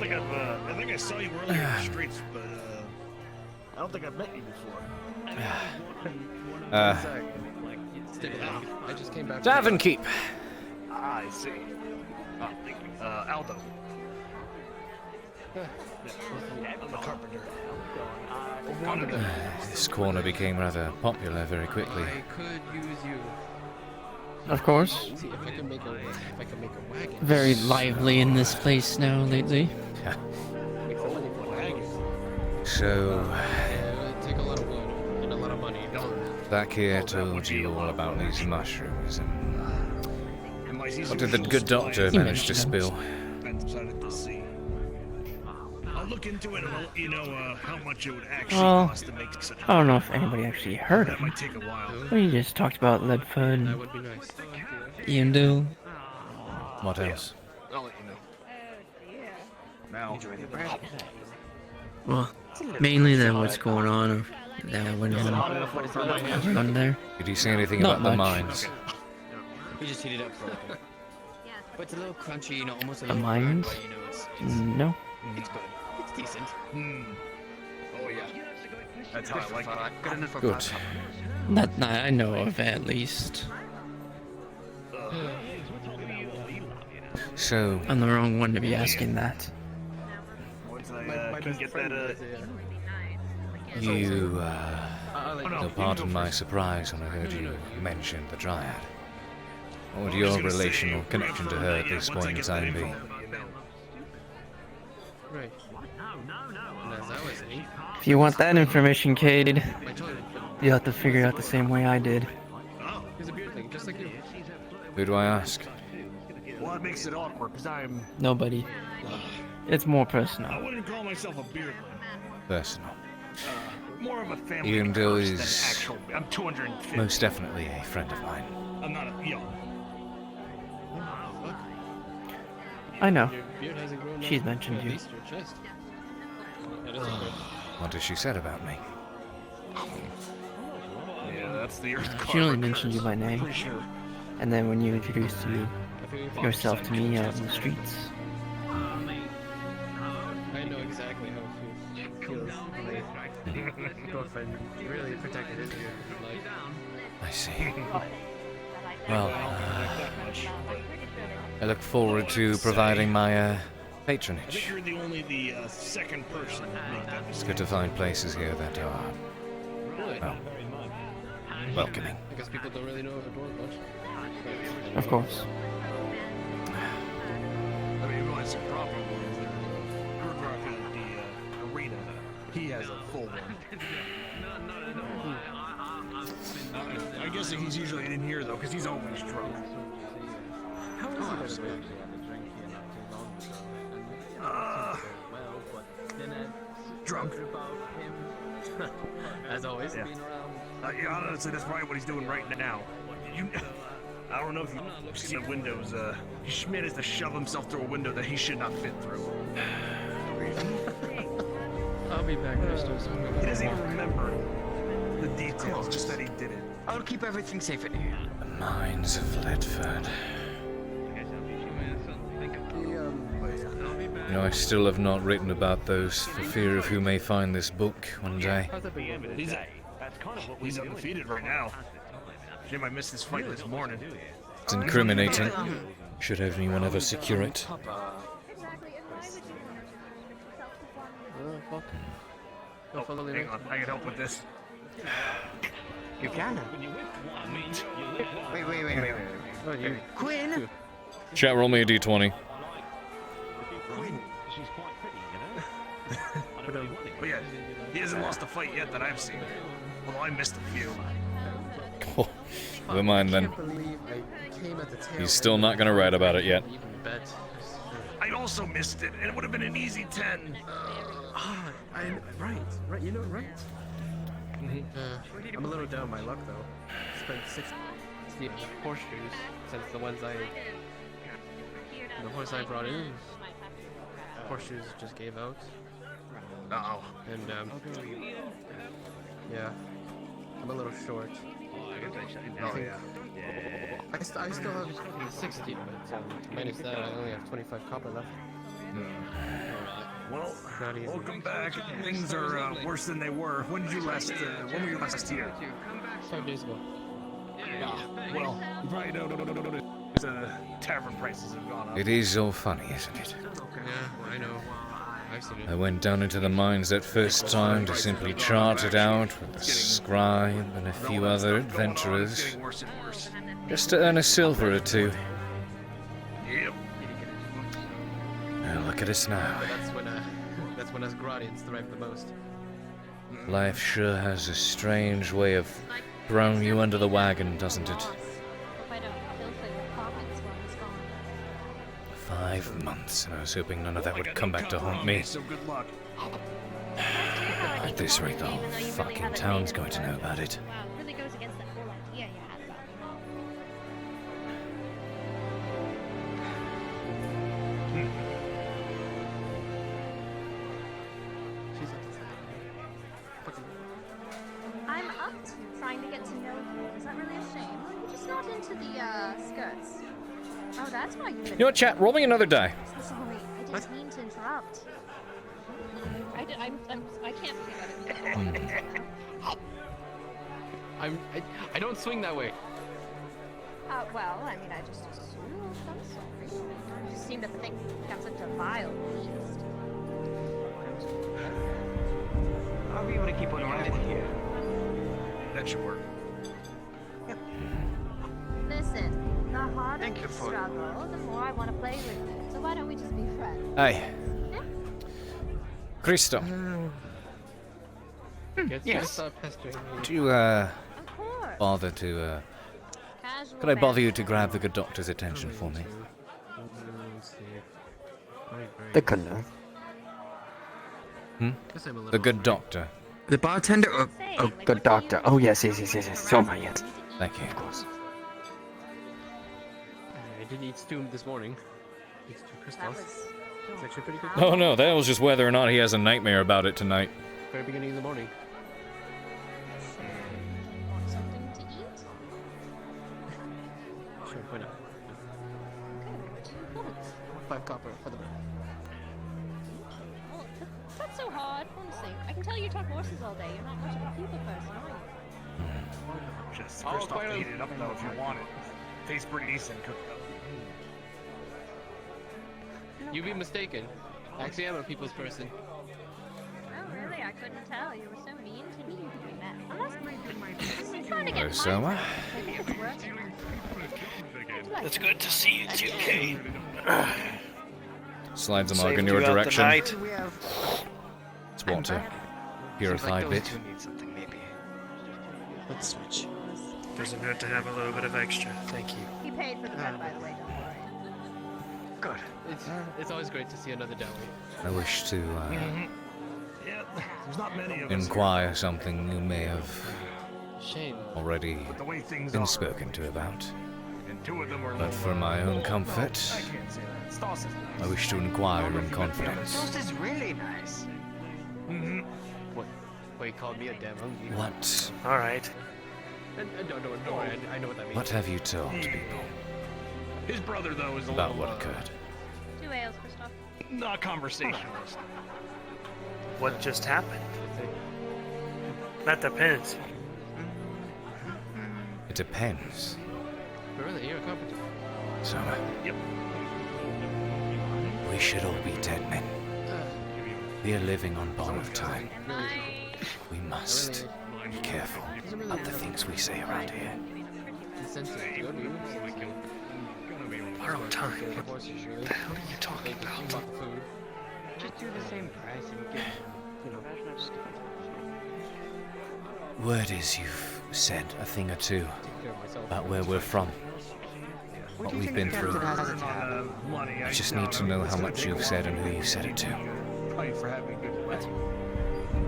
I think I saw you earlier in the streets, but I don't think I've met you before. I just came back. Tavern keep. I see. Aldo. I'm a carpenter. This corner became rather popular very quickly. I could use you. Of course. See if I can make a wagon. Very lively in this place now lately. So, Take a lot of wood and a lot of money. back here told you all about these mushrooms, and what did the good doctor manage to spill? I'll look into it and I'll let you know how much it would actually cost to make such I don't know if anybody actually heard That him. might take a while. We just talked about Leadfoot and That would be nice. Iandel. What else? I'll let you know. Now. Well, mainly then what's going on that went on there. Did you say anything Not about the much. mines? We just heated up for like but it's a little crunchy, you know, almost a little mines? But, you know, it's no. It's good. It's decent. Oh yeah. That's how I like it. Good enough for Good. That I know of at least. So, I'm the wrong one to be asking that. Once I can get that you, you'll pardon my surprise when I heard you mention the Dryad. What would your relational connection to her at this point in time be? Right. If you want that information, Cade, you'll have to figure it out the same way I did. He's a beard thing, just like you. Who do I ask? Well, it makes it awkward because I'm. Nobody. It's more personal. I wouldn't call myself a beardman. Personal. More of a family Iandel curse than is actual. I'm 250. most definitely a friend of mine. I'm not a young. I know. Your beard hasn't grown She's up mentioned at you. least your chest. That is good. What has she said about me? Yeah, that's the earth. She only mentioned you by name. Pretty sure. And then when you introduced yourself to me out in the streets. I know exactly how it feels. Girlfriend really protected his beard. Like, I see. Well, I look forward to providing my I think patronage. you're the second person to make that It's mistake. good to find places here that are, well, welcoming. I guess people don't really know Adore much. Of course. I mean, you realize the problem is that Shilbrouk at the arena, he has a full one. I guess he's usually in here though, because he's always drunk. How is he? Drunk. As always. Yeah. Yeah, honestly, that's probably what he's doing right now. I don't know if you've seen the windows. Schmidt has to shove himself through a window that he should not fit through. I'll be back, Christos. He doesn't even remember the details, just that he did it. I'll keep everything safe in here. The mines of Leadford. You know, I still have not written about those for fear of who may find this book one day. He's undefeated right now. Jim, I missed his fight this morning. It's incriminating. Should anyone ever secure it. Oh, hang on, I can help with this. You can. Wait. Oh, you. Quinn. Chat, roll me a d20. But yeah, he hasn't lost a fight yet that I've seen. Well, I missed a few. Oh, never mind then. He's still not gonna write about it yet. I also missed it, and it would have been an easy 10. Right, you know, right? I'm a little down my luck though. Spent 60 horseshoes since the ones the horse I brought in. Horseshoes just gave out. Uh-oh. And yeah, I'm a little short. Oh yeah. I still have 60, but minus that, I only have 25 copper left. Well, welcome back. Things are worse than they were. When did you last? When were you last here? 5 days ago. Well, you probably know tavern prices have gone up. It is all funny, isn't it? Yeah, I know. I've seen it. I went down into the mines that first time to simply chart it out with the scribe and a few other adventurers, just to earn a silver or two. Yep. Now look at us now. That's when us Gradians thrive the most. Life sure has a strange way of throwing you under the wagon, doesn't it? 5 months, and I was hoping none of that would come back to haunt me. So good luck. At this rate, the whole fucking town's going to know about it. Wow, it really goes against that whole idea you had about I'm up to trying to get to know you. Is that really a shame? You're just not into the skirts. Oh, that's why you've been. You know what, chat? Roll me another die. So sorry, I didn't mean to interrupt. I can't believe I don't swing that way. Well, I mean, I just assumed. I'm sorry. You just seem to think I'm such a vile beast. I'll be able to keep on running here. That should work. Listen, the harder you struggle, the more I want to play with you. So why don't we just be friends? Aye. Yeah? Cristo. Yes. Do you, bother to, could I bother you to grab the good doctor's attention for me? The gunner. The good doctor. The bartender? Oh, good doctor. Oh, yes. So am I yet. Thank you. Of course. I didn't eat stew this morning. It's 2 crystals. It's actually pretty good. Oh no, that was just whether or not he has a nightmare about it tonight. Very beginning of the morning. Something to eat? Sure, why not? Okay, 2 points. 5 copper for the bread. Well, that's not so hard, honestly. I can tell you talk horses all day. You're not much of a people person, are you? Just first off, heat it up though if you want it. Tastes pretty decent cooked up. You'd be mistaken. Actually, I'm a people's person. Oh, really? I couldn't tell. You were so mean to me when we met. Unless I'm trying to get Hello, Selma. I think it's worth it. It's good to see you too, Cade. Slides a mug Saved in your you out the direction. night. It's water. Purified bit. Let's switch. Doesn't hurt to have a little bit of extra. Thank you. He paid for the bread, by the way. Don't worry. Good. It's always great to see another deli. I wish to, Yeah, there's not many of us. inquire something you may have Shame. already The way things been are. spoken to about. And 2 of them are But for my own comfort, I can't say that. Stoss is I wish to inquire in confidence. Toast is really nice. What? Well, you called me a damn hungry. What? All right. Don't worry, I know what that means. What have you told people His brother, though, is a about little, what occurred? 2 ales, Christoph. not conversationalist. What just happened? That depends. It depends. Really, you're a carpenter. Summer. Yep. We should all be dead men. We are living on borrowed time. I We must be careful about the things we say around here. Borrow time? What the hell are you talking about? Just do the same price and get, Word is you've said a thing or two about where we're from, what we've been through. I just need to know how much you've said and who you said it to.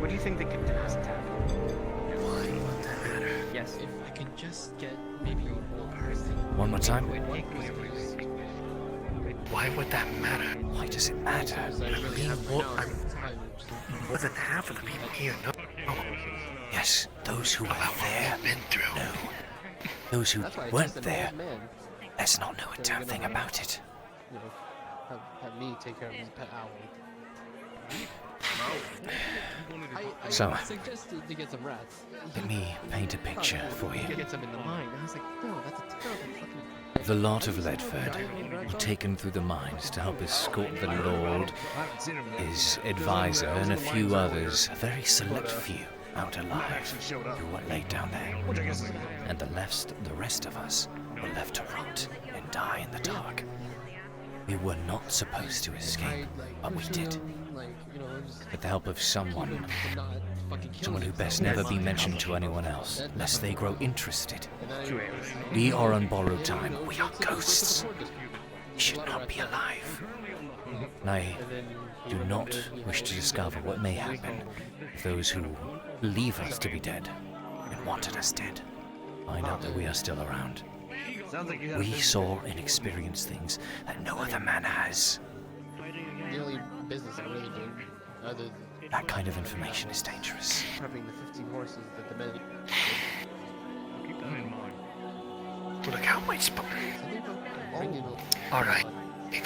What do you think the captain has to have? Why would that matter? Yes, if I can just get maybe a person. One more time. Why would that matter? Why does it matter? More than half of the people here know. Yes, those who were there. Been through. No. Those who weren't there. Let's not know a damn thing about it. Have me take care of his pet owl. I So, suggested to get some rats. let me paint a picture for you. Get some in the mine. I was like, no, that's a terrible fucking. The Lord of Ledford were taken through the mines to help escort the Lord, his advisor, and a few others, a very select few, out alive through what lay down there. And the rest of us were left to rot and die in the dark. We were not supposed to escape, but we did. With the help of someone who best never be mentioned to anyone else, lest they grow interested. We are on borrowed time. We are ghosts. We should not be alive. And I do not wish to discover what may happen if those who believe us to be dead and wanted us dead find out that we are still around. We saw and experienced things that no other man has. The only business I really do, other than that kind of information is dangerous. having the 15 horses that the men. Keep that in mind. Look how my spot. Alright.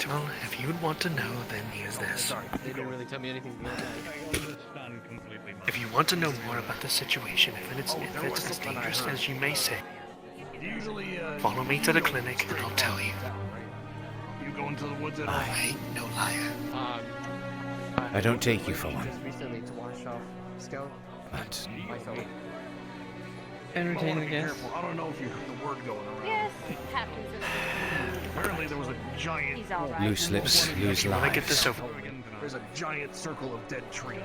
Well, if you'd want to know, then here's this. Sorry, they didn't really tell me anything beyond that. If you want to know more about the situation, if it's as dangerous as you may say, follow me to the clinic and I'll tell you. You go into the woods at all? I ain't no liar. I don't take you for one. Just recently to wash off Scout. But My fellow. Entertaining, I guess. I don't know if you heard the word going around. Yes, it happens in the Apparently there was a giant... He's alright. loose lips, lose Wanna get this lives. over? There's a giant circle of dead trees.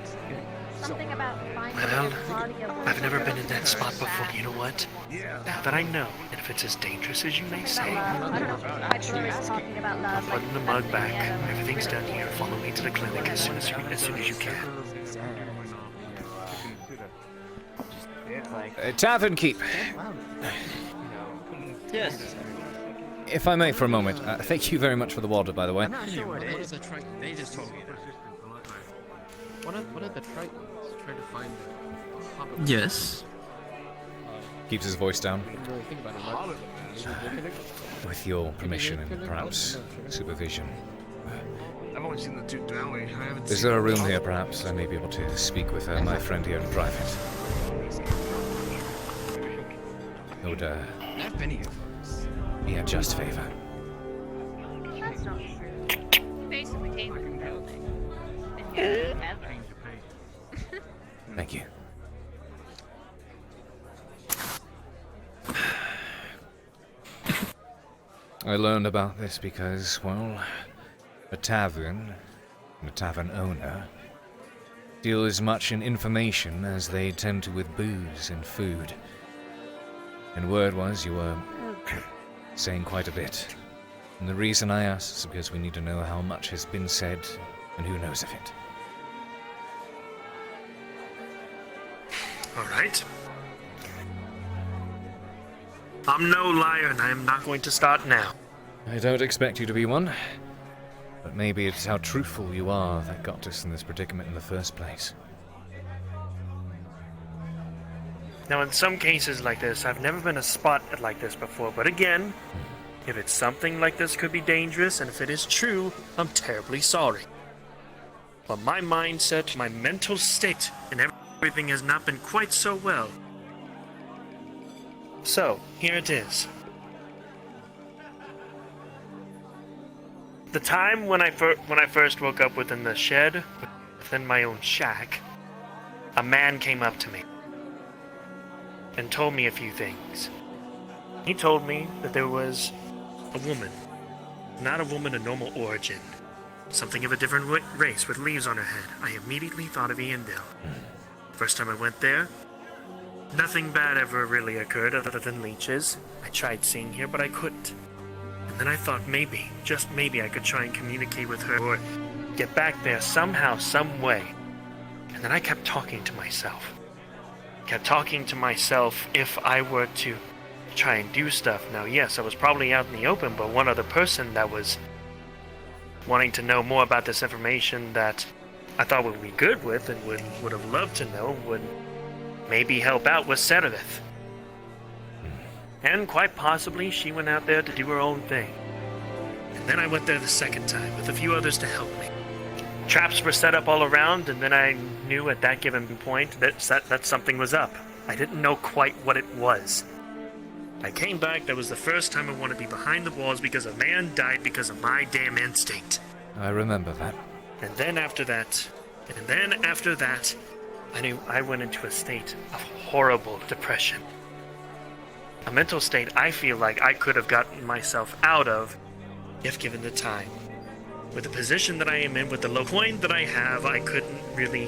Something about finding Well, a body of I've never been in that spot before. You know what? Yeah. Now that I know, and if it's as dangerous as you may say, I don't know. My brother is talking about love. I'm putting the mug back. Everything's done here. Follow me to the clinic as soon as you can. Tavern Keep. Yes. If I may for a moment, thank you very much for the water, by the way. I'm not sure what it is. They just told me that. One of the Tritons trying to find the hobbit. Yes. Keeps his voice down. I didn't really think about it much. With your permission and perhaps supervision. I've only seen the two downway. I haven't Is seen there a room here, perhaps? I may be able to speak with my friend here in private. It would Not many of us. be a just favor. That's not true. Basically came with the building. And Thank you. I learned about this because, well, a tavern, and a tavern owner, deal as much in information as they tend to with booze and food. And word was you were saying quite a bit. And the reason I asked is because we need to know how much has been said and who knows of it. Alright. I'm no liar and I am not going to start now. I don't expect you to be one, but maybe it's how truthful you are that got us in this predicament in the first place. Now, in some cases like this, I've never been a spot like this before, but again, if it's something like this could be dangerous, and if it is true, I'm terribly sorry. But my mindset, my mental state, and everything has not been quite so well. So, here it is. The time when I first woke up within the shed, within my own shack, a man came up to me and told me a few things. He told me that there was a woman, not a woman of normal origin, something of a different race with leaves on her head. I immediately thought of Iandale. First time I went there, nothing bad ever really occurred other than leeches. I tried seeing her, but I couldn't. And then I thought maybe, just maybe, I could try and communicate with her or get back there somehow, some way. And then I kept talking to myself. Kept talking to myself if I were to try and do stuff. Now, yes, I was probably out in the open, but one other person that was wanting to know more about this information that I thought would be good with and would have loved to know would maybe help out was Seraph. And quite possibly she went out there to do her own thing. And then I went there the second time with a few others to help me. Traps were set up all around, and then I knew at that given point that something was up. I didn't know quite what it was. I came back, that was the first time I wanted to be behind the walls because a man died because of my damn instinct. I remember that. And then after that, I knew I went into a state of horrible depression. A mental state I feel like I could have gotten myself out of if given the time. With the position that I am in, with the low point that I have, I couldn't really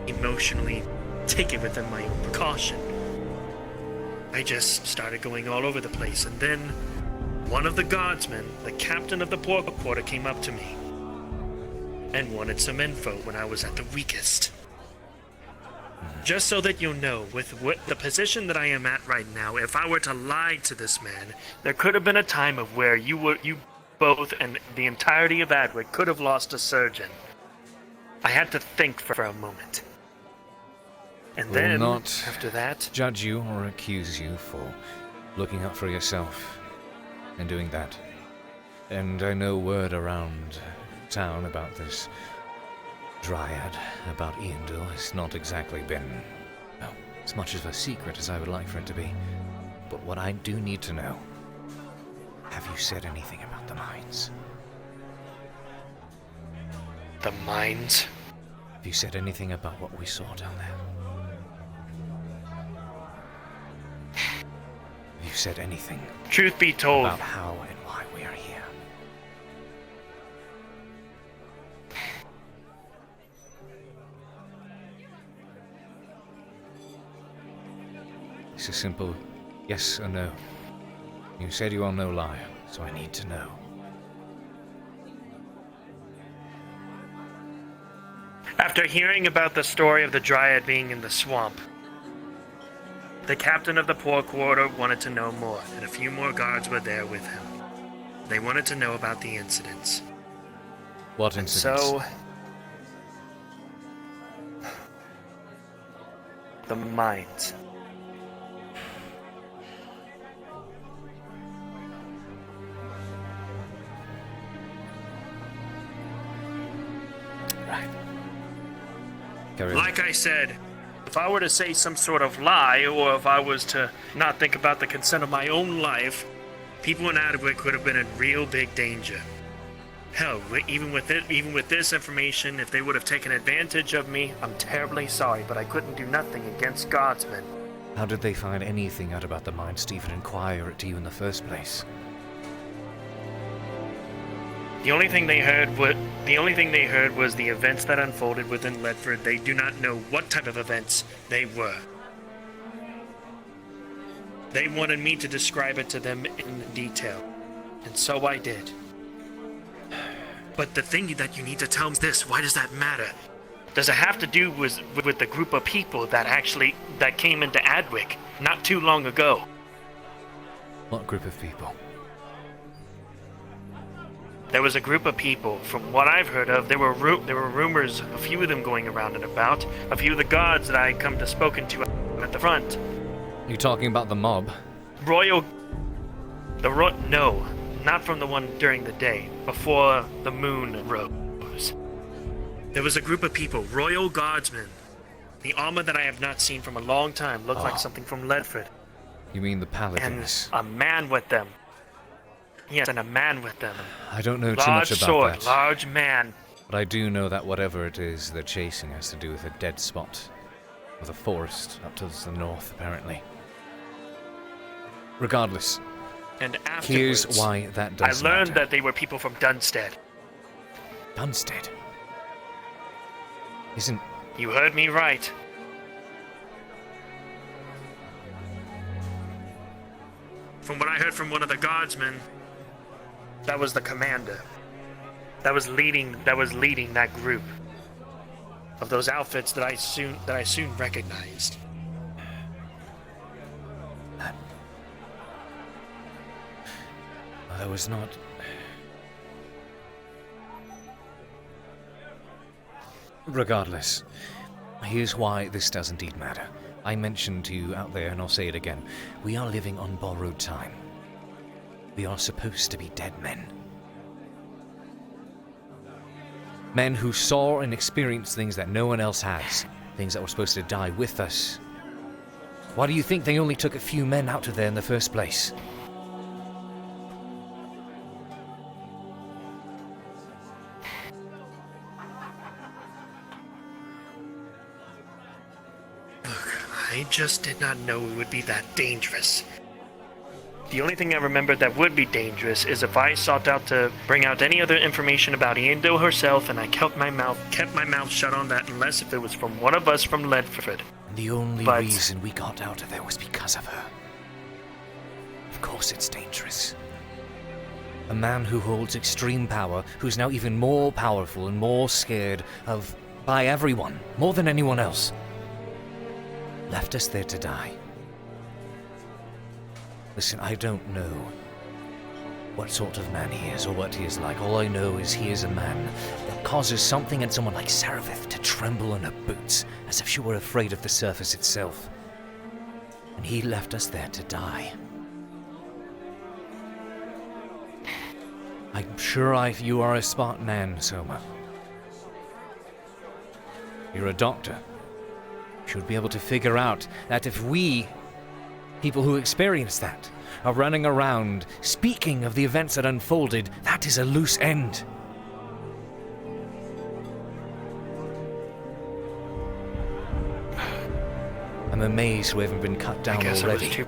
emotionally take it within my own precaution. I just started going all over the place, and then one of the guardsmen, the captain of the pork quarter, came up to me and wanted some info when I was at the weakest. Just so that you'll know, with the position that I am at right now, if I were to lie to this man, there could have been a time of where you both and the entirety of Adwick could have lost a surgeon. I had to think for a moment. And Will then, not after that, judge you or accuse you for looking out for yourself and doing that. And I know word around town about this Dryad, about Iandale, has not exactly been, well, as much of a secret as I would like for it to be. But what I do need to know, have you said anything about the mines? The mines? Have you said anything about what we saw down there? Have you said anything? Truth be told, about how and why we are here? It's a simple yes or no. You said you are no liar, so I need to know. After hearing about the story of the Dryad being in the swamp, the captain of the poor quarter wanted to know more, and a few more guards were there with him. They wanted to know about the incidents. What incidents? So, the mines. Right. Like I said, if I were to say some sort of lie, or if I was to not think about the consent of my own life, people in Adwick could have been in real big danger. Hell, even with this information, if they would have taken advantage of me, I'm terribly sorry, but I couldn't do nothing against guardsmen. How did they find anything out about the mines to even inquire it to you in the first place? The only thing they heard was the events that unfolded within Ledford. They do not know what type of events they were. They wanted me to describe it to them in detail, and so I did. But the thing that you need to tell me is this: why does that matter? Does it have to do with the group of people that came into Adwick not too long ago? What group of people? There was a group of people. From what I've heard of, there were rumors, a few of them going around and about. A few of the guards that I had come to spoken to at the front. You talking about the mob? No, not from the one during the day, before the moon rose. There was a group of people, Royal Guardsmen. The armor that I have not seen from a long time looked like something from Ledford. You mean the paladins? And a man with them. Yes, and a man with them. I don't know too much about large sword, that. large man. But I do know that whatever it is they're chasing has to do with a dead spot. of the forest up to the north, apparently. Regardless, And here's afterwards, why that does I learned matter. that they were people from Dunstead. Dunstead? Isn't... You heard me right. From what I heard from one of the guardsmen, that was the commander. That was leading that group of those outfits that I soon recognized. That was not... Regardless, here's why this does indeed matter. I mentioned to you out there, and I'll say it again, we are living on borrowed time. We are supposed to be dead men. Men who saw and experienced things that no one else has. Things that were supposed to die with us. Why do you think they only took a few men out of there in the first place? I just did not know it would be that dangerous. The only thing I remembered that would be dangerous is if I sought out to bring out any other information about Indo herself, and I kept my mouth shut on that unless if it was from one of us from Ledford. The only reason we got out of there was because of her. Of course it's dangerous. A man who holds extreme power, who's now even more powerful and more scared of by everyone, more than anyone else, left us there to die. Listen, I don't know what sort of man he is or what he is like. All I know is he is a man that causes something in someone like Serapith to tremble in her boots as if she were afraid of the surface itself. And he left us there to die. I'm sure you are a smart man, Soma. You're a doctor. You should be able to figure out that if we, people who experience that, are running around speaking of the events that unfolded, that is a loose end. I'm amazed we haven't been cut down already.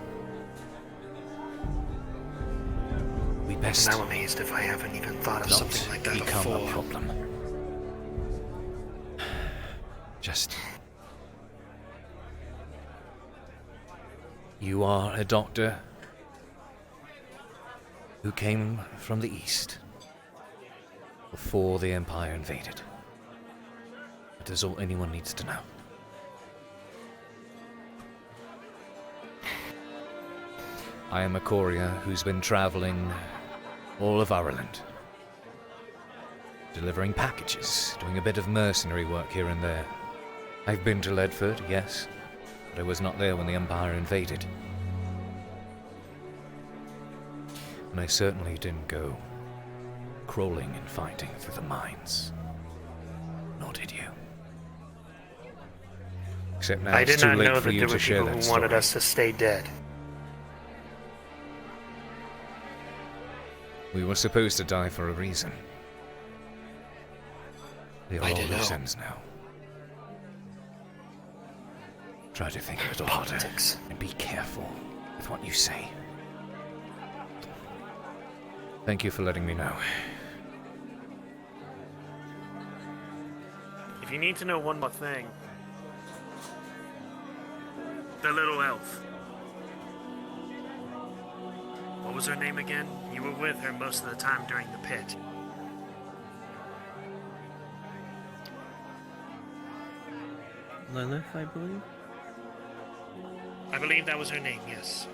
We best I'm amazed if I haven't even thought of something like that become before. a problem. Just... You are a doctor who came from the east before the Empire invaded. That is all anyone needs to know. I am a courier who's been traveling all of Ireland, delivering packages, doing a bit of mercenary work here and there. I've been to Ledford, yes, but I was not there when the Empire invaded. And I certainly didn't go crawling and fighting through the mines. Nor did you. Except now I it's did too not late know for that you there to were share people that who wanted story. us to stay dead. We were supposed to die for a reason. They are I all didn't loose know. ends now. Try to think a little harder and be careful with what you say. Thank you for letting me know. If you need to know one more thing, the little elf. What was her name again? You were with her most of the time during the pit. Lilith, I believe. I believe that was her name, yes.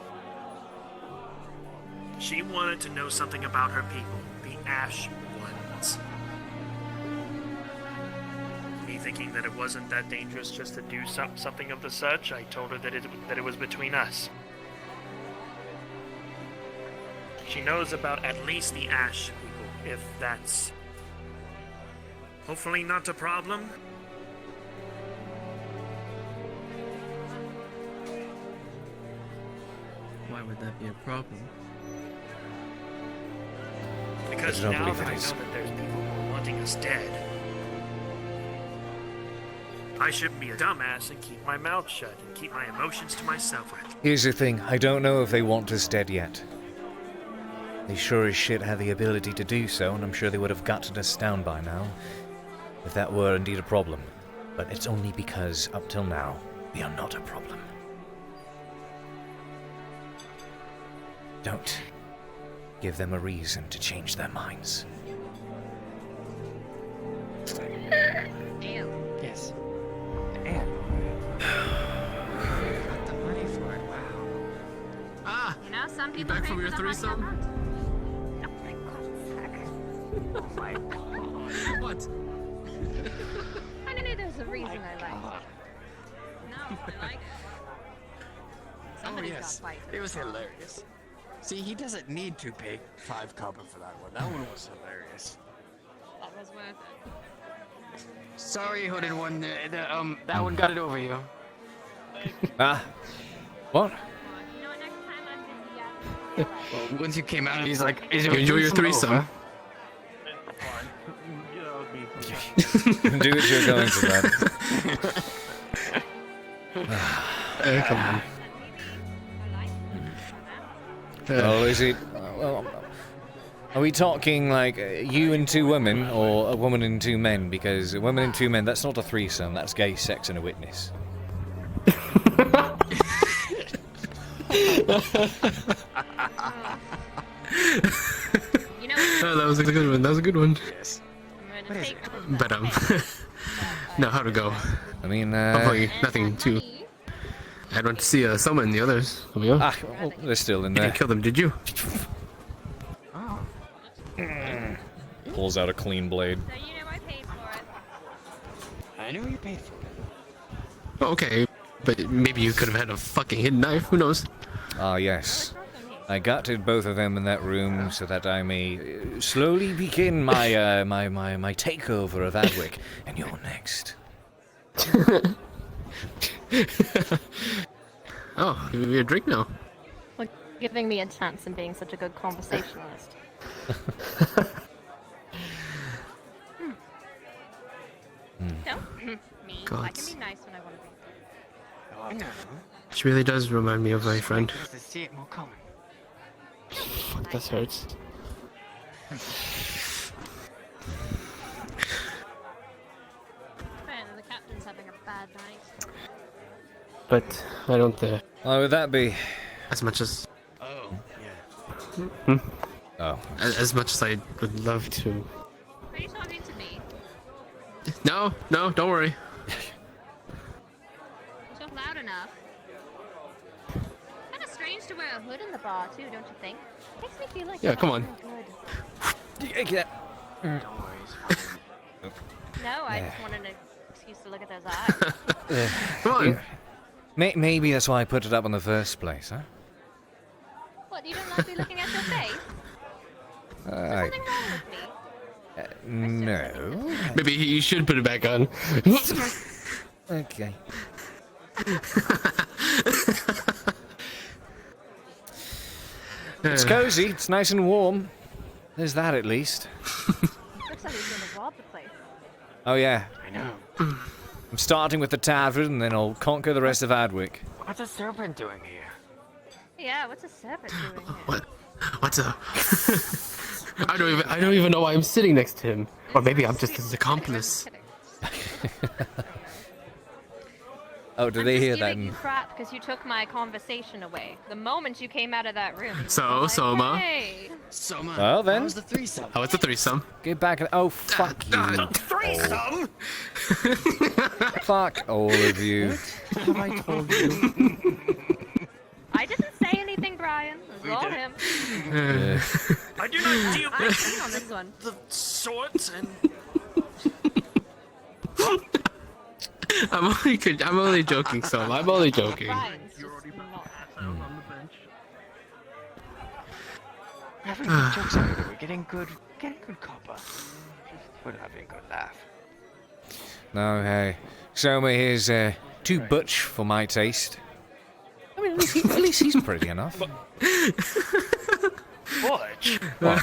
She wanted to know something about her people, the Ash Ones. Me thinking that it wasn't that dangerous just to do something of the such, I told her that it was between us. She knows about at least the Ash people, if that's hopefully not a problem. Why would that be a problem? Because I don't now believe that it I is. know that there's people who are wanting us dead, I shouldn't be a dumbass and keep my mouth shut and keep my emotions to myself. Here's the thing, I don't know if they want us dead yet. They sure as shit have the ability to do so, and I'm sure they would have gotten us down by now, if that were indeed a problem. But it's only because, up till now, we are not a problem. Don't give them a reason to change their minds. Yes. And got the money for it. Wow. Ah! You know, some You people back pay from for your the hot threesome? tub. Oh my god. What? I knew there was a reason I liked it. No, I like it. Oh Somebody's yes, got fight. it was hilarious. See, he doesn't need to pay 5 copper for that one. That one was hilarious. That was worth it. Sorry, Hooded One. That one got it over you. Ah. What? Well, once you came out, he's like, "Is You enjoy your threesome? Do what you're going to, lad. Come on. Oh, is it? Well, are we talking like you and 2 women, or a woman and 2 men? Because a woman and 2 men, that's not a threesome. That's gay sex and a witness. You know, Oh, that was a good one. That was a good one. Yes. I'm gonna take But no, how to go? I mean, hopefully nothing too. I don't see someone in the others. Here we go. Ah, well, they're still in You there. didn't kill them, did you? Oh. Pulls out a clean blade. So you know I paid for it. I know you paid for it. Oh, okay, but maybe you could have had a fucking hidden knife. Who knows? Ah, yes. I gutted both of them in that room so that I may slowly begin my my takeover of Adwick, and you're next. Oh, give me a drink now. For giving me a chance and being such a good conversationalist. Don't me. I can Gods. be nice when I want to be. Oh, I know. She really does remind me of my friend. To see it more common. Fuck, this hurts. Man, the captain's having a bad night. But I don't. Why would that be? As much as. Oh, yeah. Hmm? Oh. As much as I would love to. Are you talking to me? No, no, don't worry. You talk loud enough. Kinda strange to wear a hood in the bar too, don't you think? Makes me feel like Yeah, I'm come on. good. Get Don't worry, it's fine. No, I just wanted an excuse to look at those eyes. Come on. Maybe that's why I put it up in the first place, huh? What, you don't like me looking at your face? Is there something wrong with me? No. Maybe you should put it back on. Okay. It's cozy. It's nice and warm. There's that at least. Looks like he's gonna rob the place. Oh yeah. I know. I'm starting with the tavern, and then I'll conquer the rest of Adwick. What's a serpent doing here? Yeah, what's a serpent doing here? What? What's a? I don't even know why I'm sitting next to him. Or maybe I'm just his accomplice. Oh, did they hear that? I'm just giving you crap because you took my conversation away. The moment you came out of that room. So, I was like, Soma. Hey. Soma. Well then. How's the threesome? Oh, it's a threesome. Get back. Oh, fuck you. Threesome? Fuck all of you. Have I told you? I didn't say anything, Brian. It was all him. I do not deal I'm with in on this one. the swords and I'm only joking, Soma. I'm only joking. Brian's just not. We're having good jokes over here. We're getting good copper. We're having a good laugh. No, hey. Soma here's too butch for my taste. I mean, at least he's pretty enough. Butch. Well,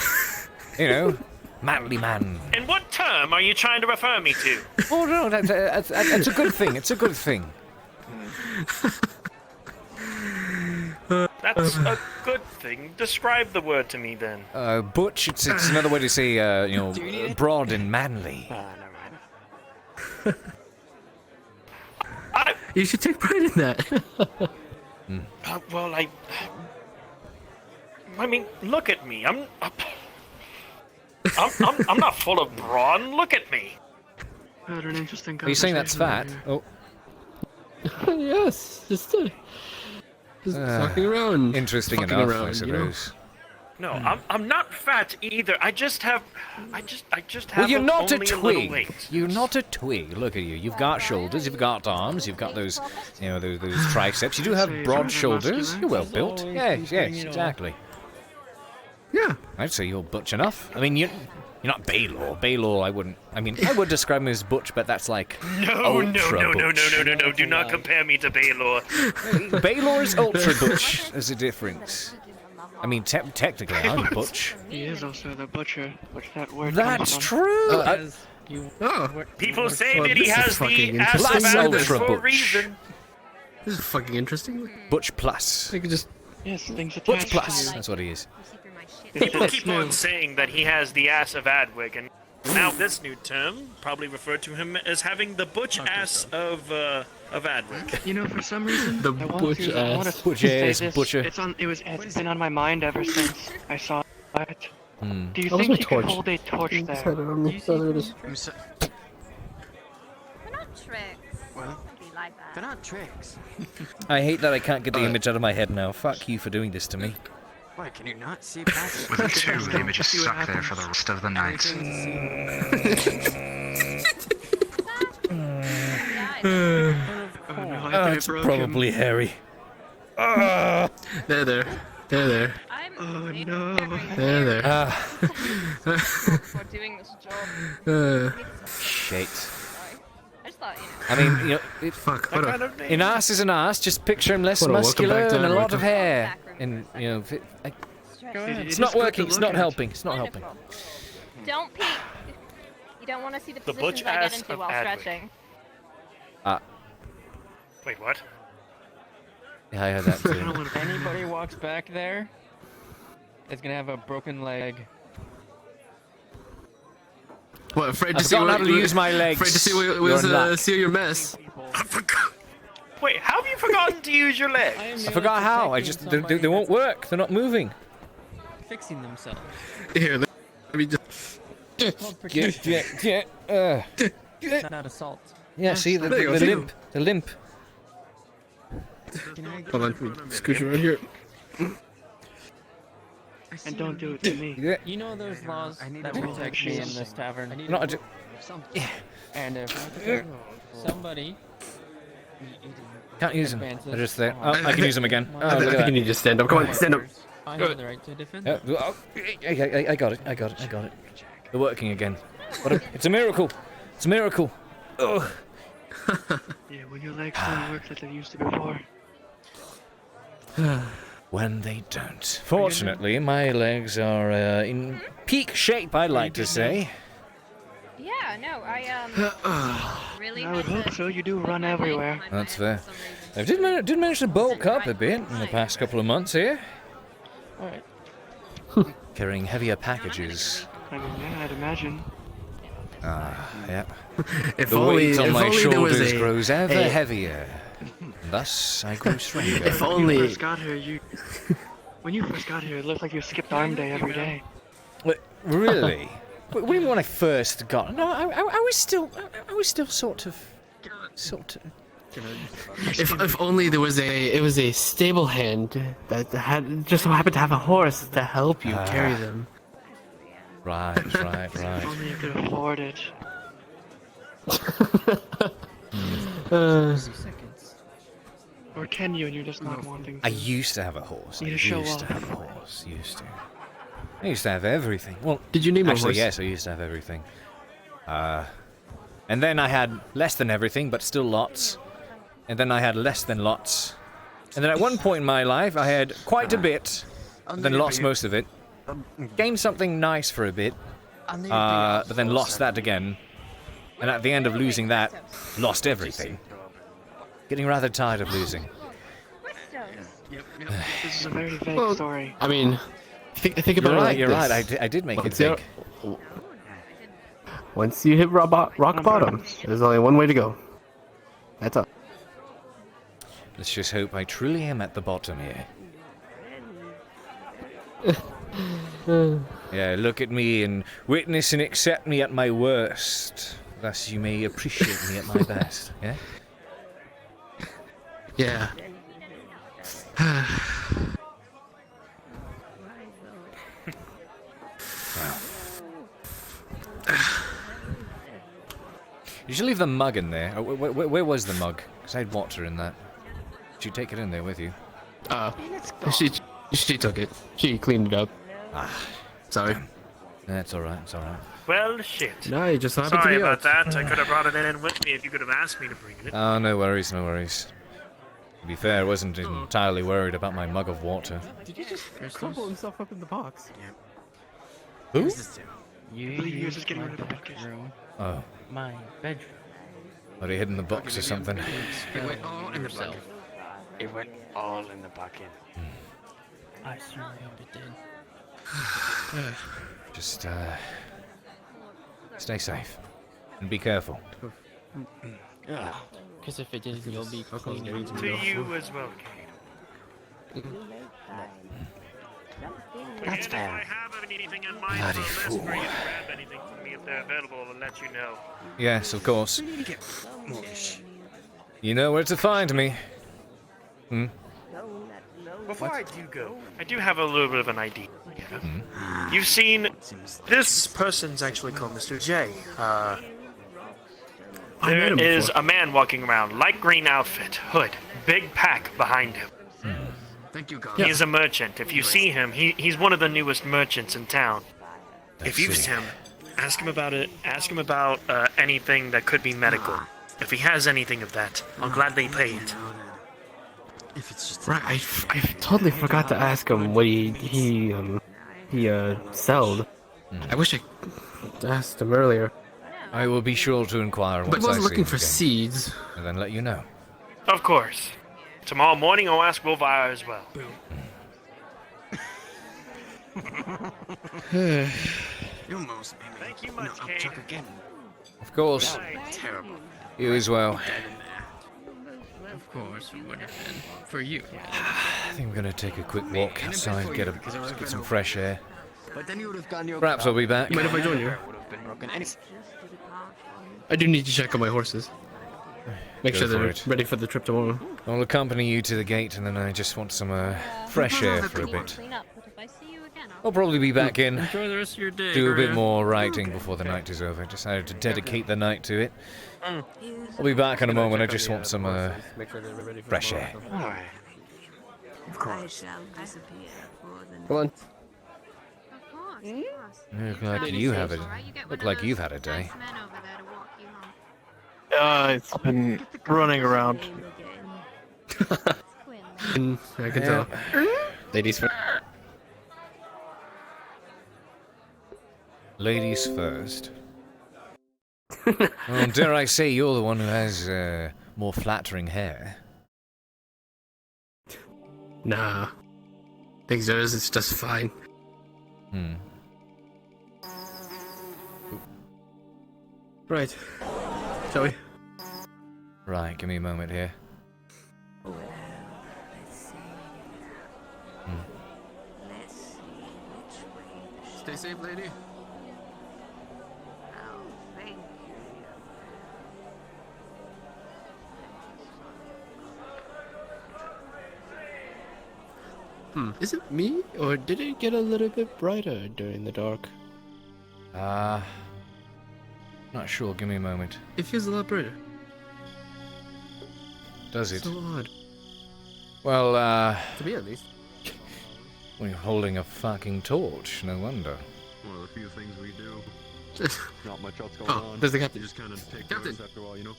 you know, manly man. And what term are you trying to refer me to? Oh no, that's a good thing. It's a good thing. That's a good thing. Describe the word to me then. Butch. It's another way to say broad and manly. You should take pride in that. Well, I mean, look at me. I'm not full of brawn. Look at me. Had an interesting Are you saying that's fat? Oh. Yes, just talking around. Interesting Fucking enough, around, I suppose. No, I'm not fat either. I just have Well, you're not a only little twig. weight. You're not a twig. Look at you. You've got shoulders. You've got arms. You've got those, those triceps. You do have broad shoulders. You're well built. Yes, exactly. Yeah. I'd say you're butch enough. I mean, you're not Baylor. Baylor, I wouldn't. I mean, I would describe him as butch, but that's like No, ultra butch. no. Do not compare me to Baylor. Baylor is ultra butch. There's a difference. I mean, technically, I'm butch. He is also the butcher, which that word That's comes from. true. People say that this he is has fucking the ass of interesting. Atlas Ultra for a butch. reason. This is fucking interesting. Butch plus. I could just. Yes, things Butch attached plus. to you. That's what he is. People keep on saying that he has the ass of Adwig, and now this new term probably referred to him as having the butch ass of Adwig. You know, for some reason, The I want butch to, I want ass. to Butch say ass, this. butcher. It's been on my mind ever since I saw it. Do you That was think my you could torch. hold a torch Just there? had it on me. Oh, there it is. They're not tricks. Well, Be like that. they're not tricks. I hate that I can't get the image out of my head now. Fuck you for doing this to me. Why, can you not see past it? With the two, the images stuck there for the rest of the night. It's probably hairy. There. Oh no. There. For doing this job. Shit. I just thought, I mean, Fuck. What a. an ass is an ass. Just picture him less What a welcome muscular back to and a lot of Naruto. hair. And it's not working. It's not helping. It's not helping. Don't peek. You don't want to see the The positions butch I get ass into of while Adwig. stretching. Wait, what? Yeah, I heard that too. Anybody walks back there is gonna have a broken leg. What? Afraid to I've see forgotten how what? to use my legs. Afraid to see You're what in luck. see your mess. Wait, how have you forgotten to use your legs? I forgot how. I just they won't work. They're not moving. Fixing themselves. Here, let me just. Not assault. Yeah, see the There you go, see? limp. The limp. Hold on, let me scooch around here. And don't do it to me. Yeah. You know those laws that protect me in this tavern. Not a, And if somebody can't use them. They're just there. Oh, I can use them again. Oh, I look at think that. you need to stand up. Come on, stand up. I have the right to defend Yeah, oh, I got it. They're working again. It's a miracle. It's a miracle. Ugh. Yeah, when your legs don't work like they used to before. When they don't. Fortunately, my legs are in peak shape, I'd like to say. Yeah, no, really I would hope so. You do run everywhere. That's fair. I did manage to bulk up a bit in the past couple of months here. Alright. Carrying heavier packages. I mean, yeah, I'd imagine. Yep. If The only, weight on if my only there was shoulders a, grows ever a- heavier. Thus, I grow stronger. If When only. you first got here, when you first got here, it looked like you skipped arm day every day. Wait, really? What do you mean when I first got? No, I was still sort of. If only there was a stable hand that had just so happened to have a horse to help you carry them. Right. If only you could afford it. Or can you and you're just not wanting to? I used to have a horse. Need I to show used to off. have a horse. I used to have everything. Well, Did you name a actually, horse? yes, I used to have everything. And then I had less than everything, but still lots. And then I had less than lots. And then at one point in my life, I had quite a bit, and then lost most of it. Gained something nice for a bit, but then lost that again. And at the end of losing that, lost everything. Getting rather tired of losing. This is a very vague story. I mean, think about it like You're this. right. I did make it Once big. Once you hit rock bottom, there's only one way to go. That's up. Let's just hope I truly am at the bottom here. Yeah, look at me and witness and accept me at my worst. Thus you may appreciate me at my best, yeah? Yeah. You should leave the mug in there. Oh, where was the mug? Because I had water in that. Did you take it in there with you? She took it. She cleaned it up. Sorry. That's alright, it's alright. Well, shit. No, you just happened to Sorry be about out. that. I could have brought it in with me if you could have asked me to bring it. Oh, no worries, no worries. To be fair, I wasn't entirely worried about my mug of water. Did he just crumple himself up in the box? Who? You're just getting rid of the bucket. Oh. My bedroom. Are they hidden in the box or something? It went all in the bucket. It went all in the bucket. I certainly hope it did. Just, stay safe. And be careful. Because if it did, you'll be cleaning. To you as well, Cade. That's If fair. I have anything in mind Bloody for a list for you to fool. grab anything from me if they're available, I'll let you know. Yes, of course. You know where to find me. Hmm? Before I do go, I do have a little bit of an idea. You've seen this person's actually called Mr. J. met There him is before. a man walking around, light green outfit, hood, big pack behind him. Thank you, God. He's a merchant. If you see him, he's one of the newest merchants in town. If you've seen him, ask him about it. Ask him about anything that could be medical. If he has anything of that, I'll gladly pay it. Right, I totally forgot to ask him what he sold. I wish I asked him earlier. I will be sure to inquire But once I I was see looking him for again. seeds. And then let you know. Of course. Tomorrow morning, I'll ask Wolfire as well. You almost made me. Thank you much, Cade. Chuck again. Of course. Terrible. You as well. Of course, it would have been. For you. I think I'm gonna take a quick walk outside, get some fresh air. But then you would have gone your. Perhaps I'll be back. You mind if I join you? Would have been broken. I do need to check on my horses. Make Go sure for they're it. ready for the trip tomorrow. I'll accompany you to the gate, and then I just want some fresh air for a bit. Clean up, but if I see you again, I'll probably be back in. Enjoy the rest of your day. Do a bit Graham. more writing before the night is over. Decided to dedicate the night to it. I'll be back in a moment. I just want some fresh air. Alright. Of course. I shall disappear for the Come on. Look like you have it. Look like you've had a day. It's been running around. I can tell. Ladies first. Ladies first. Well, dare I say you're the one who has more flattering hair. Nah. Things yours, it's just fine. Right. Shall we? Right, give me a moment here. Well, let's see. Let's see which way the Stay safe, lady. Oh, thank you, Is it me, or did it get a little bit brighter during the dark? Not sure, give me a moment. It feels a lot brighter. Does it? So odd. Well, To me, at least. we're holding a fucking torch, no wonder. One of the few things we do. Not much else going Oh, on. there's the captain. You just kind of take Captain. notice after a while, you know?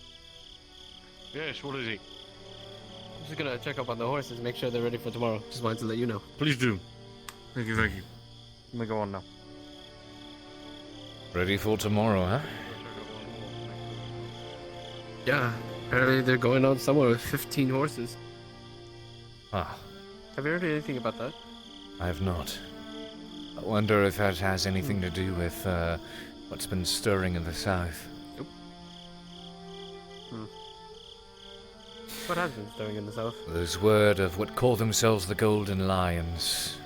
Yes, what is he? I'm just gonna check up on the horses, make sure they're ready for tomorrow. Just wanted to let you know. Please do. Thank you, thank you. Let me go on now. Ready for tomorrow, huh? Yeah, apparently they're going out somewhere with 15 horses. Ah, Have you heard anything about that? I have not. I wonder if that has anything to do with what's been stirring in the south. Nope. What has been stirring in the south? There's word of what call themselves the Golden Lions.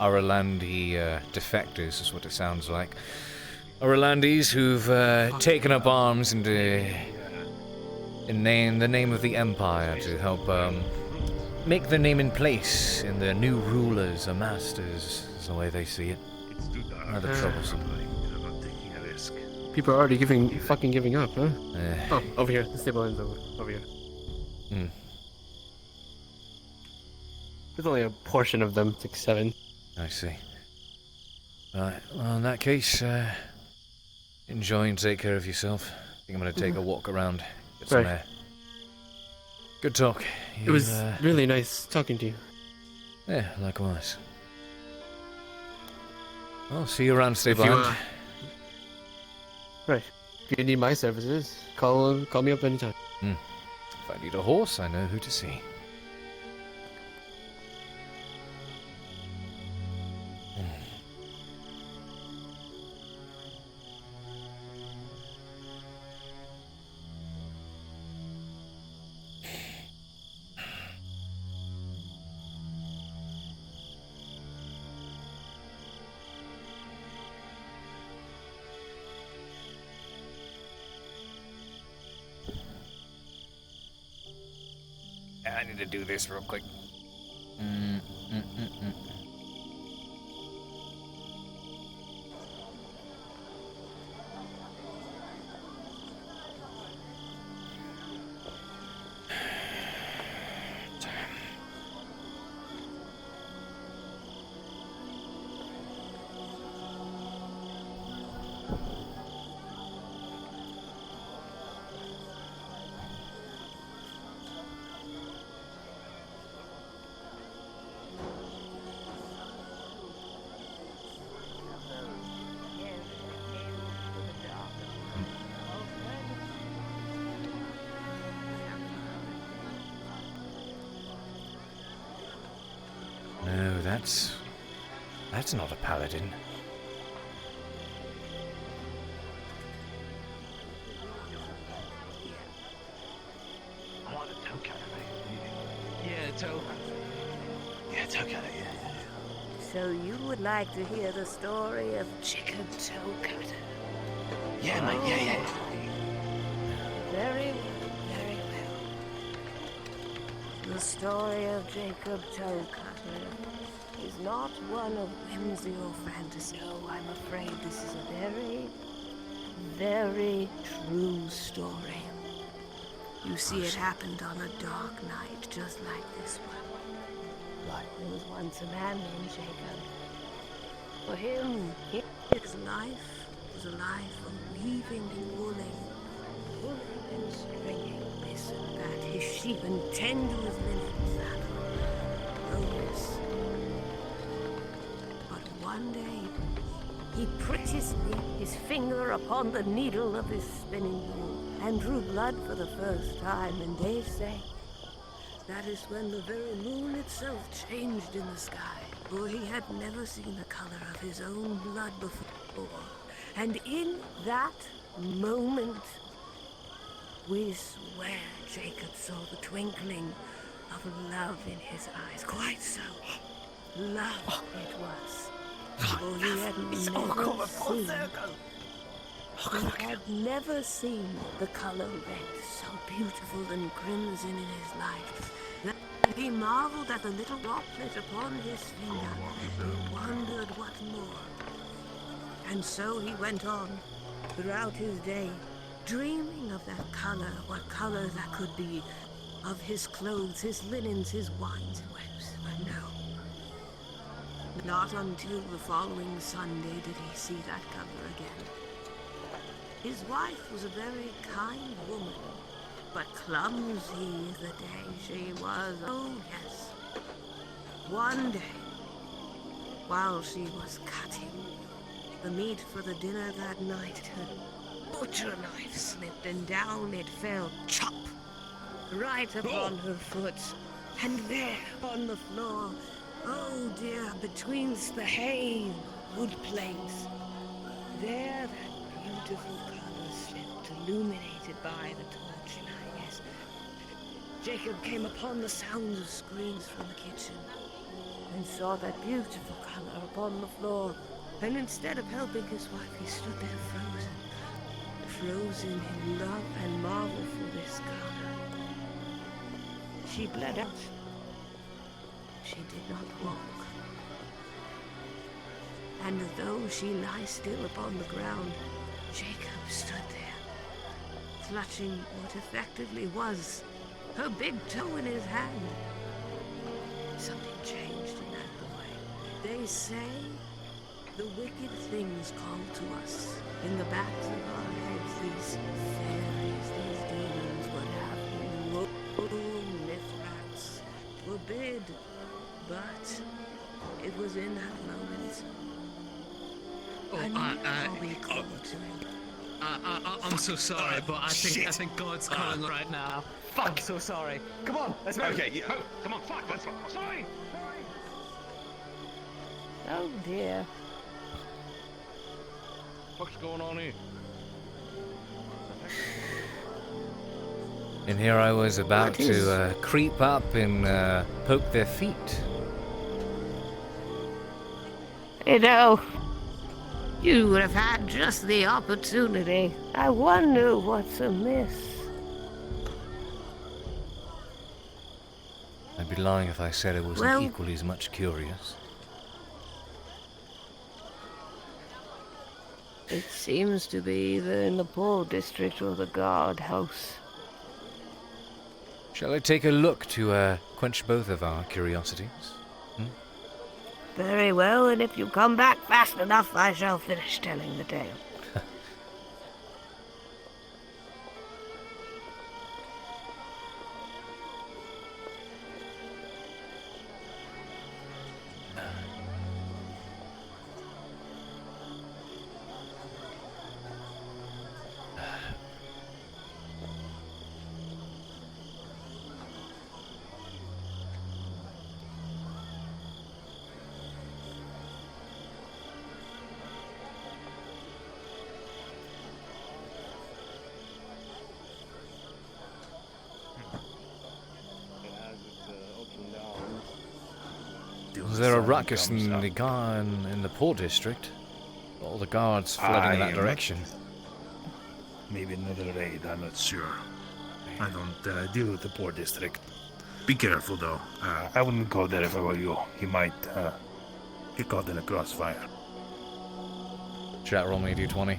Aralandi defectors is what it sounds like. Aralandis who've taken up arms and in the name of the Empire to help make their name in place in their new rulers or masters, is the way they see it. Rather troublesome. People are already fucking giving up, huh? Oh, over here. The stable line's over here. There's only a portion of them, it's like 7. I see. Right, well in that case, enjoy and take care of yourself. I think I'm gonna take a walk around, get some air. Good talk. It was really nice talking to you. Yeah, likewise. Well, see you around Stable Island. Right. If you need my services, call me up anytime. If I need a horse, I know who to see. I need to do this real quick. No, that's not a paladin. I want a toe cutter, mate. Yeah, toe. Yeah, toe cutter, yeah. So you would like to hear the story of Jacob Toe Cutter? Yeah, mate, yeah. Very well, very well. The story of Jacob Toe Cutter is not one of whimsy or fantasy. No, I'm afraid this is a very, very true story. You see, it happened on a dark night, just like this one. There was once a man named Jacob. For him, his life was a life of weaving and wooling and stringing this and that, his sheep and tend to his linens, that. Oh yes. But one day, he pricked his finger upon the needle of his spinning wheel and drew blood for the first time, and they say that is when the very moon itself changed in the sky, for he had never seen the color of his own blood before. And in that moment, we swear Jacob saw the twinkling of love in his eyes. Quite so. Love it was. For he had never seen the color red so beautiful and crimson in his life. He marveled at the little droplet upon his finger. He wondered what more. And so he went on throughout his day, dreaming of that color, what color that could be, of his clothes, his linens, his wines and webs. But no. Not until the following Sunday did he see that color again. His wife was a very kind woman, but clumsy the day she was. Oh, yes. One day, while she was cutting the meat for the dinner that night. Her butcher knife slipped and down it fell, chop, right upon her foot. And there on the floor, oh dear, betweenst the hay wood planks, there that beautiful color slipped, illuminated by the torchlight. Yes, Jacob came upon the sound of screams from the kitchen and saw that beautiful color upon the floor. And instead of helping his wife, he stood there frozen in love and marvel for this color. She bled out. She did not walk. And though she lay still upon the ground, Jacob stood there, clutching what effectively was her big toe in his hand. Something changed in that boy. They say the wicked things call to us in the backs of our heads. These fairies, these demons, what have you, myth-rats, forbid. But it was in that moment I'm so sorry, but I think God's calling right now. Fuck! I'm so sorry. Come on, let's move. Okay, come on, fuck, let's go. Sorry! Oh dear. What's going on here? And here I was about to creep up and poke their feet. You know, you would have had just the opportunity. I wonder what's amiss. I'd be lying if I said I wasn't equally as much curious. It seems to be either in the Paul district or the guard house. Shall I take a look to quench both of our curiosities? Very well, and if you come back fast enough, I shall finish telling the tale. Was there a ruckus in the Poor district? All the guards flooding in that direction. Maybe another raid, I'm not sure. I don't deal with the Poor district. Be careful though. I wouldn't go there if I were you. You might get caught in a crossfire. Chat, roll me a d20.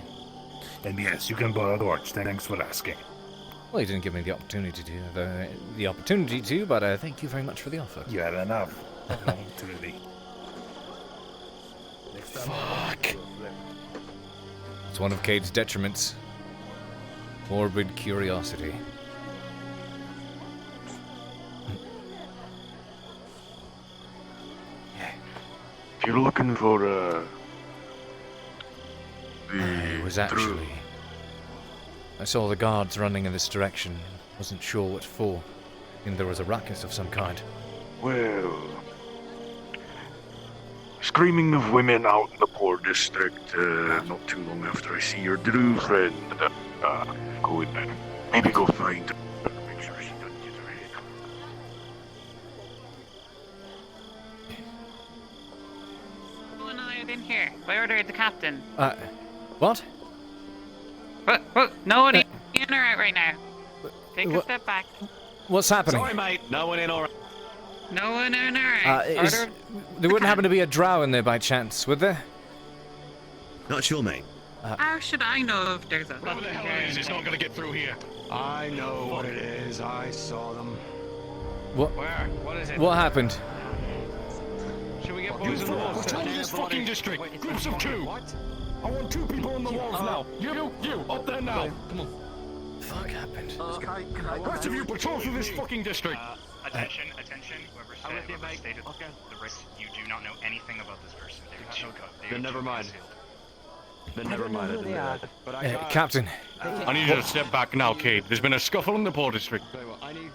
And yes, you can borrow a torch. Thanks for asking. Well, you didn't give me the opportunity to, but thank you very much for the offer. You had enough. Opportunity. Fuck. It's one of Cade's detriments. Morbid curiosity. If you're looking for It was actually... I saw the guards running in this direction. Wasn't sure what for. And there was a ruckus of some kind. Well, screaming of women out in the Poor district, not too long after I see your Drew friend. Go in there. Maybe go find her. Make sure she doesn't get her head. Who and I are in here? I ordered the captain. What? What? No one in or out right now. Take a step back. What's happening? Sorry, mate. No one in or out. No one in or out. There wouldn't happen to be a drow in there by chance, would there? Not sure, mate. How should I know if there's a... Whoever the hell it is, it's not gonna get through here. I know what it is. I saw them. What? Where? What is it? What happened? Should we get boys on the walls? Patrol this fucking district. Groups of two. What? I want 2 people on the walls now. You, up there now. Come on. Fuck happened? Rest of you patrol through this fucking district. Attention, whoever stated the risk, you do not know anything about this person. Then never mind. Then never mind. I didn't do that. But I got... Captain. I need you to step back now, Cade. There's been a scuffle in the Port District. I need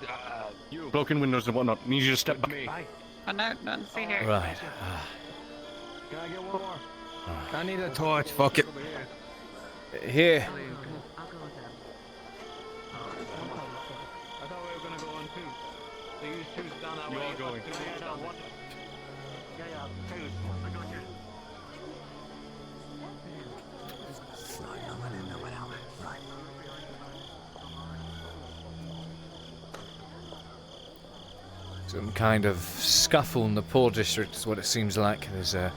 broken windows and whatnot. Need you to step back. Nothing see here. Right. Can I get one more? I need a torch. Fuck it. Here. I thought we were gonna go on two. So you choose down that way. You are going. Some kind of scuffle in the Port District is what it seems like. There's a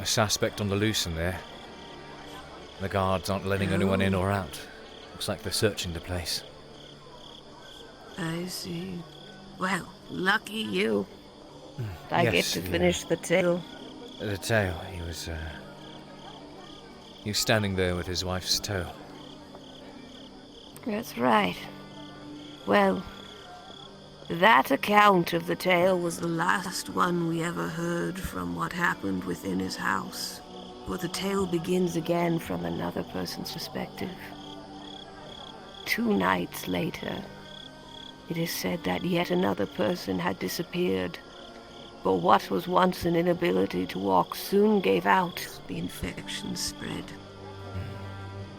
suspect on the loose in there. The guards aren't letting anyone in or out. Looks like they're searching the place. I see. Well, lucky you. I Yes, get to finish the tale. The tail. He was standing there with his wife's toe. That's right. Well, that account of the tale was the last one we ever heard from what happened within his house. For the tale begins again from another person's perspective. 2 nights later, it is said that yet another person had disappeared. But what was once an inability to walk soon gave out. The infection spread.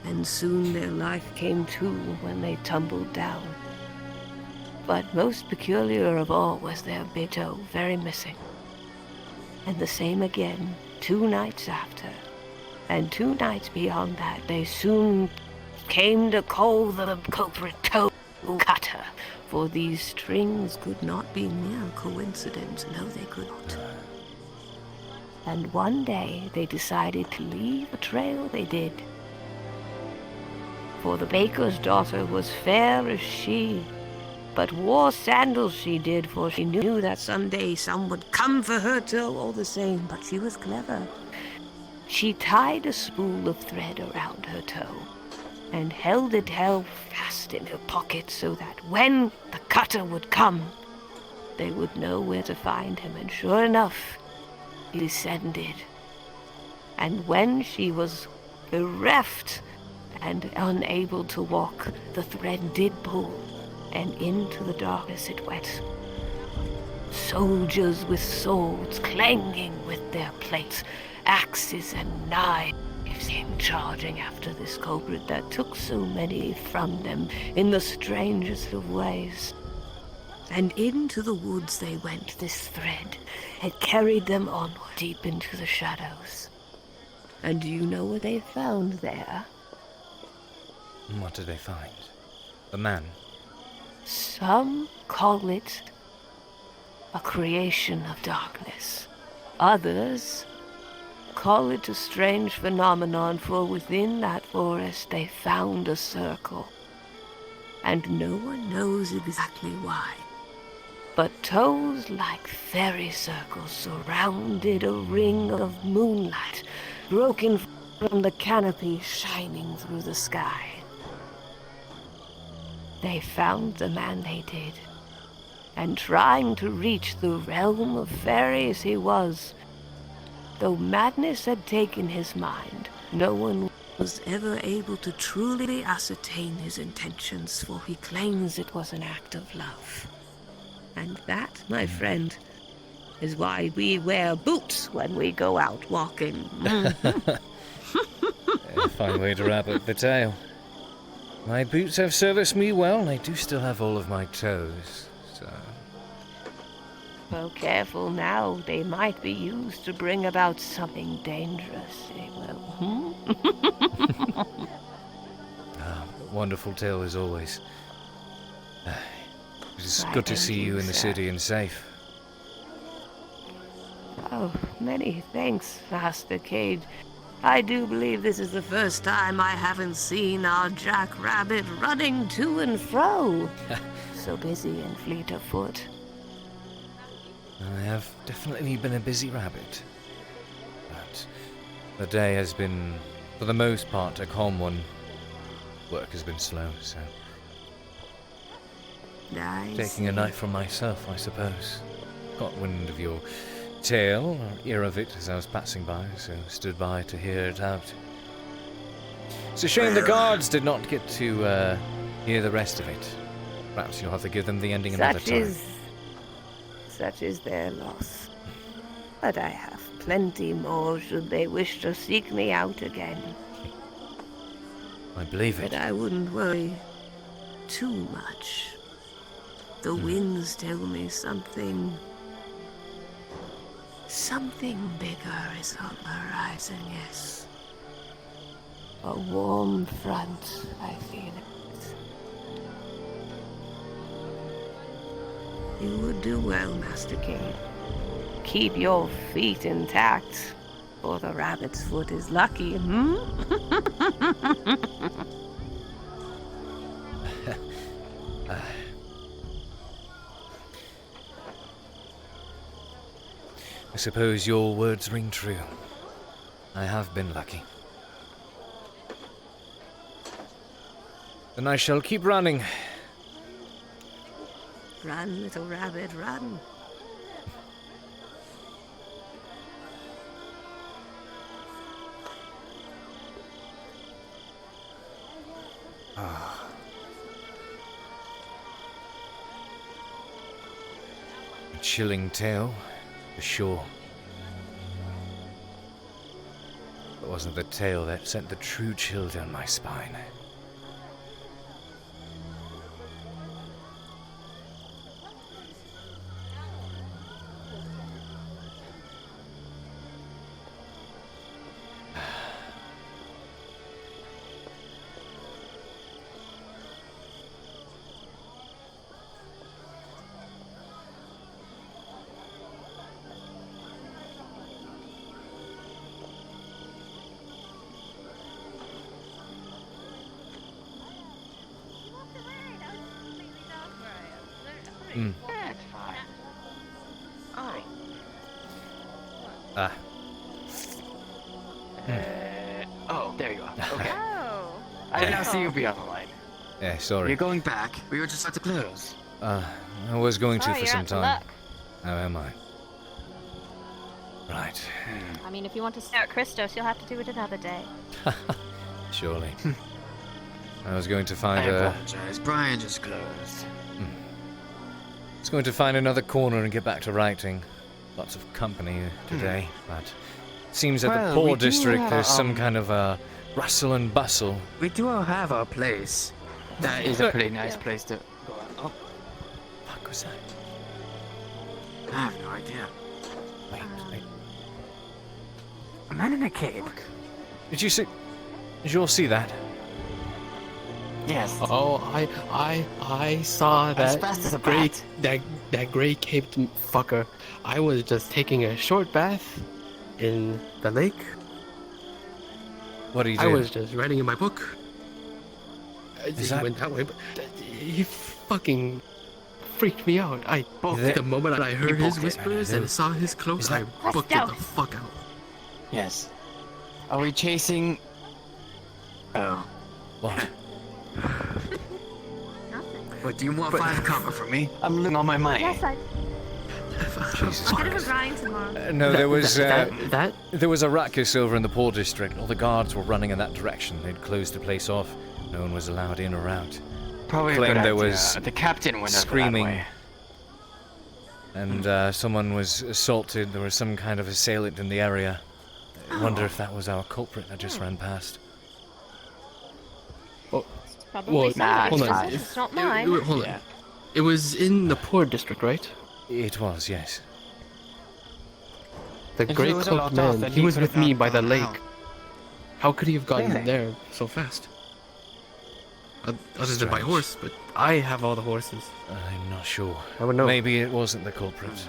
And soon their life came to when they tumbled down. But most peculiar of all was their big toe, very missing. And the same again, 2 nights after. And 2 nights beyond that, they soon came to call the culprit toe cutter. For these strings could not be mere coincidence. No, they could not. And one day, they decided to leave a trail they did. For the baker's daughter was fair as she, but wore sandals she did, for she knew that someday some would come for her toe all the same. But she was clever. She tied a spool of thread around her toe and held it held fast in her pocket so that when the cutter would come, they would know where to find him. And sure enough, he descended. And when she was bereft and unable to walk, the thread did pull, and into the darkness it went. Soldiers with swords clanging with their plates, axes and knives came charging after this culprit that took so many from them in the strangest of ways. And into the woods they went. This thread had carried them onward deep into the shadows. And do you know what they found there? What did they find? The man. Some call it a creation of darkness. Others call it a strange phenomenon, for within that forest they found a circle. And no one knows exactly why. But toes like fairy circles surrounded a ring of moonlight, broken from the canopy shining through the sky. They found the man they did, and trying to reach the realm of fairies he was. Though madness had taken his mind, no one was ever able to truly ascertain his intentions, for he claims it was an act of love. And that, my friend, is why we wear boots when we go out walking. A fine way to wrap up the tale. My boots have serviced me well, and I do still have all of my toes, so... Well, careful now. They might be used to bring about something dangerous. They will. Wonderful tale as always. It is Why, good to thank see you in the sir. city and safe. Oh, many thanks, Master Cade. I do believe this is the first time I haven't seen our jackrabbit running to and fro. So busy and fleet of foot. I have definitely been a busy rabbit. But the day has been, for the most part, a calm one. Work has been slow, so... Taking a night from myself, I suppose. Got wind of your tale, or ear of it, as I was passing by, so stood by to hear it out. It's a shame the guards did not get to hear the rest of it. Perhaps you'll have to give them the ending another time. Such is their loss. But I have plenty more should they wish to seek me out again. I believe it. But I wouldn't worry too much. The winds tell me something bigger is on the horizon, yes. A warm front, I feel it. You would do well, Master Cade. Keep your feet intact, or the rabbit's foot is lucky, hmm? I suppose your words ring true. I have been lucky. Then I shall keep running. Run, little rabbit, run. Ah. A chilling tale, for sure. It wasn't the tale that sent the true chill down my spine. That's fine. Oh. Ah. Oh, there you are. Okay. Oh. I did not see you be on the line. Yeah, sorry. You're going back. We were just about to close. I was going to Sorry, for you're some out to time. luck. How am I? Right. I mean, if you want to stare at Christos, you'll have to do it another day. Surely. I was going to I find apologize. Brian just closed. I was going to find another corner and get back to writing. Lots of company today, but it seems at Well, the we poor do district have, there's some kind of rustle and bustle. We do have our place. That is a pretty nice place to go. Oh, fuck was that? I have no idea. Wait. A man in a cave. Did you see? Did you all see that? Yes. Oh, I saw As that fast as a great bat. that gray-caped fucker. I was just taking a short bath in the lake. What do you do? I was just writing in my book. Is He that- went that way, but he fucking freaked me out. The moment I heard his whispers and saw his clothes, I booked it the fuck out. Yes. Are we chasing? Oh. What? What, do you want 5 copper from me? I'm losing all my money. Yes, I. Jesus I'll get him a Christ. grind tomorrow. No, there was that? There was a ruckus over in the poor district. All the guards were running in that direction. They'd closed the place off. No one was allowed in or out. Probably a Claimed good there idea. was The captain went over that screaming, way. and someone was assaulted. There was some kind of assailant in the area. I wonder if that was our culprit that just ran past. Probably hold somebody's on. business, it's not mine. Hold on. It was in the poor district, right? It was, yes. The If it great was a cloaked lot off, man. then He he was could with have me not by the gone lake. out. How could he have gotten Really? there so fast? Other than by horse, but I have all the horses. I'm not sure. I would know. Maybe it wasn't the culprit.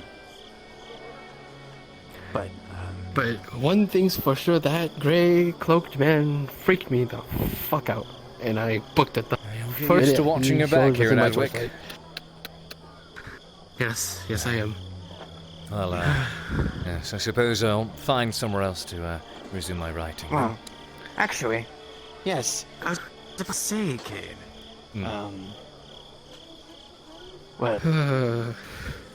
But one thing's for sure, that gray cloaked man freaked me the fuck out, and I booked it. Get used to watching your back here in Adwick. Yes, I am. Well, yes, I suppose I'll find somewhere else to resume my writing. Well, actually, yes. I was about to say, Cade. Well,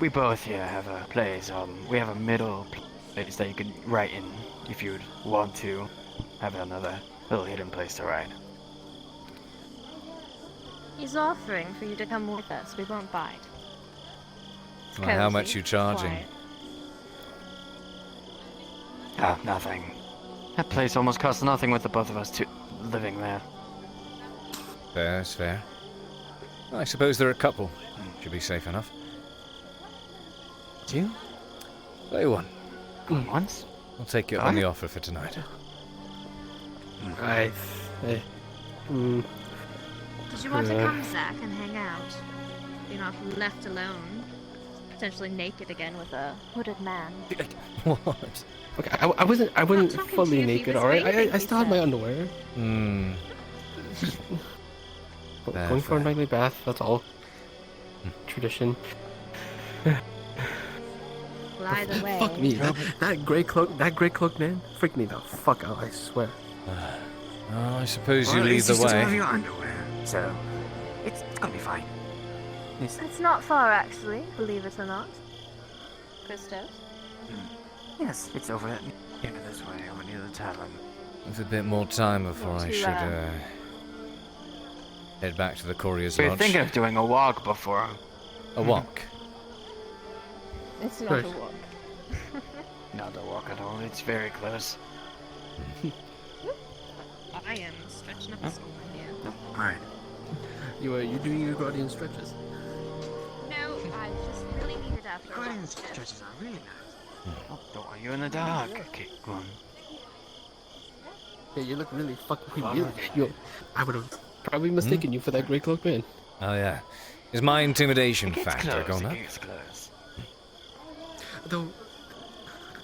we both here have a place. We have a middle place that you can write in if you'd want to have little hidden place to ride. He's offering for you to come with us. We won't bite. It's Well, how cozy, much you charging? quiet. Ah, nothing. That place almost costs nothing with the both of us living there. Fair, that's fair. I suppose they're a couple. Should be safe enough. You? Play one. Going once? I'll take you on the offer for tonight. Did Did you want to come, Zach, and hang out? You're not left alone, potentially naked again with a hooded man. What? Okay, I wasn't fully naked, alright? I still had my underwear. Hmm. Going for a nightly bath, that's all. Tradition. Well, either way. Fuck me, that gray cloak man, freaked me the fuck out, I swear. Oh, I suppose you Well, lead at least the you still have way. your underwear, so it's gonna be fine. It's not far, actually, believe it or not. Christos? Yes, it's over at the end of this way, over near the tavern. With a bit more time before I should head back to the Courier's We were Lodge. thinking of doing a walk before. A walk? It's not a walk. Not a walk at all, it's very close. I am stretching up a stone here. Alright. You doing your guardian stretches? No, I just really need it after. Guardian stretches are really nice. Oh, don't want you in the dark. Okay, go on. Yeah, you look really fucking weird. I would have probably mistaken you for that gray cloak man. Oh yeah. Is my intimidation factor gone up? Though,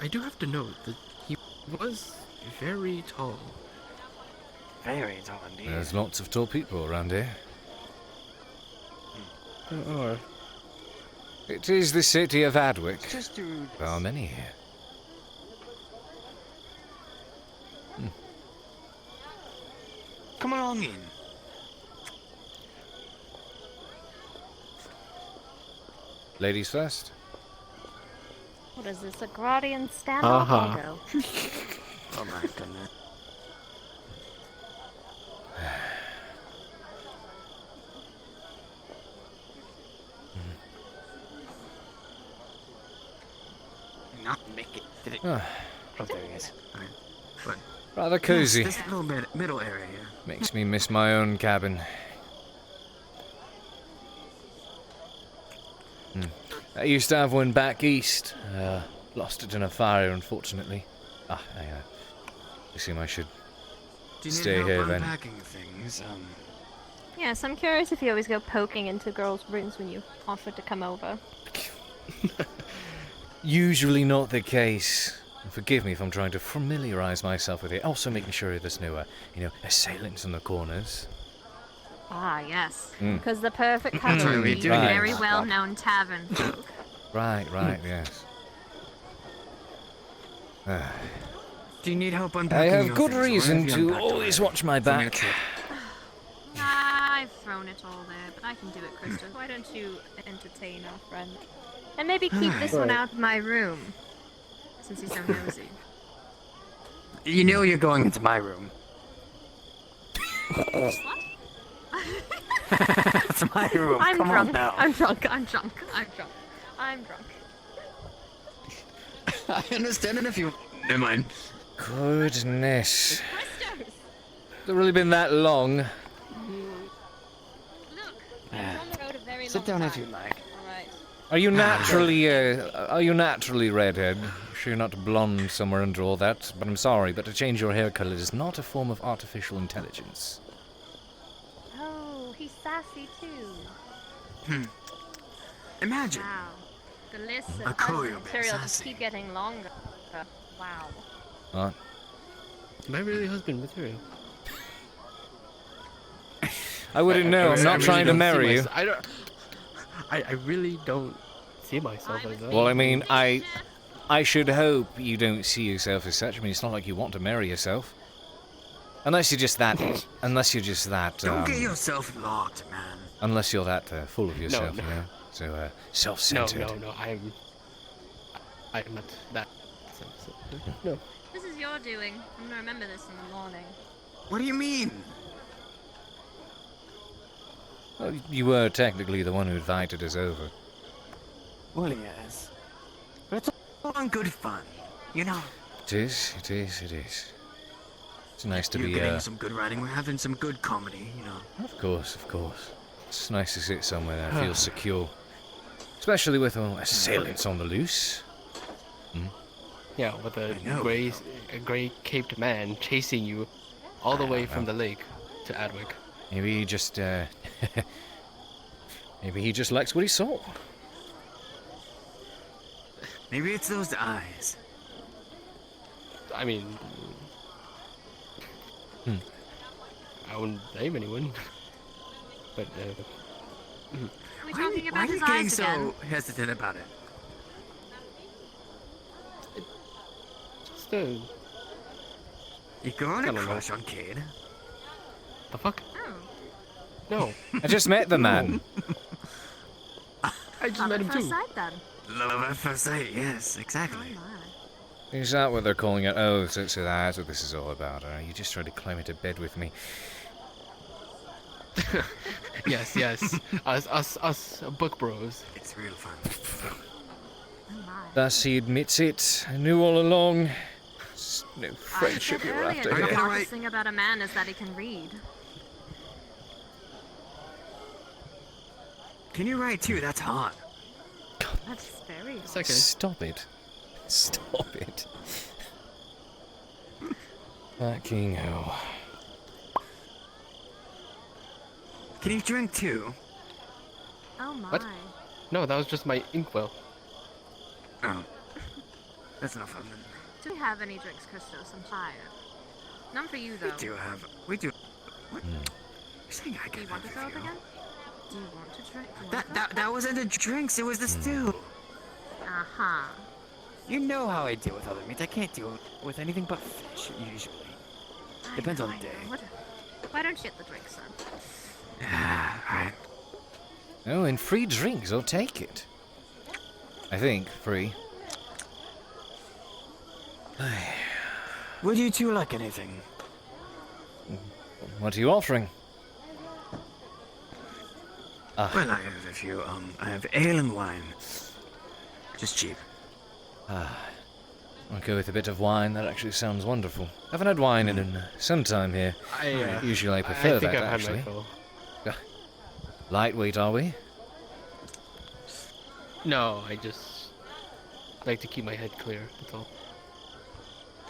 I do have to note that he was very tall. Very tall indeed. There's lots of tall people around here. There are. It is the city of Adwick. Just to... There are many here. Come along in. Ladies first. What is this, a guardian standoff? I'll go. Oh my goodness. Not make it. Did it? Ah. Oh, there he is. Alright. But Rather cozy. This little middle area here. Makes me miss my own cabin. I used to have one back east. Lost it in a fire, unfortunately. I assume I should Do you stay need help here then. unpacking things? Yes, I'm curious if you always go poking into girls' rooms when you offer to come over. Usually not the case. And forgive me if I'm trying to familiarize myself with it. Also making sure there's no, assailants in the corners. Ah, yes. Mm. Because the perfect That's cover what would we be do. very Right. well-known tavern folk. Right, yes. Do you need help I unpacking have your good things, or reason have you to unpacked always already? watch my back. I've thrown it all there, but I can do it, Krista. Why don't you entertain our friend? And maybe keep this one out of my room, since he's so nosy. You know you're going into my room. It's my room. I'm Come drunk. on now. I'm drunk. I'm drunk. I understand it if you. Never mind. Goodness. Has it really been that long? Sit down if you like. Are you naturally redhead? Sure you're not blonde somewhere under all that, but I'm sorry, but to change your hair color is not a form of artificial intelligence. Oh, he's sassy too. Imagine. Wow. The list A of courier husband bear material just sassy. keep getting longer. Wow. What? Am I really husband material? I wouldn't know. I'm not trying to marry you. I really don't see myself as that. Well, I mean, I should hope you don't see yourself as such. I mean, it's not like you want to marry yourself. Unless you're just that. Don't get yourself locked, man. Unless you're that full of yourself, no. you know. So self-centered. No, I'm not that sensitive. No. This is your doing. I'm gonna remember this in the morning. What do you mean? Well, you were technically the one who invited us over. Well, yes. But it's all in good fun, you know. It is, it is, it is. It's nice to You're be, getting some good writing, we're having some good comedy, you know. Of course, of course. It's nice to sit somewhere that feels secure. Especially with assailants on the loose. Yeah, with a grey caped man chasing you all the way from the lake to Adwick. Maybe he just, maybe he just likes what he saw. Maybe it's those eyes. I mean, I wouldn't blame anyone. But, Are we talking about Why are you his getting eyes so again? hesitant about it? just a... You growing I a don't know. crush on Cade? The fuck? Oh. No. I just met the man. I just Love met at him first too. sight, then. Love at first sight, yes, exactly. Is that what they're calling it? Oh, so that's what this is all about. You just tried to climb into bed with me. Yes, yes. us book bros. It's real fun. Thus he admits it. I knew all along. It's no friendship you're Earlier, after the here. hardest thing about a man is that he can read. Can you write too? That's hot. That's very Second. Stop it. Stop it. Fucking hell. Can you drink too? Oh my. What? No, that was just my inkwell. Oh. That's enough of them. Do we have any drinks, Christos? I'm tired. None for you, though. We do. What? You're saying I Do you can want to throw up again? Do you want to drink? That wasn't the drinks, it was the stew. Uh-huh. You know how I deal with other meats. I can't deal with anything but fish, usually. Depends on the day. Why don't you get the drinks, then? Alright. Oh, and free drinks. I'll take it. I think free. Would you two like anything? What are you offering? Well, I have a few, I have ale and wine. Just cheap. I'll go with a bit of wine. That actually sounds wonderful. Haven't had wine in some time here. Usually I prefer I think that, I've actually. had my fill. Lightweight, are we? No, I just like to keep my head clear, that's all.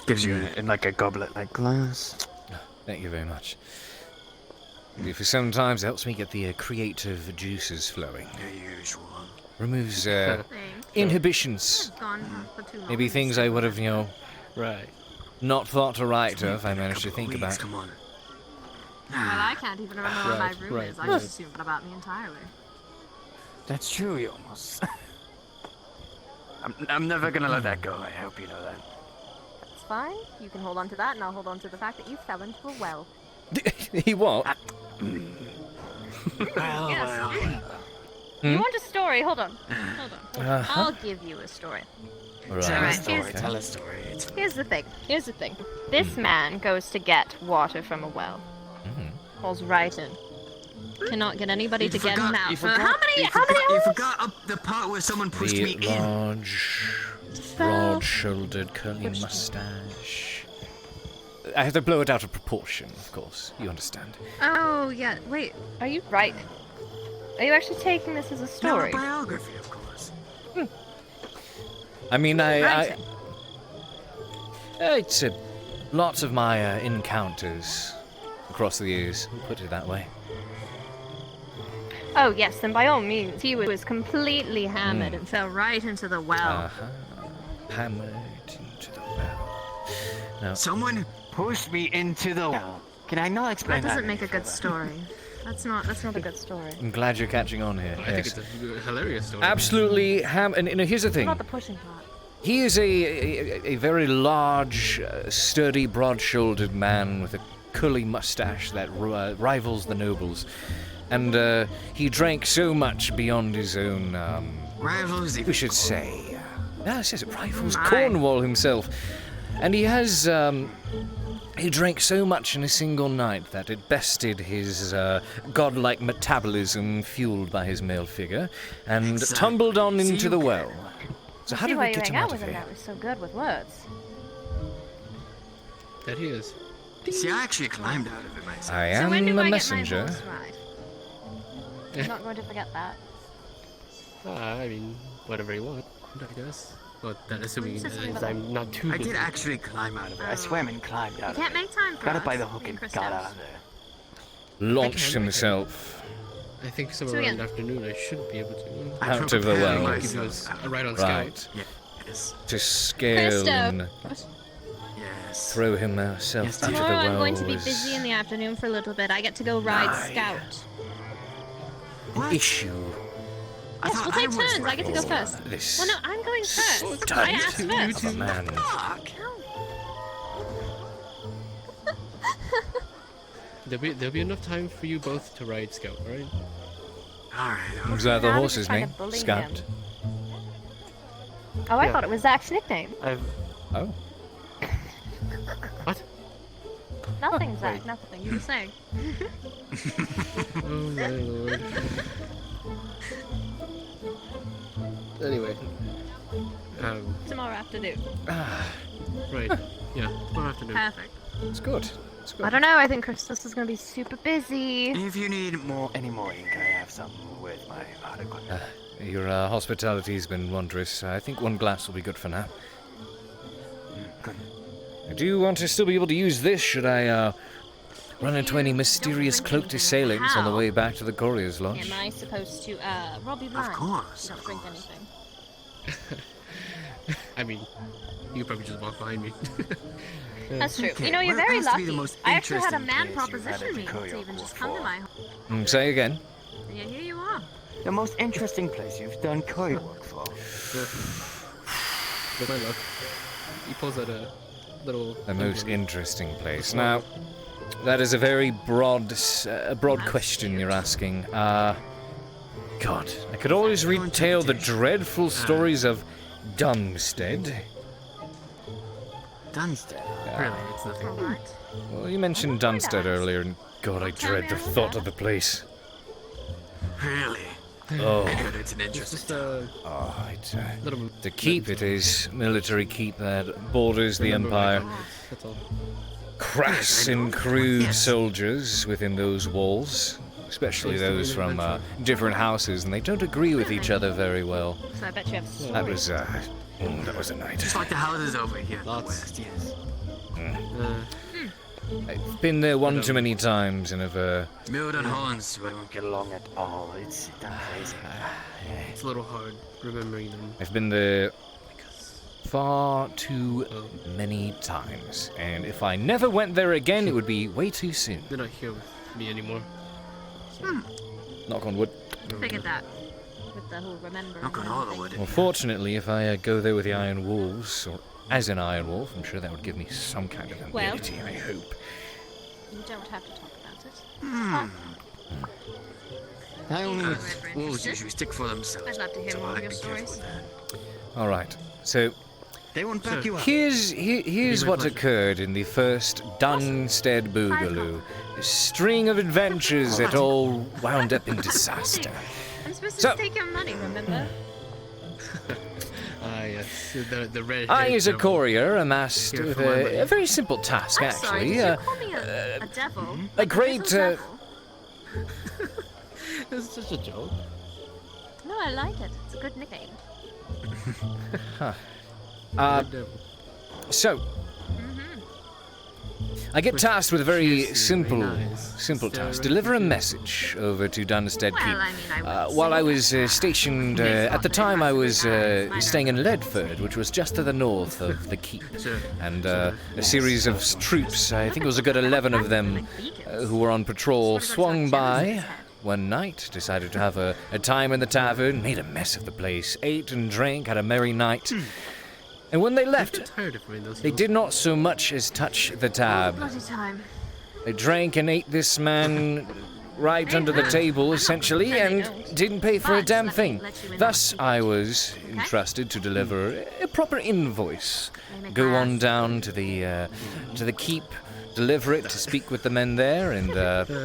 Gives you in like a goblet-like glass. Thank you very much. For sometimes it helps me get the creative juices flowing. The usual. Removes Thanks. inhibitions. I've gone for too long. Maybe things I would have, right, not thought to write of, I managed to think about. Come on. Well, I can't even remember what my room right. is. I just assumed that about me entirely. That's true, you almost. I'm never gonna let that go. I hope you know that. It's fine. You can hold on to that, and I'll hold on to the fact that you fell into a well. He what? Yes. You want a story? Hold on. Hold on. Uh-huh. I'll give you a story. Right. Tell a Alright, story. Tell a story. Here's the thing. This man goes to get water from a well. Falls right in. Cannot get anybody to get him out. How many You hours? forgot the part where someone pushed me The in. broad-shouldered, curly mustache. I have to blow it out of proportion, of course. You understand. Oh, yeah. Wait. Are you right? Are you actually taking this as a story? No, a biography, of course. I mean, it's lots of my encounters across the years. We'll put it that way. Oh, yes, then by all means. He was completely hammered and fell right into the well. Hammered into the well. No. Someone pushed me into the well. Can I not explain That that? doesn't make a good story. That's not a good story. I'm glad you're catching on here. I think it's a hilarious story. Absolutely and here's the thing. Not the pushing part. He is a very large, sturdy, broad-shouldered man with a curly mustache that rivals the nobles. And he drank so much beyond his own, Rivals, we should say. No, it says it rivals My. Cornwall himself. And he has He drank so much in a single night that it bested his godlike metabolism fueled by his male figure and tumbled on into the well. So how See did why we you get hang him out out with of him here? that was so good with words. That he is. See, I actually climbed out of it myself. I So when am do a I messenger. get my horse ride? I'm not going to forget that. I mean, whatever you want, I guess. But that assuming Well, you said something that about I'm not too I busy. did actually climb out of it. I swam and climbed out You of can't it. make time for Got us. it by the Me hook and and Chris got Downs. out of there. Launched himself I think So somewhere around again- afternoon I should be able to. out of the well. I'll give you a ride on Right. Scout. Yes. To scale Christo. and Yes. throw himself out of the Tomorrow well. I'm going to be was busy in the afternoon for a little bit. I get to go ride Scout. an issue. Yes, we'll take turns. I get to go first. This Well, no, I'm going first. stud I asked of first. a man. There'll be enough time for you both to ride Scout, right? Alright. Was that the Now they're horse's just trying name? to bully Scout. him. Oh, I Yeah. thought it was Zach's nickname. Oh. What? Nothing, Zach. Nothing. You were saying. Oh my lord. Anyway. Tomorrow afternoon. Right. Yeah, tomorrow afternoon. Perfect. It's good. It's good. I don't know. I think Christmas is going to be super busy. If you need any more ink, I have some with my article. Your hospitality's been wondrous. I think one glass will be good for now. Good. Do you want to still be able to use this? Should I run into any mysterious cloaked assailants on the way back to the Courier's Lodge? Am I supposed to rob you blind? course, Don't drink anything. I mean, you probably just walk behind me. That's true. Okay, You know, you're where very has to be lucky. the most I actually had a interesting man place you've had proposition at me the courier to even just before? come to my home. Say again. Yeah, here you are. The most interesting place you've done courier work for. With my luck, he pulls out a little. The most interesting place. Now, that is a very broad question you're asking. God, I could always retell the dreadful stories of Dunstead. Dunstead? Really, it's nothing. Well, you mentioned Dunstead earlier, and God, I dread the thought of the place. Really? Oh. Good, it's an interesting town. The keep it is, military keep that borders the Empire. That's all. Crass and crude soldiers within those walls, especially those from different houses, and they don't agree with each other very well. So I bet you have stories. That was a night. Just like the houses over here in the west, yes. I've been there one too many times and have Milden Horns, we don't get along at all. It's done crazy. It's a little hard remembering them. I've been there far too many times, and if I never went there again, it would be way too soon. They're not here with me anymore. Knock on wood. Figured that. With the whole remembering. Knock on all the wood. Well, fortunately, if I go there with the Iron Wolves, or as an Iron Wolf, I'm sure that would give me some kind of Well. immunity, I hope. You don't have to talk about it. I only wolves usually stick for themselves. I'd love to hear so more I'd of your be careful stories. with that. All right, so They won't back you up. here's what occurred in the first Dunstead Boogaloo. A string of adventures that all wound up in disaster. I'm supposed So- to take your money, remember? Yes, the red. I, as a courier, amassed Here with for my money. a very simple task, I'm sorry, actually. did you call me a devil? A great. It's just a joke. No, I like it. It's a good nickname. So, I get tasked with a very simple task. Deliver a message over to Dunstead Keep. While I was stationed, at the time I was staying in Ledford, which was just to the north of the keep. And a series of troops, I think it was a good 11 of them, who were on patrol, swung by one night, decided to have a time in the tavern, made a mess of the place, ate and drank, had a merry night. And when they left, they did not so much as touch the tab. Bloody time. They drank and ate this man right under the table, essentially, and didn't pay for a damn thing. Thus, I was entrusted to deliver a proper invoice. Go on down to the keep, deliver it, to speak with the men there, and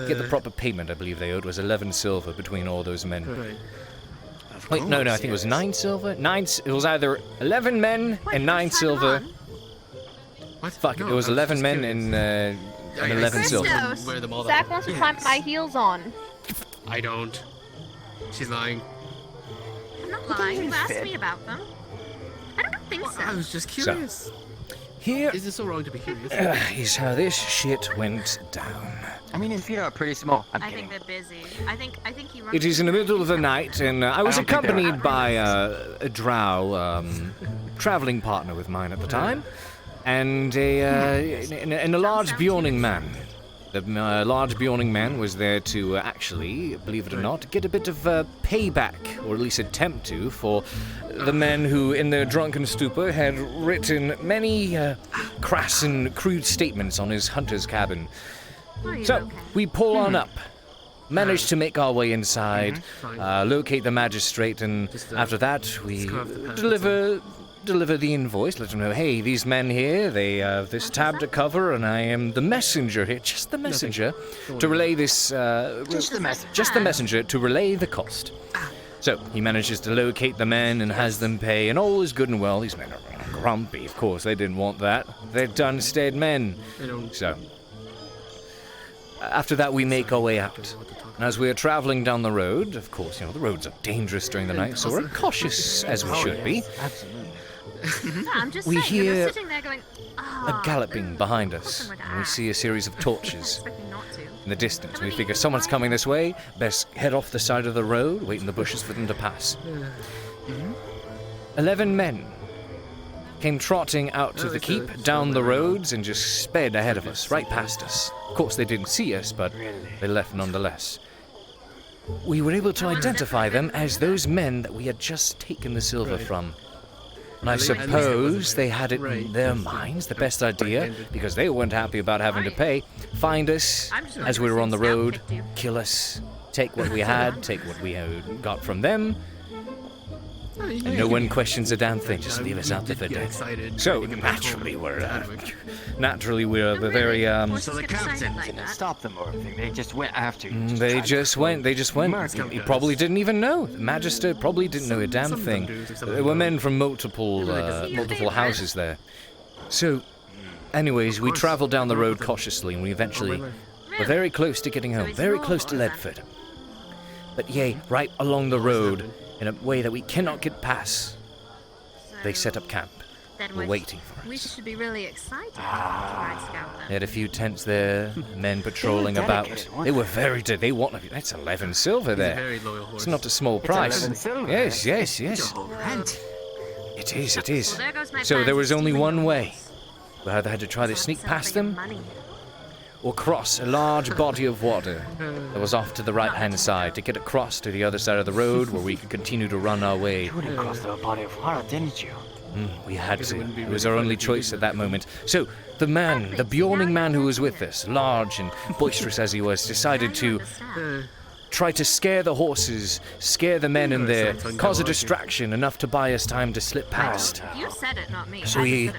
get the proper payment. I believe they owed was 11 silver between all those men. Right. Wait, no, I think it was 9 silver. It was either 11 men and 9 silver. What? Fuck it, No, it was I 11 just men curious. and 11 silver. Christos, Zach wants to climb my heels on. I don't. She's lying. I'm not lying. You asked me about them. I don't think so. I was just curious. Here is it so wrong to be curious? Is how this shit went down. I mean, his feet are pretty small. I think they're busy. I think he runs. It is in the middle of the night, and I was accompanied by a drow traveling partner with mine at the time, and a large Bjorning man. The large Bjorning man was there to actually, believe it or not, get a bit of payback, or at least attempt to, for the men who, in their drunken stupor, had written many crass and crude statements on his hunter's cabin. So, we pull on up, manage to make our way inside, locate the magistrate, and after that, we deliver the invoice, let them know, hey, these men here, they have this tab to cover, and I am the messenger here, just the messenger, to relay this, just the messenger to relay the cost. So, he manages to locate the men and has them pay, and all is good and well. These men are grumpy, of course, they didn't want that. They're Dunstead men. So, after that, we make our way out. And as we are traveling down the road, of course, the roads are dangerous during the night, so we're cautious as we should be. No, I'm just We saying, hear you're sitting there going, a galloping behind us, and we see a series of torches in the distance. We figure someone's coming this way, best head off the side of the road, wait in the bushes for them to pass. 11 men came trotting out to the keep, down the roads, and just sped ahead of us, right past us. Of course, they didn't see us, but they left nonetheless. We were able to identify them as those men that we had just taken the silver from. And I suppose they had it in their minds, the best idea, because they weren't happy about having to pay, find us as we were on the road, kill us, take what we had, take what we got from them, and no one questions a damn thing, just leave us out there for dead. So, naturally, we're the very, So the captain didn't stop them or anything. They just went after you. They just went. He probably didn't even know. The Magister probably didn't know a damn thing. There were men from multiple houses there. So, anyways, we traveled down the road cautiously, and we eventually were very close to getting home, very close to Ledford. But yea, right along the road, in a way that we cannot get past, they set up camp. We're waiting for us. We should be really excited to ride scout them. They had a few tents there, men patrolling about. They were very good. They want. That's 11 silver there. Very loyal horse. It's not a small price. 11 silver. Yes. It is. So there was only one way. We either had to try to sneak past them, or cross a large body of water that was off to the right-hand side to get across to the other side of the road where we could continue to run our way. You wouldn't cross the body of water, didn't you? We had to. It was our only choice at that moment. So, the Bjorning man who was with us, large and boisterous as he was, decided to try to scare the horses, scare the men in there, cause a distraction enough to buy us time to slip past. You said it, not me. So we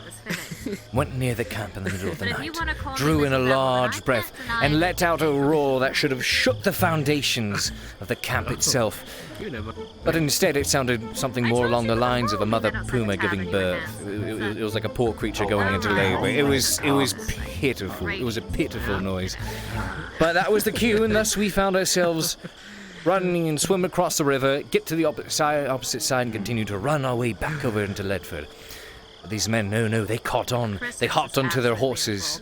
went near the camp in the middle of the night, drew in a large breath, and let out a roar that should have shook the foundations of the camp itself. But instead it sounded something more along the lines of a mother puma giving birth. It was like a poor creature going into labor. It was pitiful. It was a pitiful noise. But that was the cue, and thus we found ourselves running and swim across the river, get to the opposite side, and continue to run our way back over into Ledford. But these men, no, they caught on. They hopped onto their horses.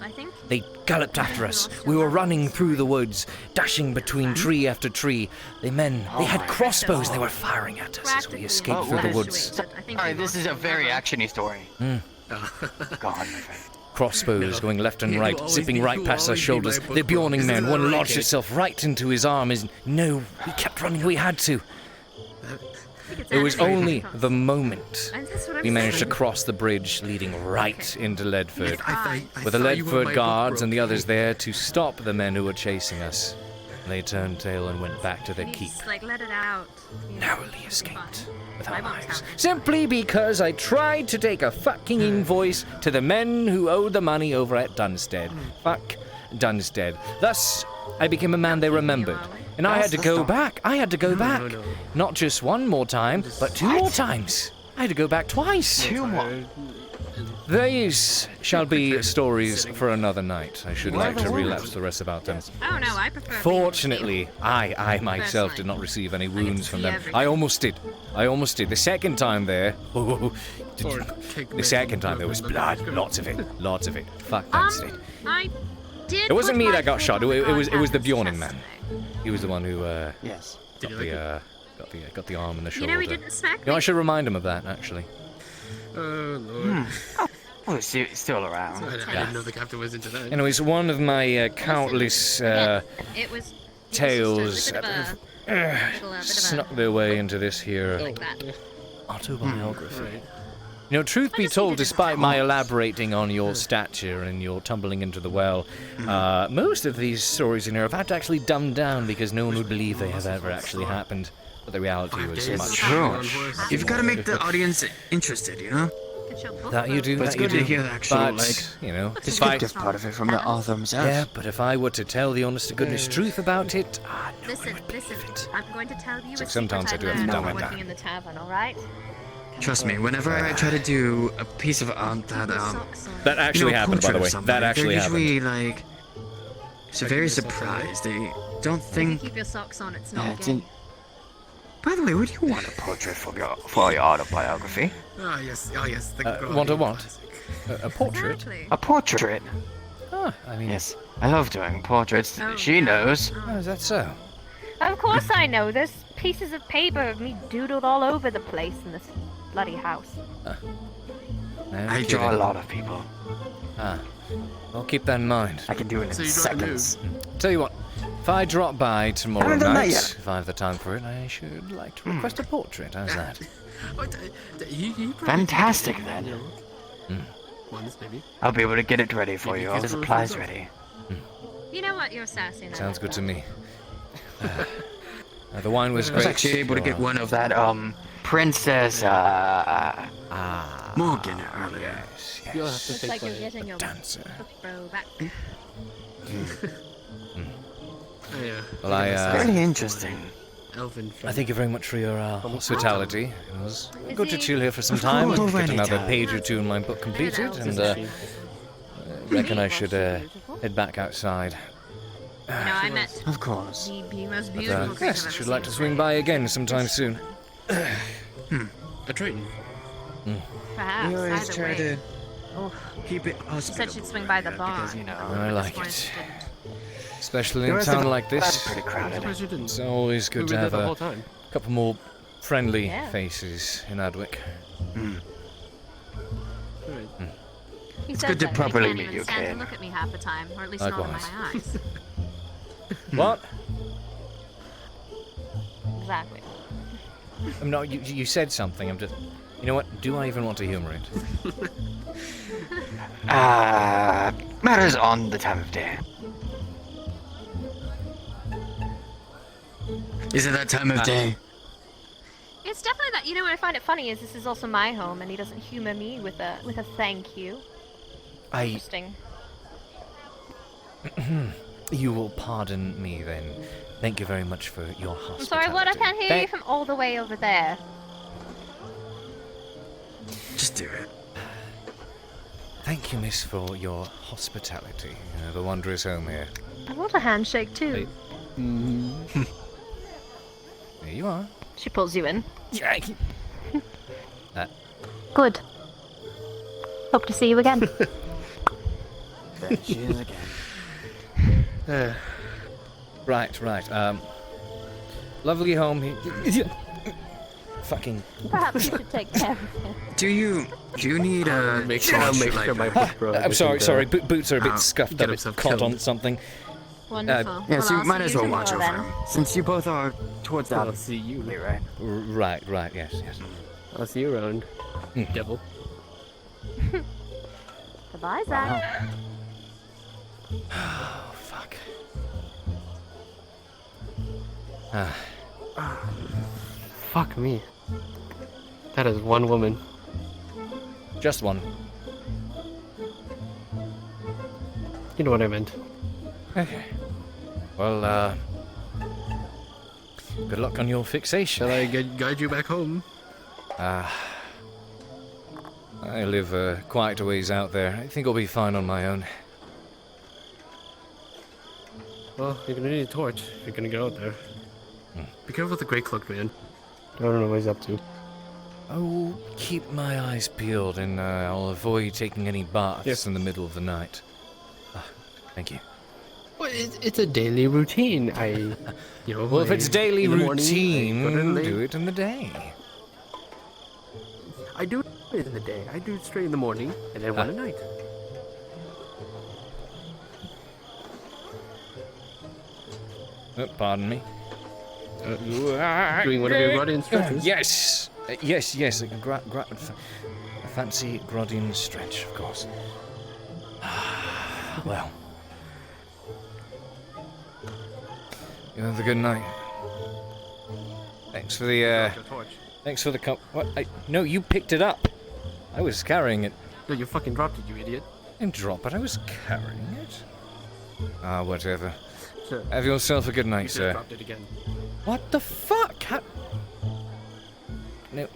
They galloped after us. We were running through the woods, dashing between tree after tree. They had crossbows. They were firing at us as we escaped through the woods. Alright, this is a very actiony story. Go on, my friend. Crossbows going left and right, zipping right past our shoulders. The Bjorning man, one lodged itself right into his arm. No, we kept running. We had to. It was only the moment we managed to cross the bridge leading right into Ledford, with the Ledford guards and the others there to stop the men who were chasing us. They turned tail and went back to their You keep. just, like, let it out. You know, Narrowly it's escaped fun. with My our mom's lives. house. Simply because I tried to take a fucking invoice to the men who owed the money over at Dunstead. Fuck Dunstead. Thus, I became a man they remembered. And I had to go back. I had to go back. No. Not just one more time, but 2 more times. I had to go back twice. 2 more. These shall be stories for another night. I should like to relapse the rest about them. Oh no, I prefer. Fortunately, I myself did not receive any wounds from them. I almost did. The second time there, the second time there was blood. Lots of it. Fuck Dunstead. I did. It wasn't put me my that got shot. It was the Bjorning man. yesterday. He was the one who Yes. got the arm and the You shoulder. know he didn't smack You know, me. I should remind him of that actually. Oh lord. Oh, it's still around. I didn't know the captain was into that. Anyways, one of my countless It was tales just a bit of a snuck their way into this here like that. autobiography. You know, truth be told, despite my elaborating on your stature and your tumbling into the well, most of these stories in here I've had to actually dumb down because no one would believe they have ever actually happened. But the reality was much True. You've got to make the audience interested, you know? that you do. But it's that you good to do. hear the actual, but, like, you know, descriptive part of it from the author himself. Yeah, but if I were to tell the honest to goodness truth about it, Listen, I'm going to tell you. So sometimes I do have to dumb it working down. in the tavern, all right? Trust me, whenever I try to do a piece of art That actually you know, happened, by the portrait of way. somebody, That actually they're happened. usually like, so very surprised. They don't think. Keep your socks on. It's Yeah, not it's gay. in- By the way, would you want a portrait for your autobiography? Oh yes. Want a what? A portrait? A portrait. Ah, I mean. Yes, I love doing portraits. Oh, She knows. Oh, is that so? Of course I know. There's pieces of paper of me doodled all over the place in this bloody house. No I draw a kidding. lot of people. Ah, I'll keep that in mind. I can do it in seconds. Tell you what, if I drop by tomorrow Haven't done that night, yet. if I have the time for it, I should like to request a portrait. How's that? Fantastic then. Once maybe. I'll be able to get it ready for you. All the supplies ready. You know what? You're sassy. and I Sounds like good to that. me. The wine was I was great. actually able to get one of that Princess Morgan earlier. You'll have to It's think like you're about it. getting your bro back. Oh, yeah. Well, I, Very interesting. Elven. I thank you very much for your hospitality. It was Is good to he- chill here for some Of time course, and get another anytime. page or two in my book completed, and reckon I should head back outside. You know, I met Of course. the most But, beautiful creature yes, I've I ever should like to seen. swing by again sometime soon. A Triton. Perhaps. We always Either try way. to Oh, keep it she hospitable. said she'd swing by the bar. Because, you know, I like it. Especially in The a rest of town the like that's this. pretty crowded. Surprised you didn't. It's always good We to were there have the a whole time. couple more friendly Yeah. faces in Adwick. Alright. He It's said good to that, but he properly can't meet even you, stand to Cade. look at me half the time, or at least not in Likewise. my eyes. What? Exactly. No, you said something. I'm just. You know what? Do I even want to humor it? Matters on the time of day. Is it that time of day? It's definitely that. You know what I find it funny is this is also my home, and he doesn't humor me with a thank you. Interesting. You will pardon me then. Thank you very much for your I'm hospitality. sorry, what? I can't hear you from all the way over there. Just do it. Thank you, miss, for your hospitality. You know, the wondrous home here. I want a handshake too. There you are. She pulls you in. That. Good. Hope to see you again. There she is again. Right. Lovely home here. Fucking. Perhaps you should take care of him. Do you need a Make sure my book bro. I'm sorry. Boots are a bit scuffed get up. It's himself caught killed. on something. Wonderful. Yeah, so Well, you might I'll as see well you watch over tomorrow, him. Since you both are towards that. I'll see you. Right. Right. Yes. I'll see you around. Devil. Goodbye, Zach. Oh fuck. Fuck me. That is one woman. Just one. You know what I meant. Okay. Well, good luck on your fixation. Shall I guide you back home? I live quite a ways out there. I think I'll be fine on my own. Well, you're gonna need a torch if you're gonna get out there. Be careful with the Grey Cloak, man. I don't know what he's up to. Oh, keep my eyes peeled, and I'll avoid taking any baths in the middle of the night. Thank you. Well, it's a daily routine. Well, if it's daily routine, do it in the day. I do it in the day. I do it straight in the morning, and then one at night. Oh, pardon me. Doing one of your Grodian stretches? Yes! Yes. A fancy Grodian stretch, of course. Well. You have a good night. Thanks for the, Thanks for the what? No, you picked it up. I was carrying it. No, you fucking dropped it, you idiot. I didn't drop it, I was carrying it. Whatever. Sure. Have yourself a good night, sir. Dropped it again. What the fuck? No.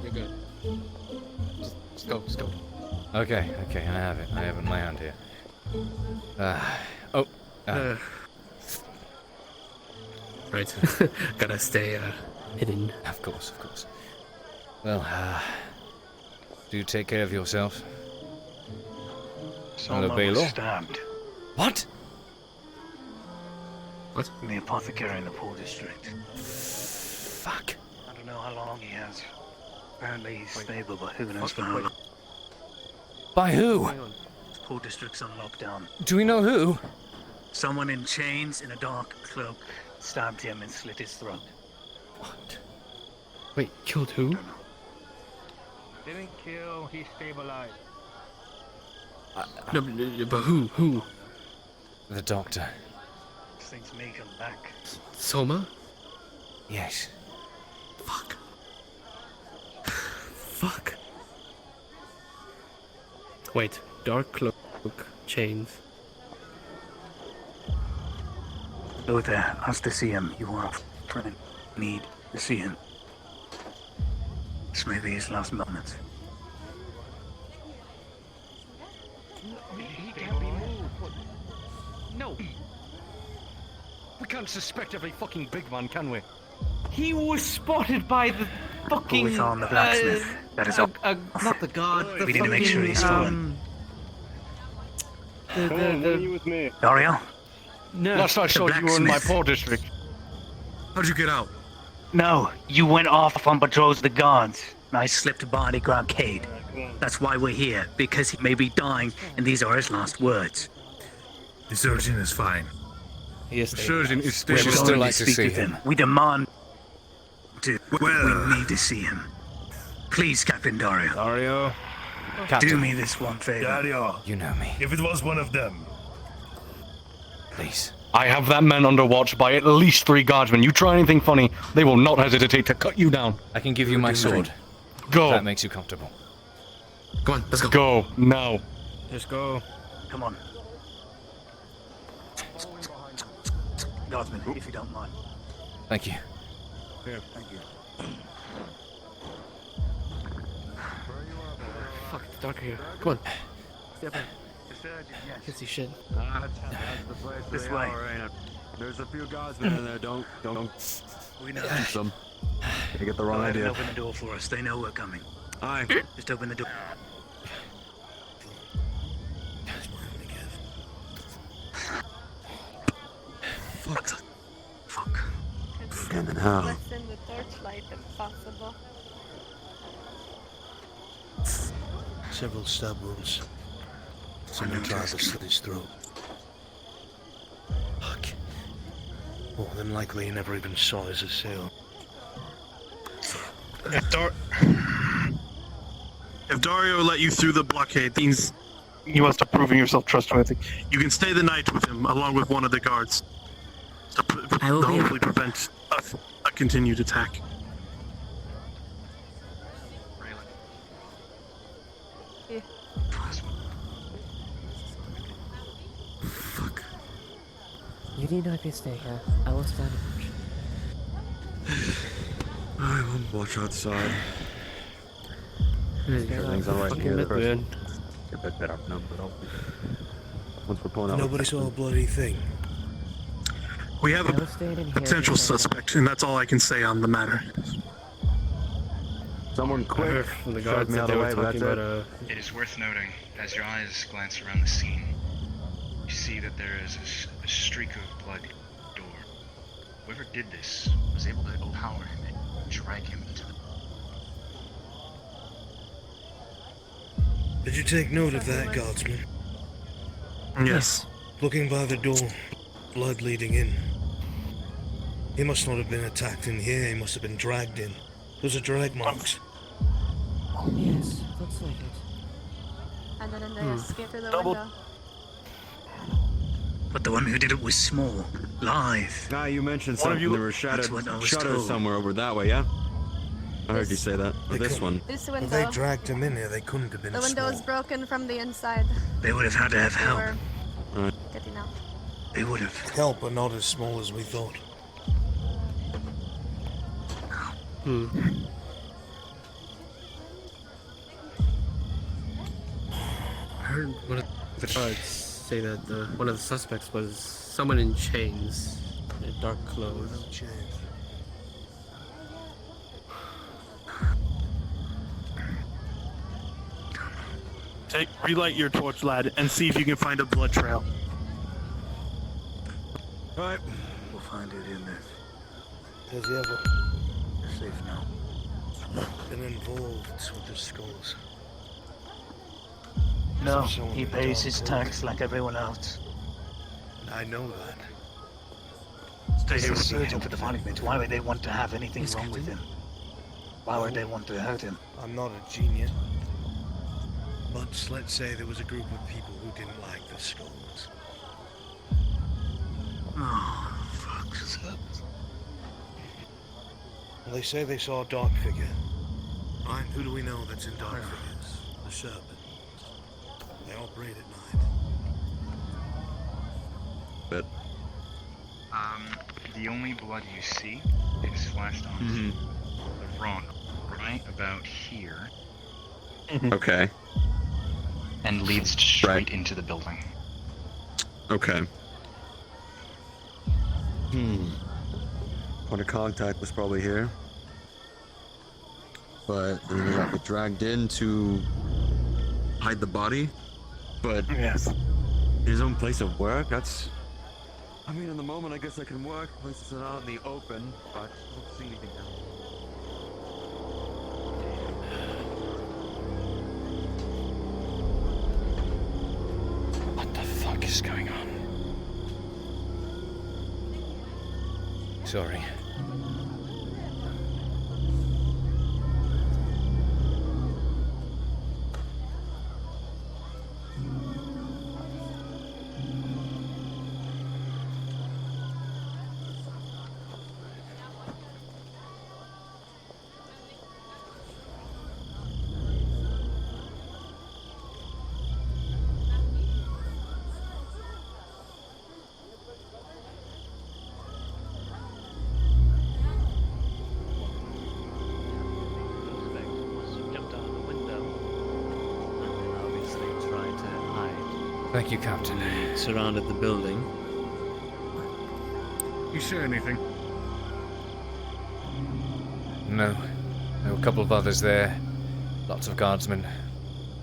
You're good. Just go. Okay, I have it. I have it in my hand here. Right. Gotta stay hidden. Of course. Well, do take care of yourself. Someone was stabbed. What? What? In the apothecary in the Poor District. Fuck. I don't know how long he has. Apparently he's stable, but who knows for how long. By who? The Poor District's on lockdown. Do we know who? Someone in chains in a dark cloak stabbed him and slit his throat. What? Wait, killed who? Didn't kill, he stabilized. No, but who? The doctor. Things may come back. Soma? Yes. Fuck. Wait, dark cloak, chains. Go there, ask to see him. You are a friend. Need to see him. This may be his last moments. He can't be moved. No. We can't suspect every fucking big man, can we? He was spotted by the fucking. Who is on the blacksmith? That is all. Not the god. We need to make sure he's fallen. Dario? No. Last I saw you were in my Poor District. How'd you get out? No, you went off on patrols with the guards. I slipped a body, grabbed Cade. That's why we're here, because he may be dying, and these are his last words. The surgeon is fine. The surgeon is We're still. going to speak with him. We demand to. We need to see him. Please, Captain Dario. Dario. Do me this one favor. Dario. You know me. If it was one of them. Please. I have that man under watch by at least 3 guardsmen. You try anything funny, they will not hesitate to cut you down. I can give you my sword. Go. If that makes you comfortable. Come on, let's go. Go, now. Let's go. Come on. Guardsman, if you don't mind. Thank you. Here, thank you. Fuck, it's darker here. Come on. Step in. Can't see shit. This way. There's a few guardsmen in there. Don't. We know. Them. They get the wrong Go ahead and idea. open the door for us. They know we're coming. Aye. Just open the door. Fuck. And how? Listen the torchlight if possible. Several stab wounds. Someone tried to slit his throat. Fuck. More than likely he never even saw his assailant. If Dario let you through the blockade, means You must have proven yourself trustworthy. You can stay the night with him, along with one of the guards, to hopefully prevent a continued attack. Yeah. You need not be stay here. I will stand watch. I will watch outside. Everything's alright here. Get that better number. Once we're pulling out. Nobody saw a bloody thing. We have a potential suspect, and that's all I can say on the matter. Someone quick. From the guards that they were talking about. It is worth noting, as your eyes glance around the scene, you see that there is a streak of blood door. Whoever did this was able to overpower him and drag him into the... Did you take note of that, guardsman? Yes. Looking by the door, blood leading in. He must not have been attacked in here, he must have been dragged in. Those are drag marks. Yes, looks like it. And then they escaped through the window. But the one who did it was small, lithe. Ah, you mentioned something. There were shutters somewhere over that way, yeah? I heard you say that. Or this one. This If window. they dragged him in here, they couldn't have been The window small. is broken from the inside. They would have had to have They help. were getting out. They would have. Help, but not as small as we thought. I heard one of the guards say that one of the suspects was someone in chains, in dark clothes. Relight your torch, lad, and see if you can find a blood trail. Right. We'll find it in there. Has he ever You're safe now. been involved with the skulls? No, Someone he in the pays dark his room. tax like everyone else. I know that. This is searching for the monument. Why would they want to have anything wrong with him? Why would they want to hurt him? I'm not a genius. But let's say there was a group of people who didn't like the skulls. Oh, fuck's up. Well, they say they saw a dark figure. Right, who do we know that's in dark figures? The serpent. They operate at night. But The only blood you see is splashed onto the rock right about here. Okay. And leads straight into the building. Okay. Point of contact was probably here. But then he got dragged in to hide the body. But yes, his own place of work, that's... I mean, in the moment, I guess I can work. Places are out in the open, but I don't see anything else. What the fuck is going on? Sorry. Thank you, Captain. Surrounded the building. You say anything? No. There were a couple of others there. Lots of guardsmen.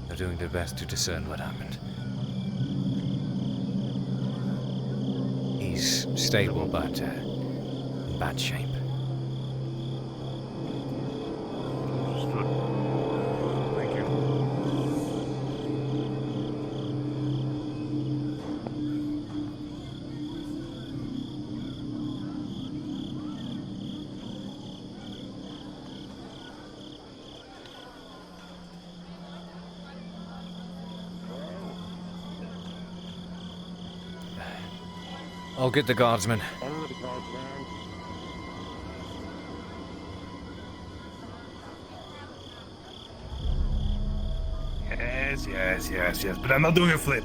They're doing their best to discern what happened. He's stable, but in bad shape. Thank you. I'll get the guardsman. Yes, but I'm not doing a flip.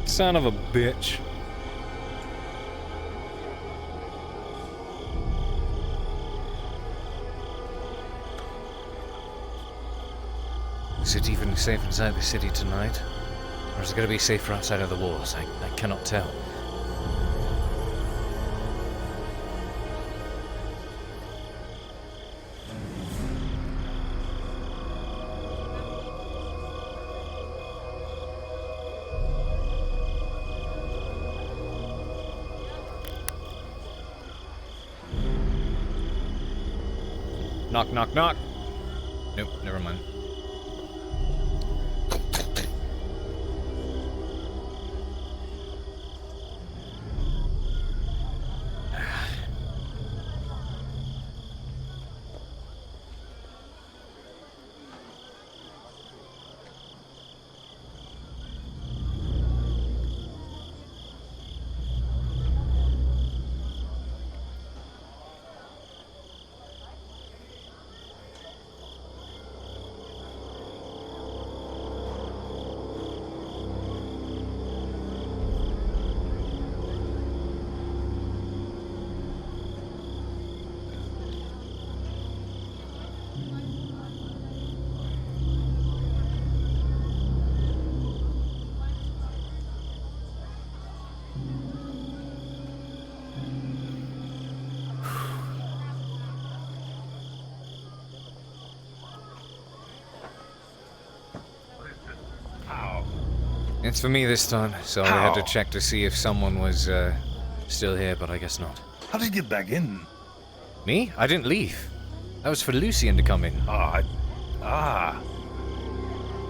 Son of a bitch. Is it even safe inside the city tonight? Or is it going to be safer outside of the walls? I cannot tell. Knock, knock, knock. Nope, never mind. It's for me this time, so I had to check to see if someone was still here, but I guess not. How did you get back in? Me? I didn't leave. That was for Lucian to come in.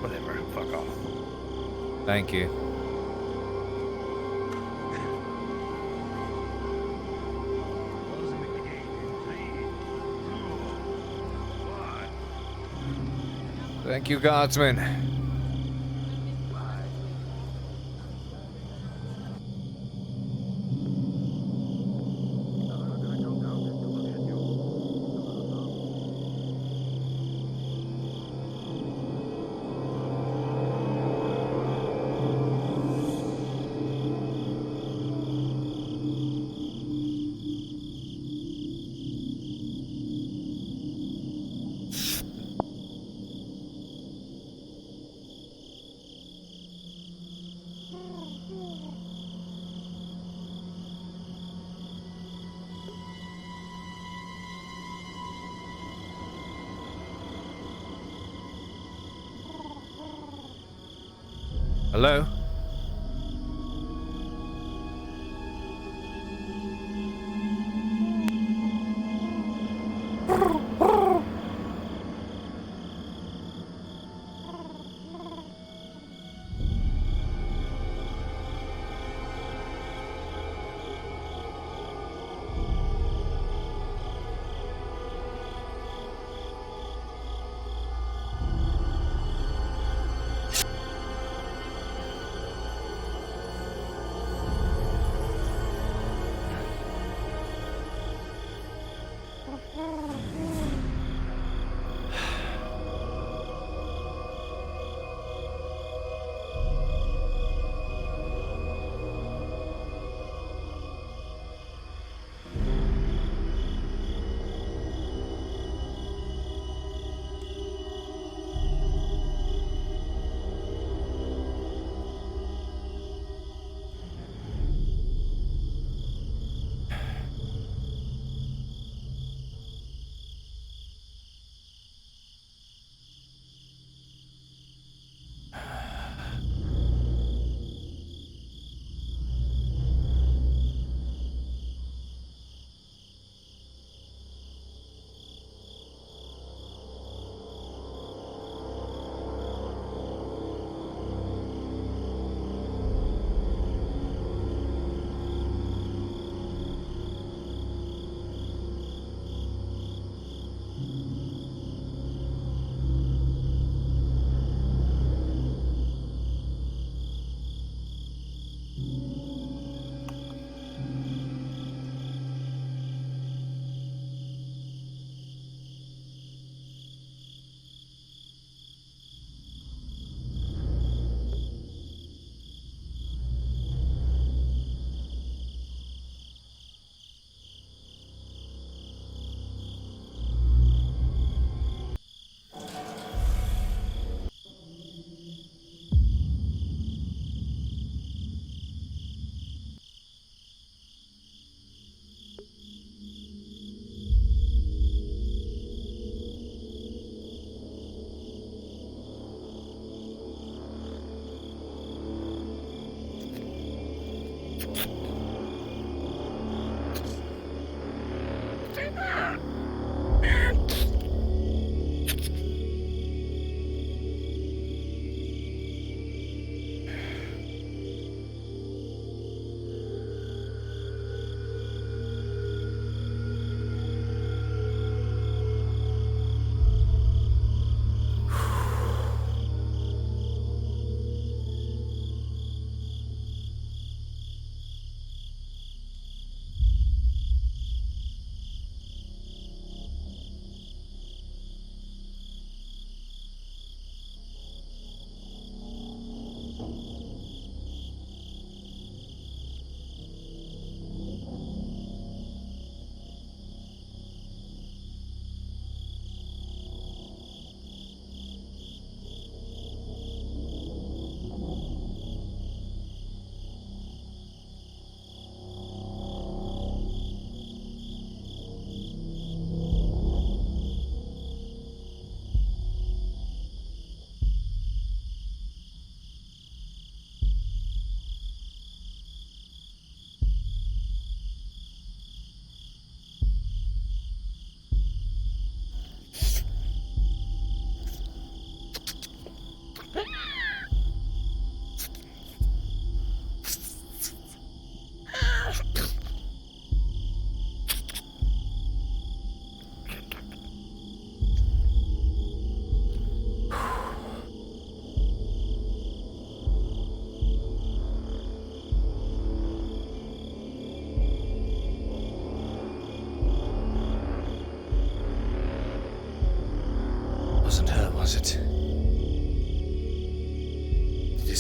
Whatever, fuck off. Thank you. Thank you, guardsman. Hello?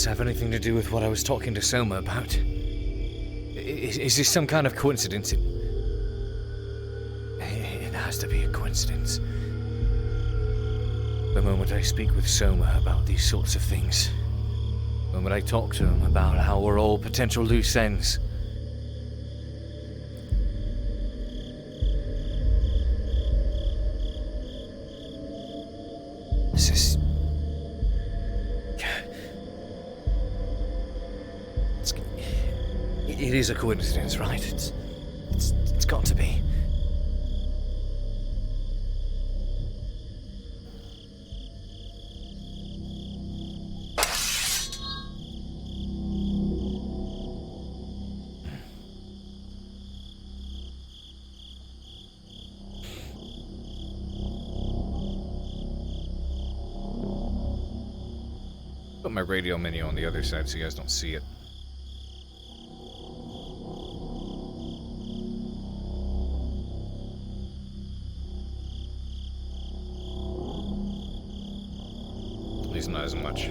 this have anything to do with what I was talking to Soma about? Is this some kind of coincidence? It has to be a coincidence. The moment I speak with Soma about these sorts of things, the moment I talk to him about how we're all potential loose ends, this is... It is a coincidence, right? It's got to be. Put my radio menu on the other side so you guys don't see it. At least not as much.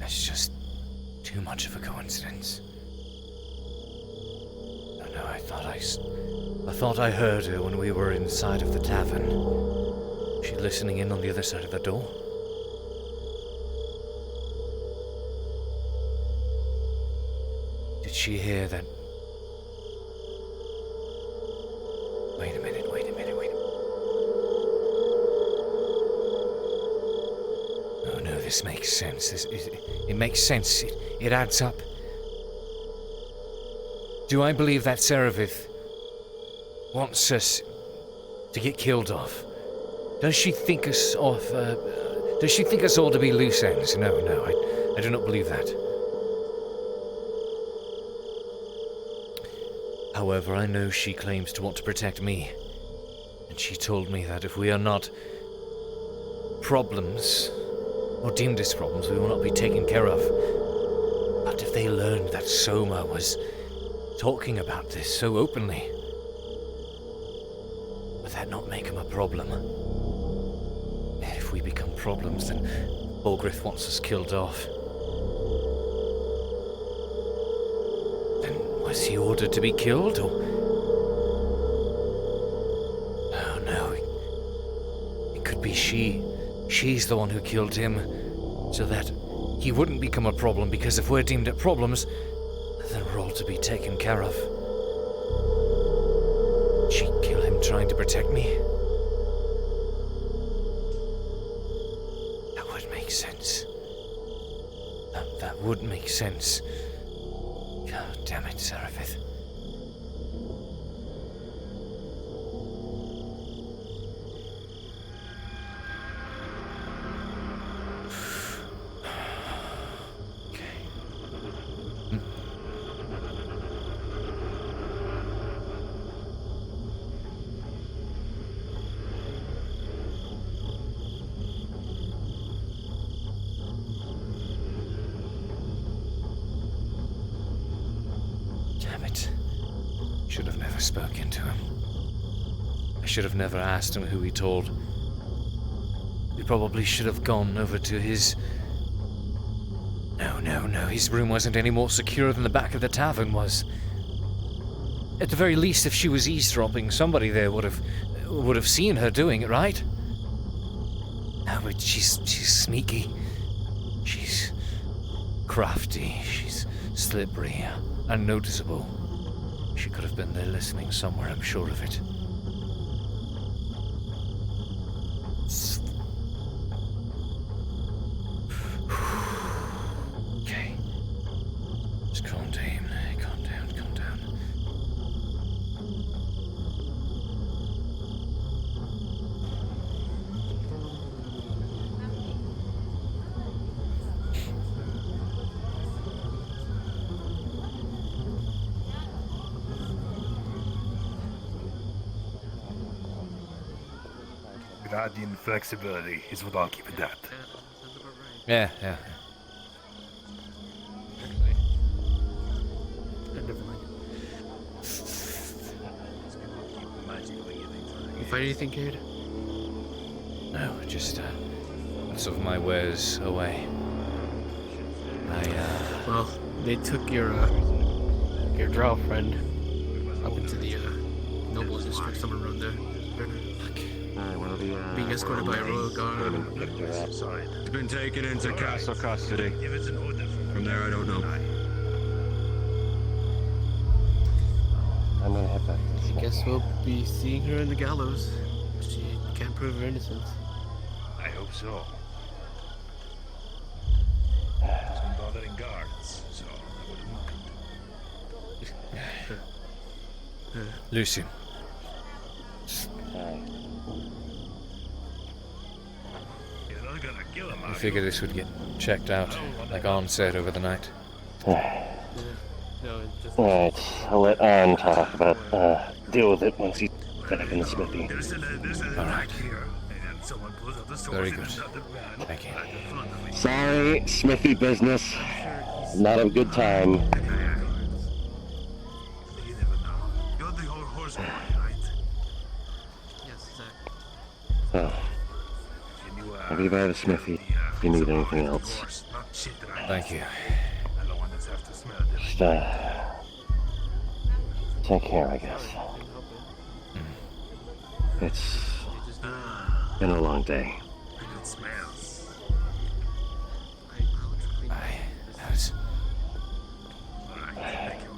It's just too much of a coincidence. No, I thought I heard her when we were inside of the tavern. Was she listening in on the other side of the door? Did she hear that? Wait a minute. Oh no, this makes sense. It makes sense. It adds up. Do I believe that Serevith wants us to get killed off? Does she think us off? Does she think us all to be loose ends? No, I do not believe that. However, I know she claims to want to protect me, and she told me that if we are not problems, or deemed as problems, we will not be taken care of. But if they learned that Soma was talking about this so openly, would that not make him a problem? If we become problems, then Bolgrith wants us killed off. Then was he ordered to be killed, or... Oh no, it could be she. She's the one who killed him, so that he wouldn't become a problem, because if we're deemed at problems, then we're all to be taken care of. She'd kill him trying to protect me? That would make sense. That would make sense. God damn it, Serevith. Should have never spoken to him. I should have never asked him who he told. We probably should have gone over to his... No, his room wasn't any more secure than the back of the tavern was. At the very least, if she was eavesdropping, somebody there would have seen her doing it, right? No, but she's sneaky. She's crafty. She's slippery, unnoticeable. She could have been there listening somewhere, I'm sure of it. Okay. Just calm down. Calm down. Guardian flexibility is what I'll keep it at. Yeah, yeah. Never mind. You find anything, Cade? No, just lots of my wares away. Well, they took your drow friend up into the noble district, somewhere around there. Being escorted by a royal guard. He's been taken into castle custody. From there, I don't know. I'm gonna head back to the I guess we'll be seeing her in the gallows. She can't prove her innocence. I hope so. She's been bothering guards, so I wouldn't mind. Lucian. I figure this would get checked out, like Arn said over the night. Alright, I'll let Arn talk about, deal with it once he's back in the smithy. Alright. Very good. Thank you. Sorry, smithy business. Not a good time. You're the old horseman, right? Yes, Oh. I'll be by the smithy if you need anything else. Thank you. Just, take care, I guess. It's been a long day. It smells. That's... Alright, thank you.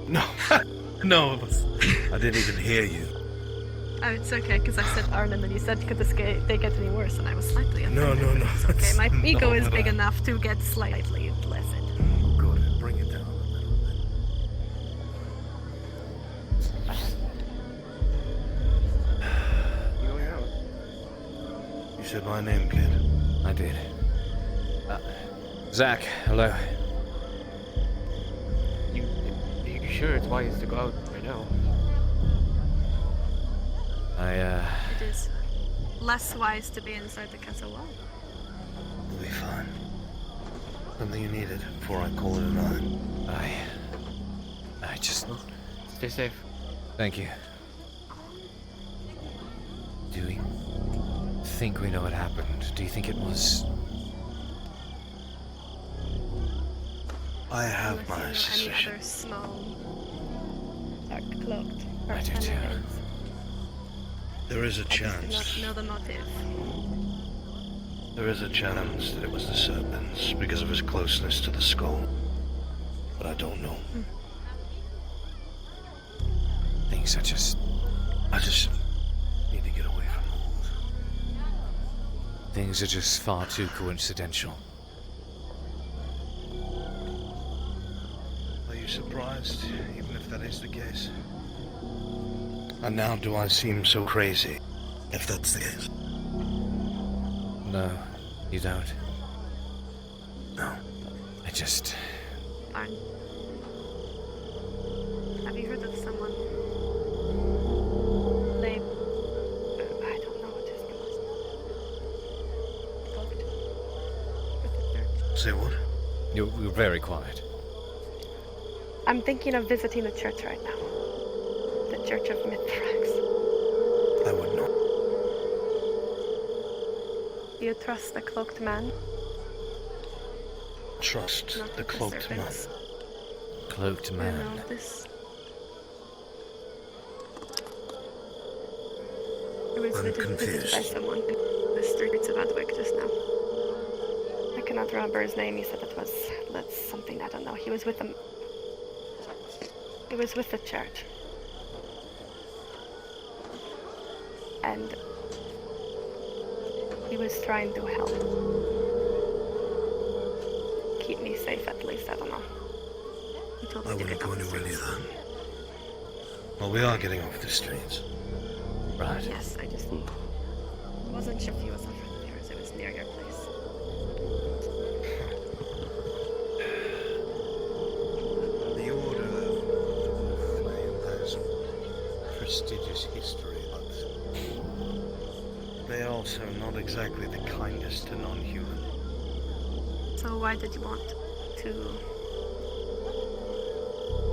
No, no, I didn't even hear you. Oh, it's okay, because I said Arn and then you said could they get any worse, and I was slightly offended. No. It's okay, my ego is no, big enough to get slightly blessed. Oh, good. Bring it down a little bit. You said my name, kid. I did. Zach, hello. You sure it's wise to go out right now? It is less wise to be inside the castle wall. We'll be fine. Something you needed before I call it a night. I just... Stay safe. Thank you. Do we think we know what happened? Do you think it was... I have my Any suspicion. other small, dark cloaked I do too. There is a I just chance. do not know the motive. There is a chance that it was the serpents because of his closeness to the skull. But I don't know. Things are just... I just need to get away from all. Things are just far too coincidental. Are you surprised, even if that is the case? And now do I seem so crazy, if that's the case? No, you don't. No. I just... Arn, have you heard of someone named... I don't know what his name was. Say what? You're very quiet. I'm thinking of visiting a church right now. The Church of Mithrax. I would not. Do you trust the cloaked man? Trust Not the cloaked man. serpents. Cloaked You man. know, this... It was I'm visited by confused. someone in the streets of Adwick just now. I cannot remember his name. He said that's something, I don't know. He was with them. He was with the church. And he was trying to help keep me safe safe at least. I don't know. He told I me to wouldn't get go off the anywhere near streets. that. Well, we are getting off the streets. Right. Yes, I just wasn't sure if he was in front of yours. It was near your place. The Order of Flame has prestigious history, but they're also not exactly the kindest to non-human. So why did you want to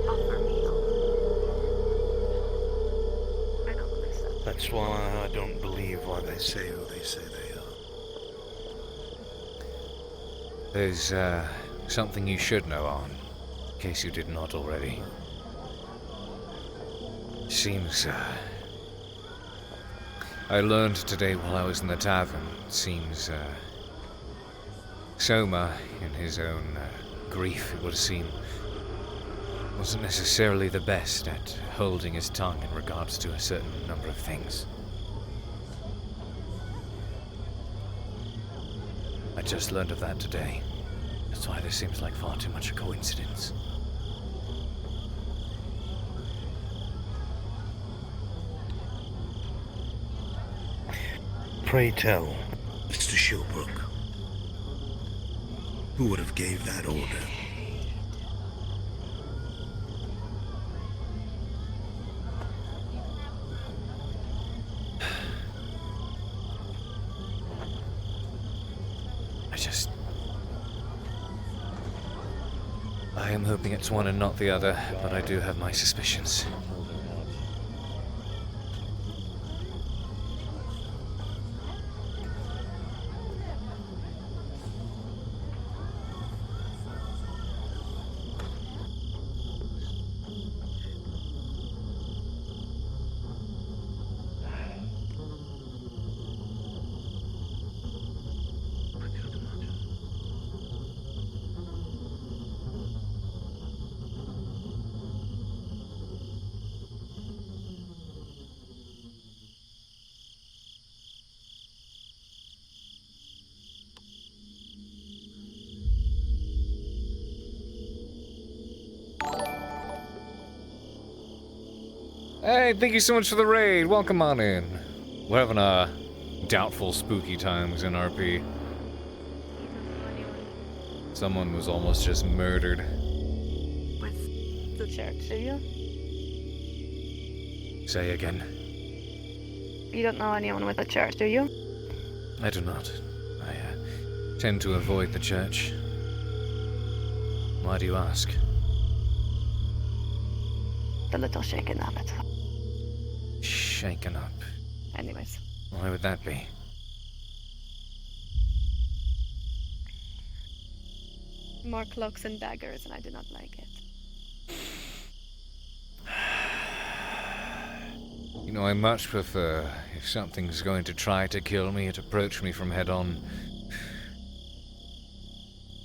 offer me help? I don't understand. That's why I don't believe why they say who they say they are. There's something you should know on, in case you did not already. Seems I learned today while I was in the tavern. Seems Soma, in his own grief, it would seem, wasn't necessarily the best at holding his tongue in regards to a certain number of things. I just learned of that today. That's why this seems like far too much a coincidence. Pray tell, Mr. Shilbrouk, who would have gave that order? I am hoping it's one and not the other, but I do have my suspicions. Hey, thank you so much for the raid. Welcome on in. We're having a doubtful spooky times in RP. Someone was almost just murdered. With the church, do you? Say again. You don't know anyone with a church, do you? I do not. I tend to avoid the church. Why do you ask? A little shaken up, that's all. Shaken up. Anyways. Why would that be? More cloaks and daggers, and I do not like it. You know, I much prefer if something's going to try to kill me, it approach me from head on.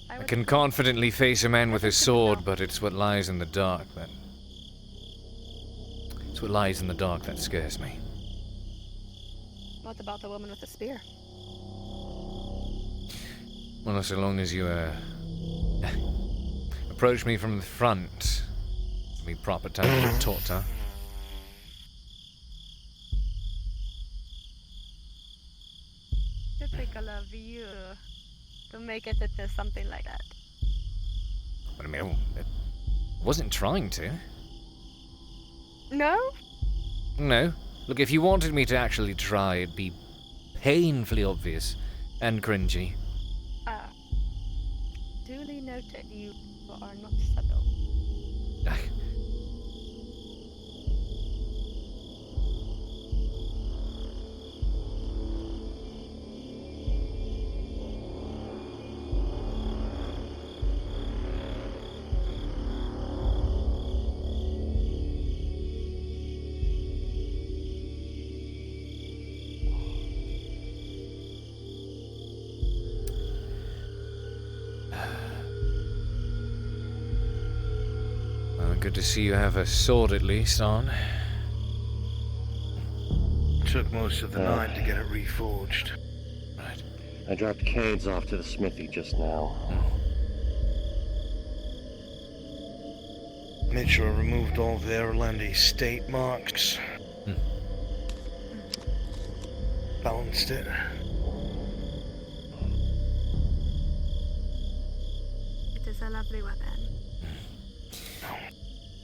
I can confidently face a man with his sword, but it's what lies in the dark that... It's what lies in the dark that scares me. What about the woman with the spear? Well, so long as you, approach me from the front, give me proper time to talk to her. Typical of you to make it into something like that. But I mean, I wasn't trying to. No? No. Look, if you wanted me to actually try, it'd be painfully obvious and cringy. Duly noted, you are not subtle. Good to see you have a sword at least on. Took most of the night to get it reforged. Right. I dropped Cade's off to the smithy just now. Made sure I removed all the Erlandi state marks. Balanced it. It is a lovely weapon.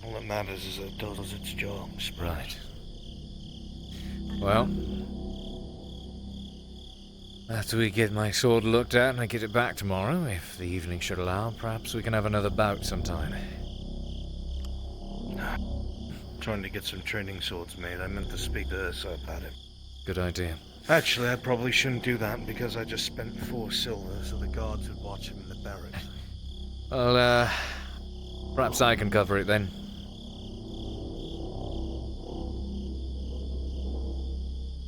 All that matters is that it does its job. Right. Well, after we get my sword looked at and I get it back tomorrow, if the evening should allow, perhaps we can have another bout sometime. Trying to get some training swords made. I meant to speak to Ursa about it. Good idea. Actually, I probably shouldn't do that because I just spent 4 silver so the guards would watch him in the barracks. Well, perhaps I can cover it then.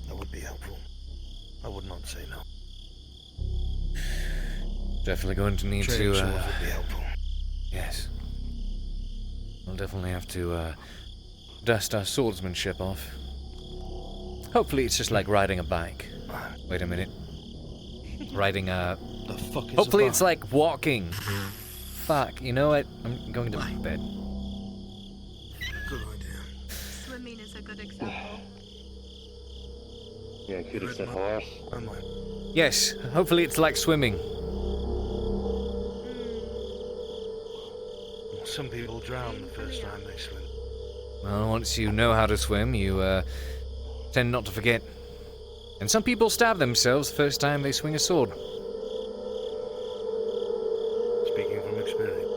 That would be helpful. I would not say no. Definitely going to need Training to, swords would be helpful. Yes. We'll definitely have to, dust our swordsmanship off. Hopefully it's just like riding a bike. Wait a minute. Riding a... The fuck is Hopefully a it's like walking. Fuck, you know what? I'm going to bed. Good idea. Swimming is a good example. Yeah, could have said horse. Yes, hopefully it's like swimming. Some people drown the first time they swim. Well, once you know how to swim, you, tend not to forget. And some people stab themselves the first time they swing a sword. Speaking from experience.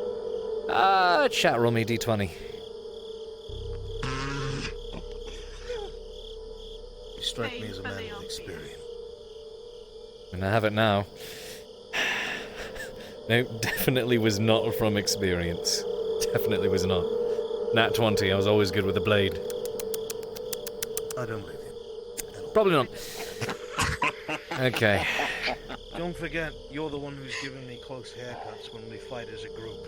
Chat roll me d20. You strike me as a man with experience. And I have it now. No, definitely was not from experience. Definitely was not. Nat 20, I was always good with the blade. I don't believe you. Probably not. Okay. Don't forget, you're the one who's giving me close haircuts when we fight as a group.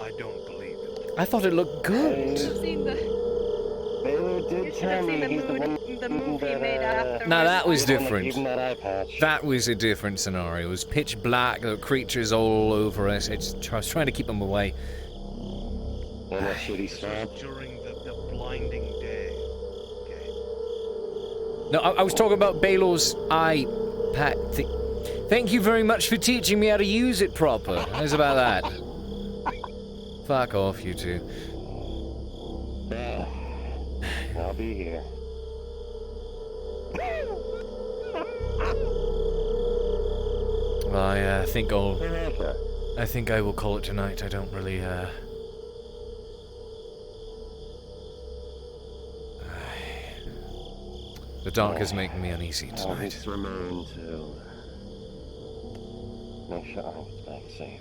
I don't believe it. I thought it looked good. Baylor did tell me he's the one the movie made after. Now that was different. Even that eye patch. That was a different scenario. It was pitch black, there were creatures all over us. I was trying to keep them away. And that shitty swamp. During the blinding day. No, I was talking about Baylor's eye pat. Thank you very much for teaching me how to use it proper. How's about that? Fuck off, you two. Yeah, I'll be here. Well, I think I think I will call it tonight. I don't really, The dark is making me uneasy I'll tonight. just remain to make sure I get back safe.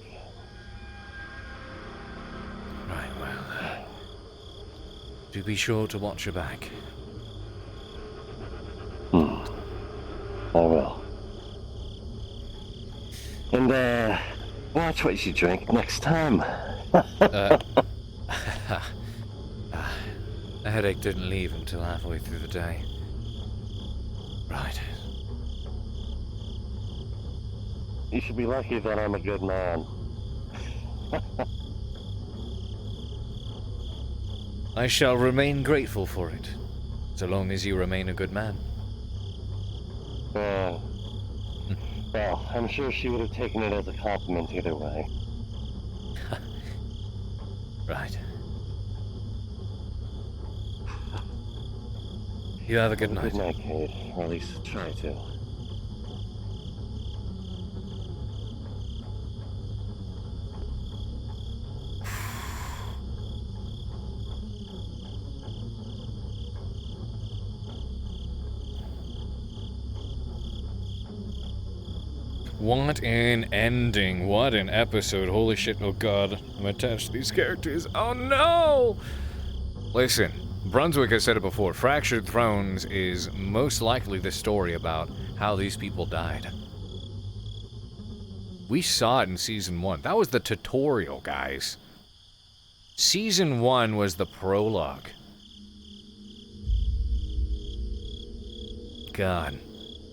Right, well, do be sure to watch your back. I will. And, watch what you drink next time. The headache didn't leave until halfway through the day. Right. You should be lucky that I'm a good man. I shall remain grateful for it, so long as you remain a good man. Well, I'm sure she would have taken it as a compliment either way. Right. You have a good night. Good night, Cade. Or at least try to. What an ending. What an episode. Holy shit. Oh god. I'm attached to these characters. Oh no! Listen, Brunswick has said it before. Fractured Thrones is most likely the story about how these people died. We saw it in Season 1. That was the tutorial, guys. Season 1 was the prologue. God.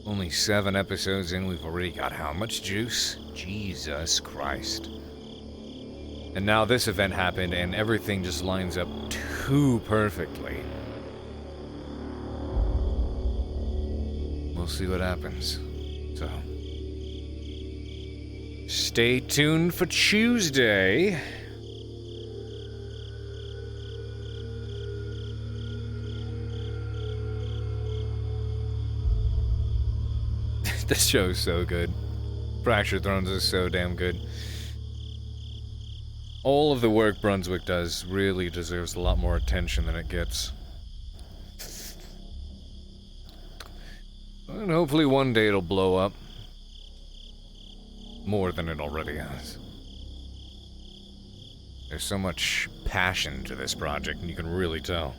Only 7 episodes in, we've already got how much juice? Jesus Christ. And now this event happened, and everything just lines up too perfectly. We'll see what happens. So, stay tuned for Tuesday. This show's so good. Fractured Thrones is so damn good. All of the work Brunswick does really deserves a lot more attention than it gets. And hopefully one day it'll blow up. More than it already has. There's so much passion to this project, and you can really tell.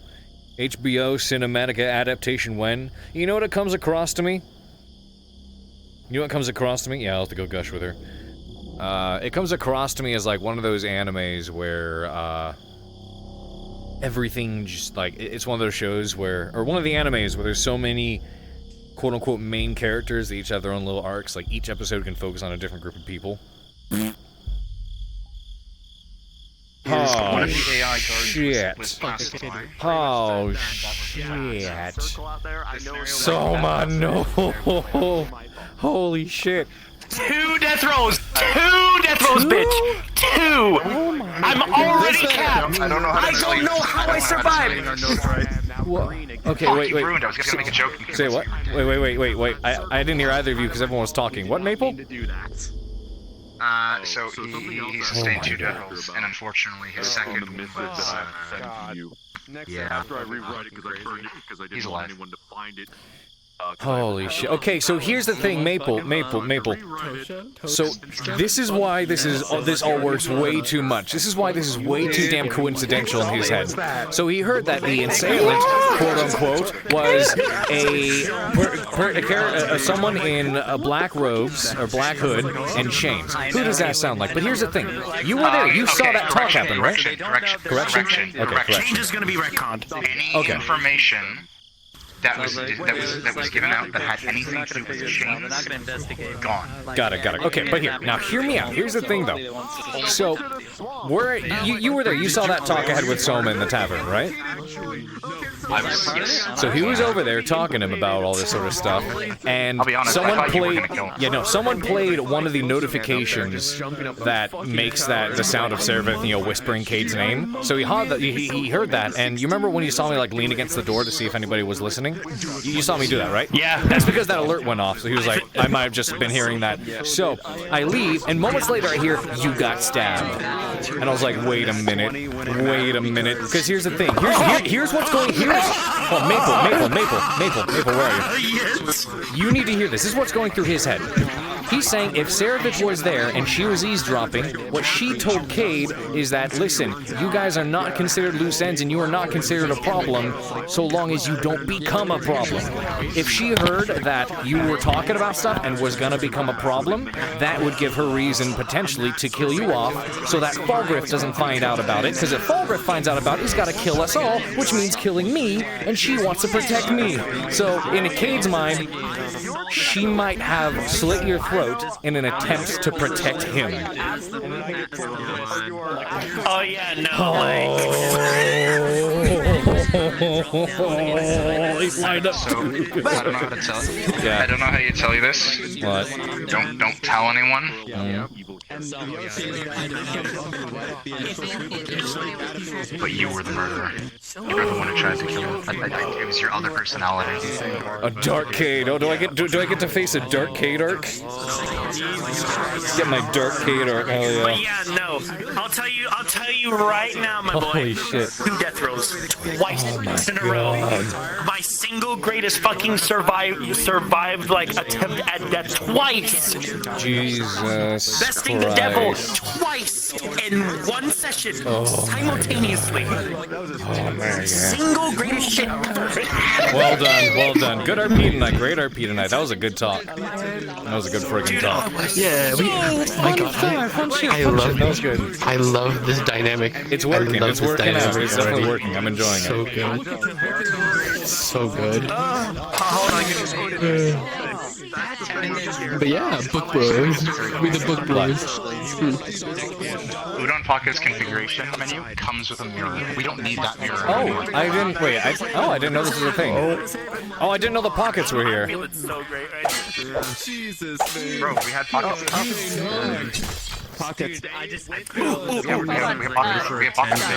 HBO Cinematica adaptation when? You know what it comes across to me? You know what comes across to me? Yeah, I'll have to go gush with her. It comes across to me as like one of those animes where, everything just like, it's one of those shows where, or one of the animes where there's so many quote-unquote main characters that each have their own little arcs, like each episode can focus on a different group of people. Oh, shit. Oh, shit. Soma, no. Holy shit. 2 death rolls! 2 death rolls, bitch! 2! Oh I'm already capped! I don't know how I survived! Okay, wait. Ruined. I was gonna make a joke. Say what? Wait. I didn't hear either of you because everyone was talking. What, Maple? So he sustained 2 death rolls, and unfortunately his second was, yeah. After I rewrite it because I didn't want anyone to find it. Holy shit. Okay, so here's the thing, Maple. So this is why this all works way too much. This is why this is way too damn coincidental in his head. So he heard that the assailant, quote unquote, was someone in black robes or black hood and chains. Who does that sound like? But here's the thing. You were there. You saw that talk happen, right? Correction? Okay, correction. Change is gonna be retconned. Any information that was given out that had anything to do with the chains, gone. Got it. Okay, but now hear me out. Here's the thing, though. So, you were there. You saw that talk I had with Soma in the tavern, right? Yes. So he was over there talking to him about all this sort of stuff, and I'll be honest, someone played one of the notifications that makes the sound of Seraph, whispering Cade's name. So he heard that, and you remember when you saw me like lean against the door to see if anybody was listening? You saw me do that, right? Yeah. That's because that alert went off, so he was like, I might have just been hearing that. So I leave, and moments later I hear, you got stabbed. And I was like, wait a minute. Because here's the thing. Here's what's going here. Maple, where are you? You need to hear this. This is what's going through his head. He's saying if Seraph was there and she was eavesdropping, what she told Cade is that, listen, you guys are not considered loose ends and you are not considered a problem so long as you don't become a problem. If she heard that you were talking about stuff and was gonna become a problem, that would give her reason potentially to kill you off so that Falgriff doesn't find out about it, because if Falgriff finds out about it, he's gotta kill us all, which means killing me, and she wants to protect me. So, in Cade's mind, she might have slit your throat in an attempt to protect him. Oh yeah, no. He's lined up. So, I don't know how to tell you. Yeah. I don't know how you tell you this. What? Don't tell anyone. But you were the murderer. You were the one who tried to kill him. It was your other personality. A dark Cade. Oh, do I get to face a dark Cade arc? Get my dark Cade arc. Hell yeah. But yeah, no. I'll tell you right now, my boy. Holy shit. 2 death throws twice in a row. My single greatest fucking survived like attempt at death twice. Jesus Besting the devil twice in one session simultaneously. Oh man, yeah. Single greatest shit ever. Well done. Good RP tonight. Great RP tonight. That was a good talk. That was a good friggin' talk. Yeah, That was good. I love this dynamic. It's working. It's working out. It's definitely working. I'm enjoying so it. Good. So good. Hold on. But yeah, book bros. We the book bros. Udon Pocket's configuration menu comes with a mirror. We don't need that mirror. Oh, I didn't. Wait. I didn't know this was a thing. Oh, I didn't know the pockets were here. So great, Jesus, man. Bro, we had pockets. Pockets. We have pockets.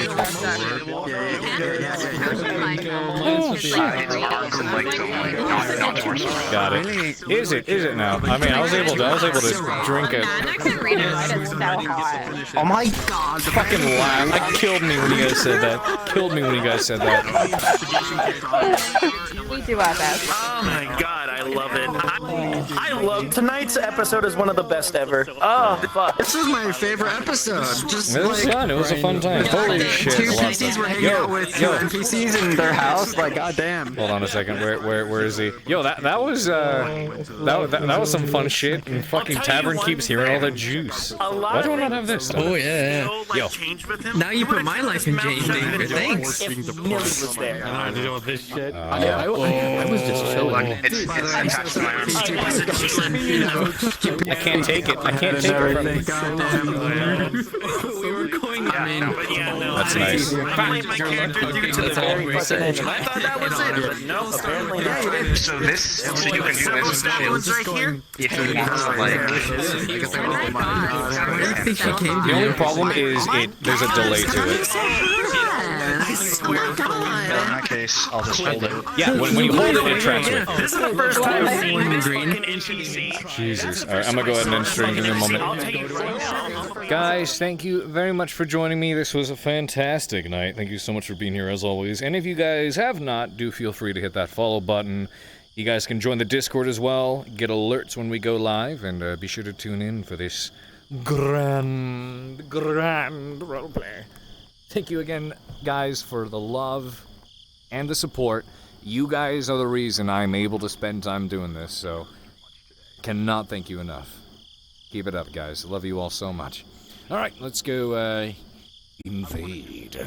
Got it. Is it now? I mean, I was able to drink it. Oh my god! Fucking laugh. That killed me when you guys said that. We do our best. Oh my god, I love it. I love tonight's episode is one of the best ever. Oh fuck. This is my favorite episode. Just It was fun. It was a fun time. Holy shit. Two PCs were hanging out with two NPCs in their house. Like, goddamn. Hold on a second. Where is he? Yo, that was that was some fun shit. And fucking Tavern keeps hearing all the juice. Why do I not have this stuff? Oh yeah. Yo. Now you put my life in danger. Thanks. If Millie was there. I don't have to deal with this shit. Yeah. I was just chilling. It's attached to my arm. I can't take it. I can't take it from you. We were going on in. That's nice. Finally, my character due to the very fucking end. I thought that was it, but no, apparently not. So you can do this. That one's right here. If you want to The only problem is there's a delay to it. I swear to God. In that case, I'll just hold it. Yeah, when you hold it, it transfers. This is the first time I've seen this Green. fucking NPC. Jesus. Alright, I'm gonna go ahead and end stream. Give me a moment. Guys, thank you very much for joining me. This was a fantastic night. Thank you so much for being here as always. And if you guys have not, do feel free to hit that follow button. You guys can join the Discord as well, get alerts when we go live, and be sure to tune in for this grand roleplay. Thank you again, guys, for the love and the support. You guys are the reason I'm able to spend time doing this, so cannot thank you enough. Keep it up, guys. Love you all so much. All right, let's go invade.